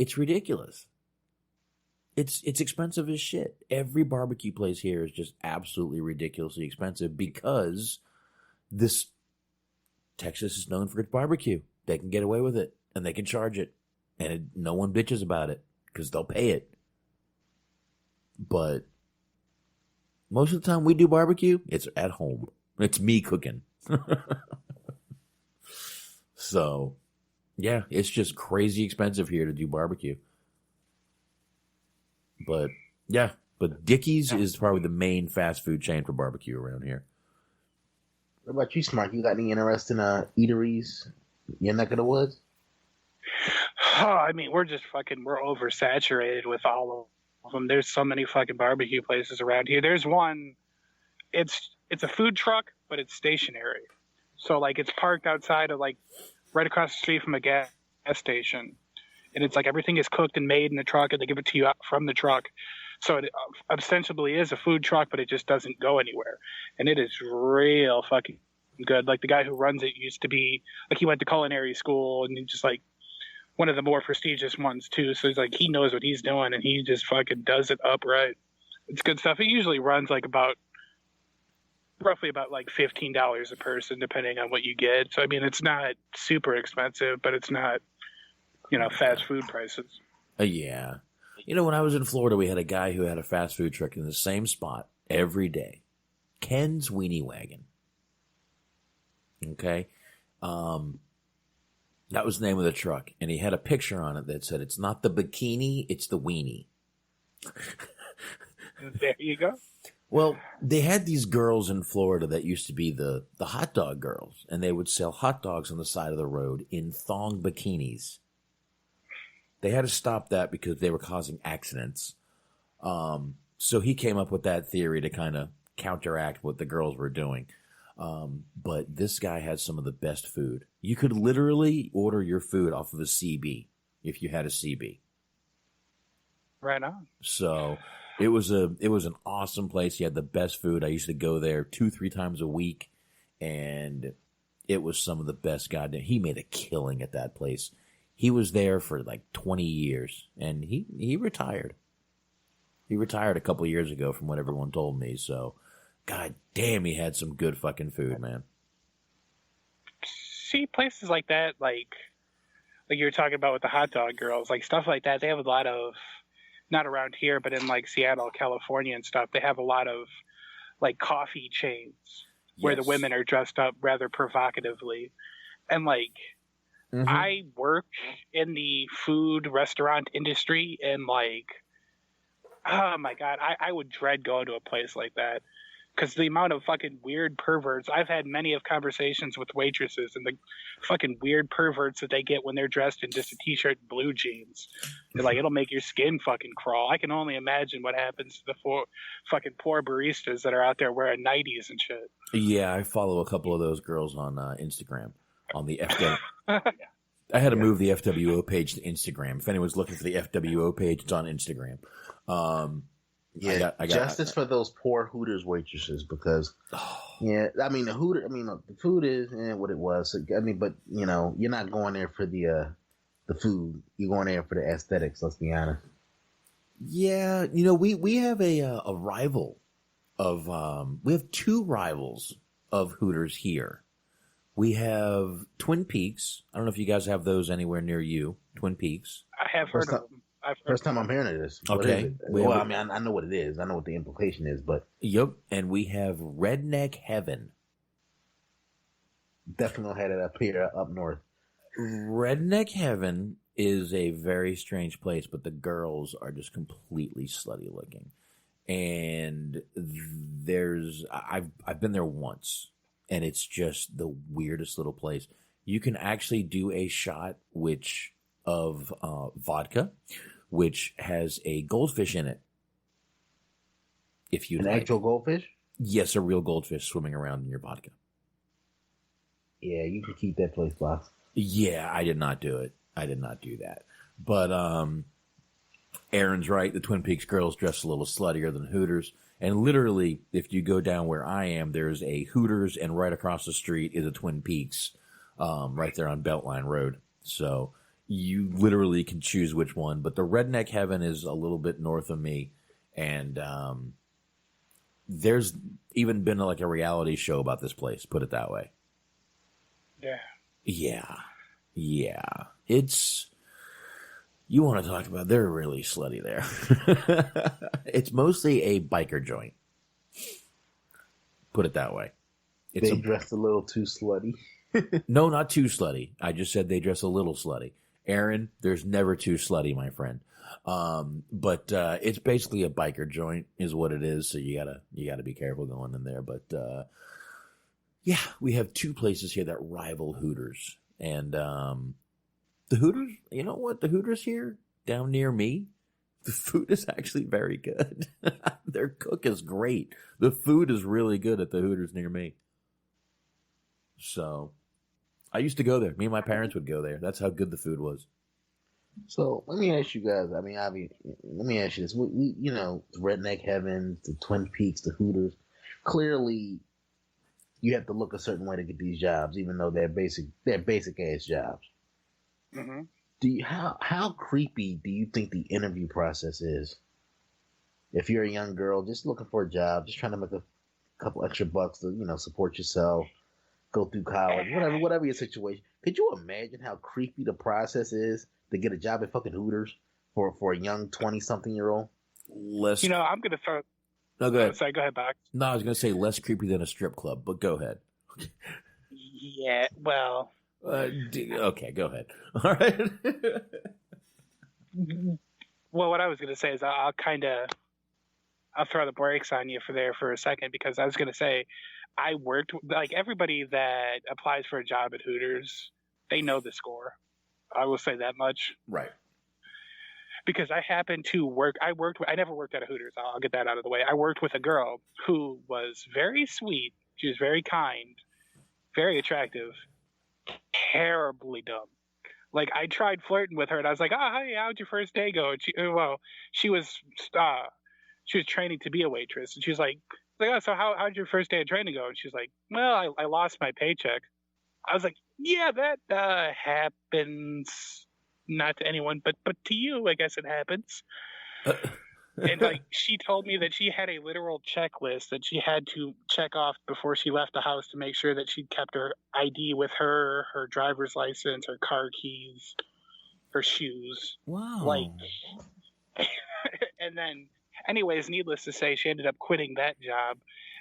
it's ridiculous. It's expensive as shit. Every barbecue place here is just absolutely ridiculously expensive because Texas is known for its barbecue. They can get away with it, and they can charge it, and no one bitches about it because they'll pay it. But most of the time we do barbecue, it's at home. It's me cooking. So, yeah, it's just crazy expensive here to do barbecue. But, yeah, Dickey's is probably the main fast food chain for barbecue around here. What about you, Smart? You got any interesting eateries in your neck of the woods? Oh, I mean, we're oversaturated with all of them. There's so many fucking barbecue places around here. There's one, it's a food truck, but it's stationary. So, like, it's parked outside of, like, right across the street from a gas station. And it's like everything is cooked and made in the truck, and they give it to you from the truck. So it ostensibly is a food truck, but it just doesn't go anywhere. And it is real fucking good. Like, the guy who runs it used to be, like, he went to culinary school, and he's just, like, one of the more prestigious ones, too. So he's like, he knows what he's doing, and he just fucking does it upright. It's good stuff. It usually runs, like, roughly about like $15 a person, depending on what you get. So, I mean, it's not super expensive, but it's not, fast food prices. Yeah. When I was in Florida, we had a guy who had a fast food truck in the same spot every day. Ken's Weenie Wagon. Okay? That was the name of the truck. And he had a picture on it that said, it's not the bikini, it's the weenie. There you go. Well, they had these girls in Florida that used to be the hot dog girls. And they would sell hot dogs on the side of the road in thong bikinis. They had to stop that because they were causing accidents. So he came up with that theory to kind of counteract what the girls were doing. But this guy had some of the best food. You could literally order your food off of a CB if you had a CB. Right on. So it was an awesome place. He had the best food. I used to go there 2-3 times a week, and it was some of the best goddamn. He made a killing at that place. He was there for like 20 years, and he retired. He retired a couple years ago from what everyone told me, so god damn, he had some good fucking food, man. See, places like that, like you were talking about with the hot dog girls, like stuff like that, they have a lot of, not around here, but in like Seattle, California and stuff, they have a lot of like coffee chains where the women are dressed up rather provocatively. And like, I work in the food restaurant industry, and like, oh my god, I would dread going to a place like that because the amount of fucking weird perverts. I've had many of conversations with waitresses and the fucking weird perverts that they get when they're dressed in just a t-shirt and blue jeans. They're like, it'll make your skin fucking crawl. I can only imagine what happens to the fucking poor baristas that are out there wearing nighties and shit. Yeah, I follow a couple of those girls on Instagram on the FW. I had to move the FWO page to Instagram. If anyone's looking for the FWO page, it's on Instagram. Yeah, justice for those poor Hooters waitresses because, yeah, I mean the food is what it was. So, I mean, but you're not going there for the food. You're going there for the aesthetics. Let's be honest. Yeah, we have a rival of we have two rivals of Hooters here. We have Twin Peaks. I don't know if you guys have those anywhere near you. Twin Peaks. I have heard of them. First time I'm hearing of this. Okay. Well, I mean, I know what it is. I know what the implication is, but yep. And we have Redneck Heaven. Definitely had it up here, up north. Redneck Heaven is a very strange place, but the girls are just completely slutty looking. And I've been there once, and it's just the weirdest little place. You can actually do a shot of vodka, which has a goldfish in it. If you actual goldfish? Yes, a real goldfish swimming around in your vodka. Yeah, you can keep that place, boss. Yeah, I did not do it. I did not do that. But Aaron's right. The Twin Peaks girls dress a little sluttier than Hooters. And literally, if you go down where I am, there's a Hooters, and right across the street is a Twin Peaks, right there on Beltline Road. So you literally can choose which one. But the Redneck Heaven is a little bit north of me. And there's even been like a reality show about this place, put it that way. Yeah. Yeah. You want to talk about, they're really slutty there. It's mostly a biker joint. Put it that way. They dressed a little too slutty. No, not too slutty. I just said they dress a little slutty. Aaron, there's never too slutty, my friend. But it's basically a biker joint is what it is. So you gotta be careful going in there. But yeah, we have two places here that rival Hooters. And the Hooters, you know what? The Hooters here down near me, the food is actually very good. Their cook is great. The food is really good at the Hooters near me. So I used to go there. Me and my parents would go there. That's how good the food was. So let me ask you guys. I mean, let me ask you this. We Redneck Heaven, the Twin Peaks, the Hooters. Clearly, you have to look a certain way to get these jobs, even though they're basic ass jobs. Mm-hmm. How creepy do you think the interview process is? If you're a young girl just looking for a job, just trying to make a couple extra bucks to support yourself, go through college, whatever your situation. Could you imagine how creepy the process is to get a job at fucking Hooters for a young 20-something-year-old? I'm gonna throw. No, go ahead. Sorry, go ahead, Box. No, I was going to say less creepy than a strip club, but go ahead. Yeah, well. Okay, go ahead. All right. Well, what I was going to say is I'll throw the brakes on you for a second, because I was going to say I worked like everybody that applies for a job at Hooters, they know the score. I will say that much. Right. Because I happened to work. I never worked at a Hooters. I'll get that out of the way. I worked with a girl who was very sweet. She was very kind, very attractive, terribly dumb. Like, I tried flirting with her, and I was like, "Oh, hey, how'd your first day go?" And she was training to be a waitress, and she was like, "Oh, so how'd your first day of training go?" And she's like, "Well, I lost my paycheck." I was like, "Yeah, that happens." Not to anyone, but to you, I guess it happens. And like, she told me that she had a literal checklist that she had to check off before she left the house to make sure that she kept her ID with her driver's license, her car keys, her shoes. Wow. Like, and then, anyways, needless to say, she ended up quitting that job.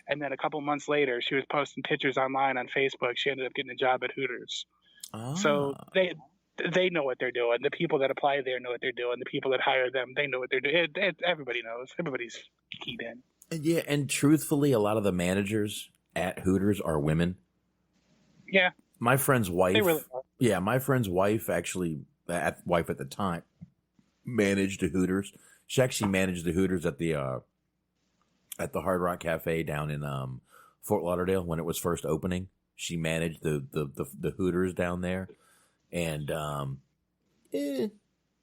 And then a couple months later, she was posting pictures online on Facebook. She ended up getting a job at Hooters. Ah. So they know what they're doing. The people that apply there know what they're doing. The people that hire them, they know what they're doing. Everybody knows. Everybody's keyed in. Yeah, and truthfully, a lot of the managers at Hooters are women. Yeah. My friend's wife. They really are. Yeah, my friend's wife actually, wife at the time, managed the Hooters. She actually managed the Hooters at the Hard Rock Cafe down in Fort Lauderdale when it was first opening. She managed the Hooters down there. And it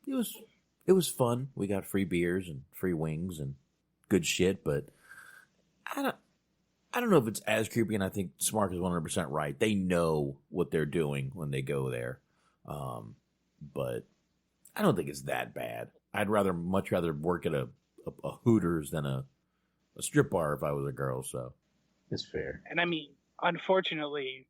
was fun. We got free beers and free wings and good shit, but I don't know if it's as creepy, and I think Smark is 100% right. They know what they're doing when they go there. But I don't think it's that bad. I'd much rather work at a Hooters than a strip bar if I was a girl, so it's fair. And I mean, unfortunately,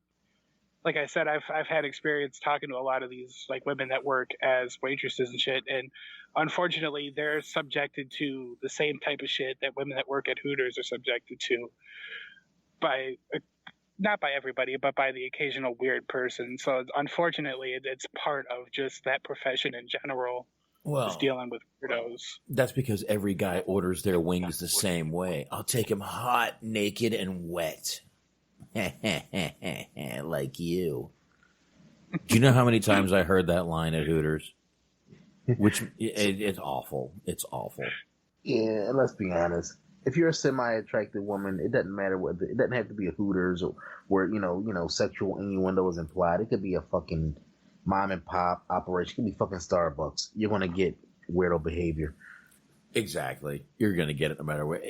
like I said, I've had experience talking to a lot of these like women that work as waitresses and shit, and unfortunately, they're subjected to the same type of shit that women that work at Hooters are subjected to by not by everybody, but by the occasional weird person. So unfortunately, it's part of just that profession in general. Well, is dealing with weirdos. That's because every guy orders their wings the same way. I'll take him hot, naked, and wet. Like you. Do you know how many times I heard that line at Hooters? Which it's awful. It's awful. Yeah, and let's be honest. If you're a semi-attractive woman, it doesn't matter what. It doesn't have to be a Hooters or where sexual innuendo is implied. It could be a fucking mom and pop operation. It could be fucking Starbucks. You're gonna get weirdo behavior. Exactly. You're going to get it no matter what.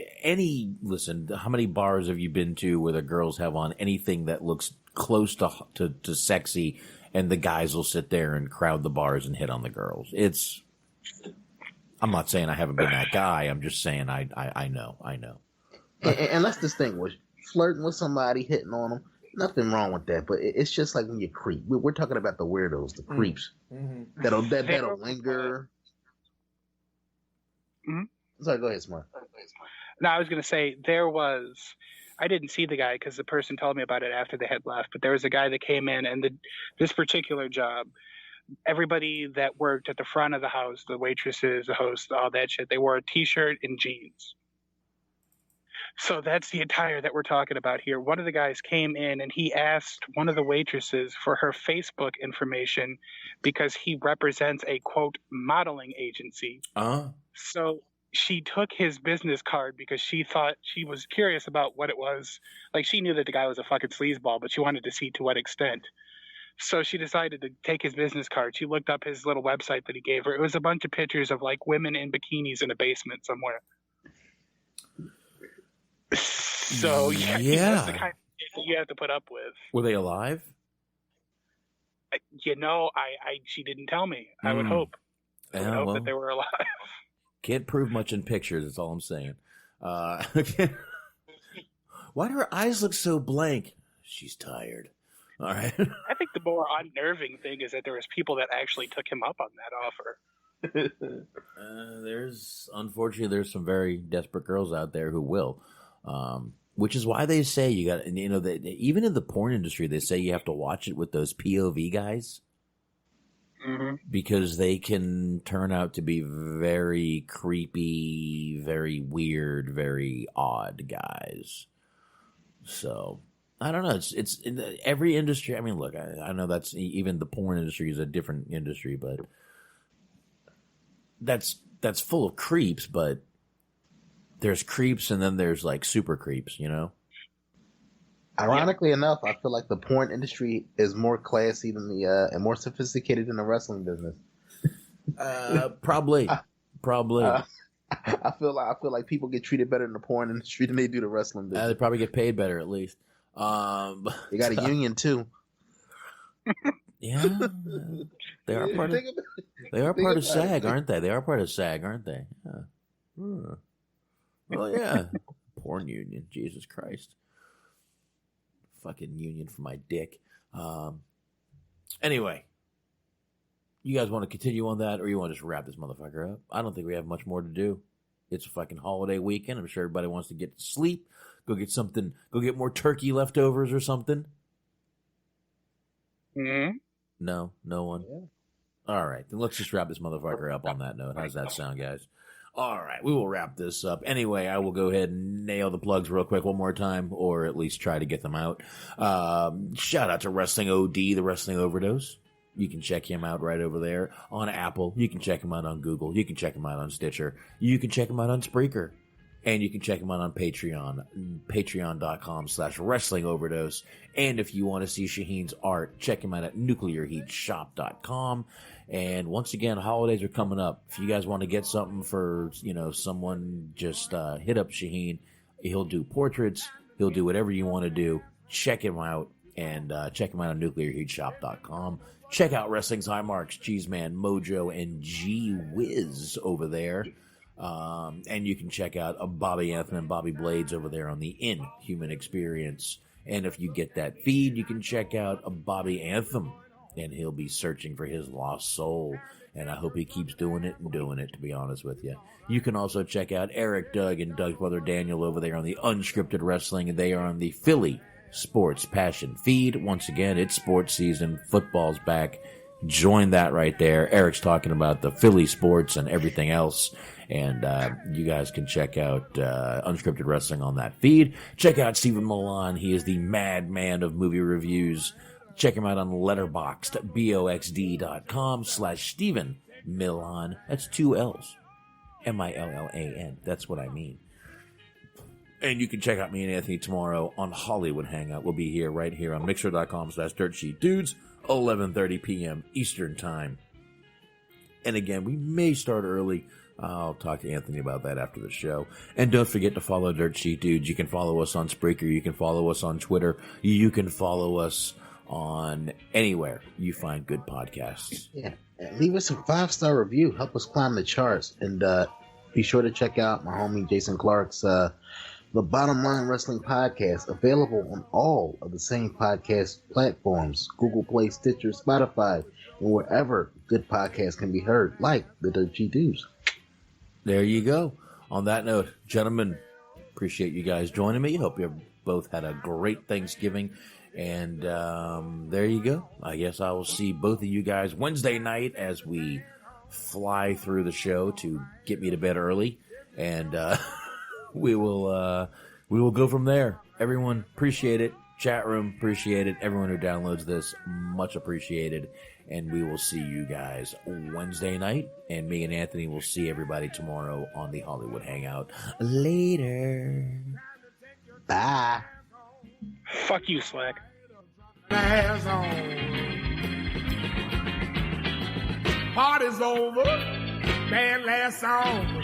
Listen, how many bars have you been to where the girls have on anything that looks close to sexy, and the guys will sit there and crowd the bars and hit on the girls? I'm not saying I haven't been that guy. I'm just saying I know. And let's distinguish. Flirting with somebody, hitting on them, nothing wrong with that. But it's just like when you creep. We're talking about the weirdos, the creeps. Mm-hmm. That'll linger. Mm-hmm. Sorry, go ahead, Smart. No, I was going to say I didn't see the guy because the person told me about it after they had left, but there was a guy that came in, and this particular job, everybody that worked at the front of the house, the waitresses, the hosts, all that shit, they wore a t-shirt and jeans. So that's the attire that we're talking about here. One of the guys came in and he asked one of the waitresses for her Facebook information because he represents a, quote, modeling agency. So she took his business card because she thought she was curious about what it was. Like, she knew that the guy was a fucking sleazeball, but she wanted to see to what extent. So she decided to take his business card. She looked up his little website that he gave her. It was a bunch of pictures of, like, women in bikinis in a basement somewhere. So, yeah. That's the kind of shit you have to put up with. Were they alive? She didn't tell me. I would hope. I would hope that they were alive. Can't prove much in pictures, that's all I'm saying. Why do her eyes look so blank? She's tired. All right. I think the more unnerving thing is that there was people that actually took him up on that offer. Unfortunately, there's some very desperate girls out there who will. Which is why they say you got, even in the porn industry, they say you have to watch it with those POV guys. Mm-hmm. Because they can turn out to be very creepy, very weird, very odd guys. So, I don't know. It's in every industry. I mean, look, I know that's even the porn industry is a different industry, but that's full of creeps, but there's creeps and then there's like super creeps, Ironically enough, I feel like the porn industry is more classy than and more sophisticated than the wrestling business. Probably. I feel like people get treated better in the porn industry than they do the wrestling business. They probably get paid better at least. They got a union too. Yeah, they are part of. They are part of SAG, aren't they? They are part of SAG, aren't they? Yeah. Well, yeah. Porn union. Jesus Christ. Fucking union for my dick. Anyway, you guys want to continue on that, or you want to just wrap this motherfucker up? I don't think we have much more to do. It's a fucking holiday weekend. I'm sure everybody wants to get to sleep. Go get something. Go get more turkey leftovers or something. Mm-hmm. No one. Yeah. All right, then let's just wrap this motherfucker up on that note. How's that sound, guys? All right, we will wrap this up. Anyway, I will go ahead and nail the plugs real quick one more time, or at least try to get them out. Shout out to Wrestling OD, the Wrestling Overdose. You can check him out right over there on Apple. You can check him out on Google. You can check him out on Stitcher. You can check him out on Spreaker. And you can check him out on Patreon, patreon.com/Wrestling Overdose. And if you want to see Shaheen's art, check him out at nuclearheatshop.com. And once again, holidays are coming up. If you guys want to get something for, someone, just hit up Shaheen. He'll do portraits. He'll do whatever you want to do. Check him out, and check him out on nuclearheatshop.com. Check out Wrestling's High Marks, Cheeseman, Mojo, and G-Wiz over there. And you can check out Bobby Anthem and Bobby Blades over there on the Inhuman Experience. And if you get that feed, you can check out Bobby Anthem, and he'll be searching for his lost soul. And I hope he keeps doing it, to be honest with you. You can also check out Eric, Doug, and Doug's brother Daniel over there on the Unscripted Wrestling, and they are on the Philly Sports Passion feed. Once again, it's sports season. Football's back. Join that right there. Eric's talking about the Philly sports and everything else. And you guys can check out Unscripted Wrestling on that feed. Check out Stephen Milan. He is the madman of movie reviews. Check him out on Letterboxd, boxd.com/Stephen Milan. That's 2 L's. Millan. That's what I mean. And you can check out me and Anthony tomorrow on Hollywood Hangout. We'll be here right here on mixer.com/DirtSheetDudes, 11:30 p.m. Eastern Time. And again, we may start early. I'll talk to Anthony about that after the show. And don't forget to follow Dirt Sheet Dudes. You can follow us on Spreaker. You can follow us on Twitter. You can follow us on anywhere you find good podcasts. Yeah. Leave us a 5-star review. Help us climb the charts. And be sure to check out my homie Jason Clark's The Bottom Line Wrestling Podcast, available on all of the same podcast platforms: Google Play, Stitcher, Spotify, and wherever good podcasts can be heard, like the Dirt Sheet Dudes. There you go. On that note, gentlemen, appreciate you guys joining me. Hope you both had a great Thanksgiving. And there you go. I guess I will see both of you guys Wednesday night as we fly through the show to get me to bed early. And we will go from there. Everyone, appreciate it. Chat room, appreciate it. Everyone who downloads this, much appreciated. And we will see you guys Wednesday night. And me and Anthony will see everybody tomorrow on the Hollywood Hangout. Later. Bye. Fuck you, Slack. Party's over. Band last song.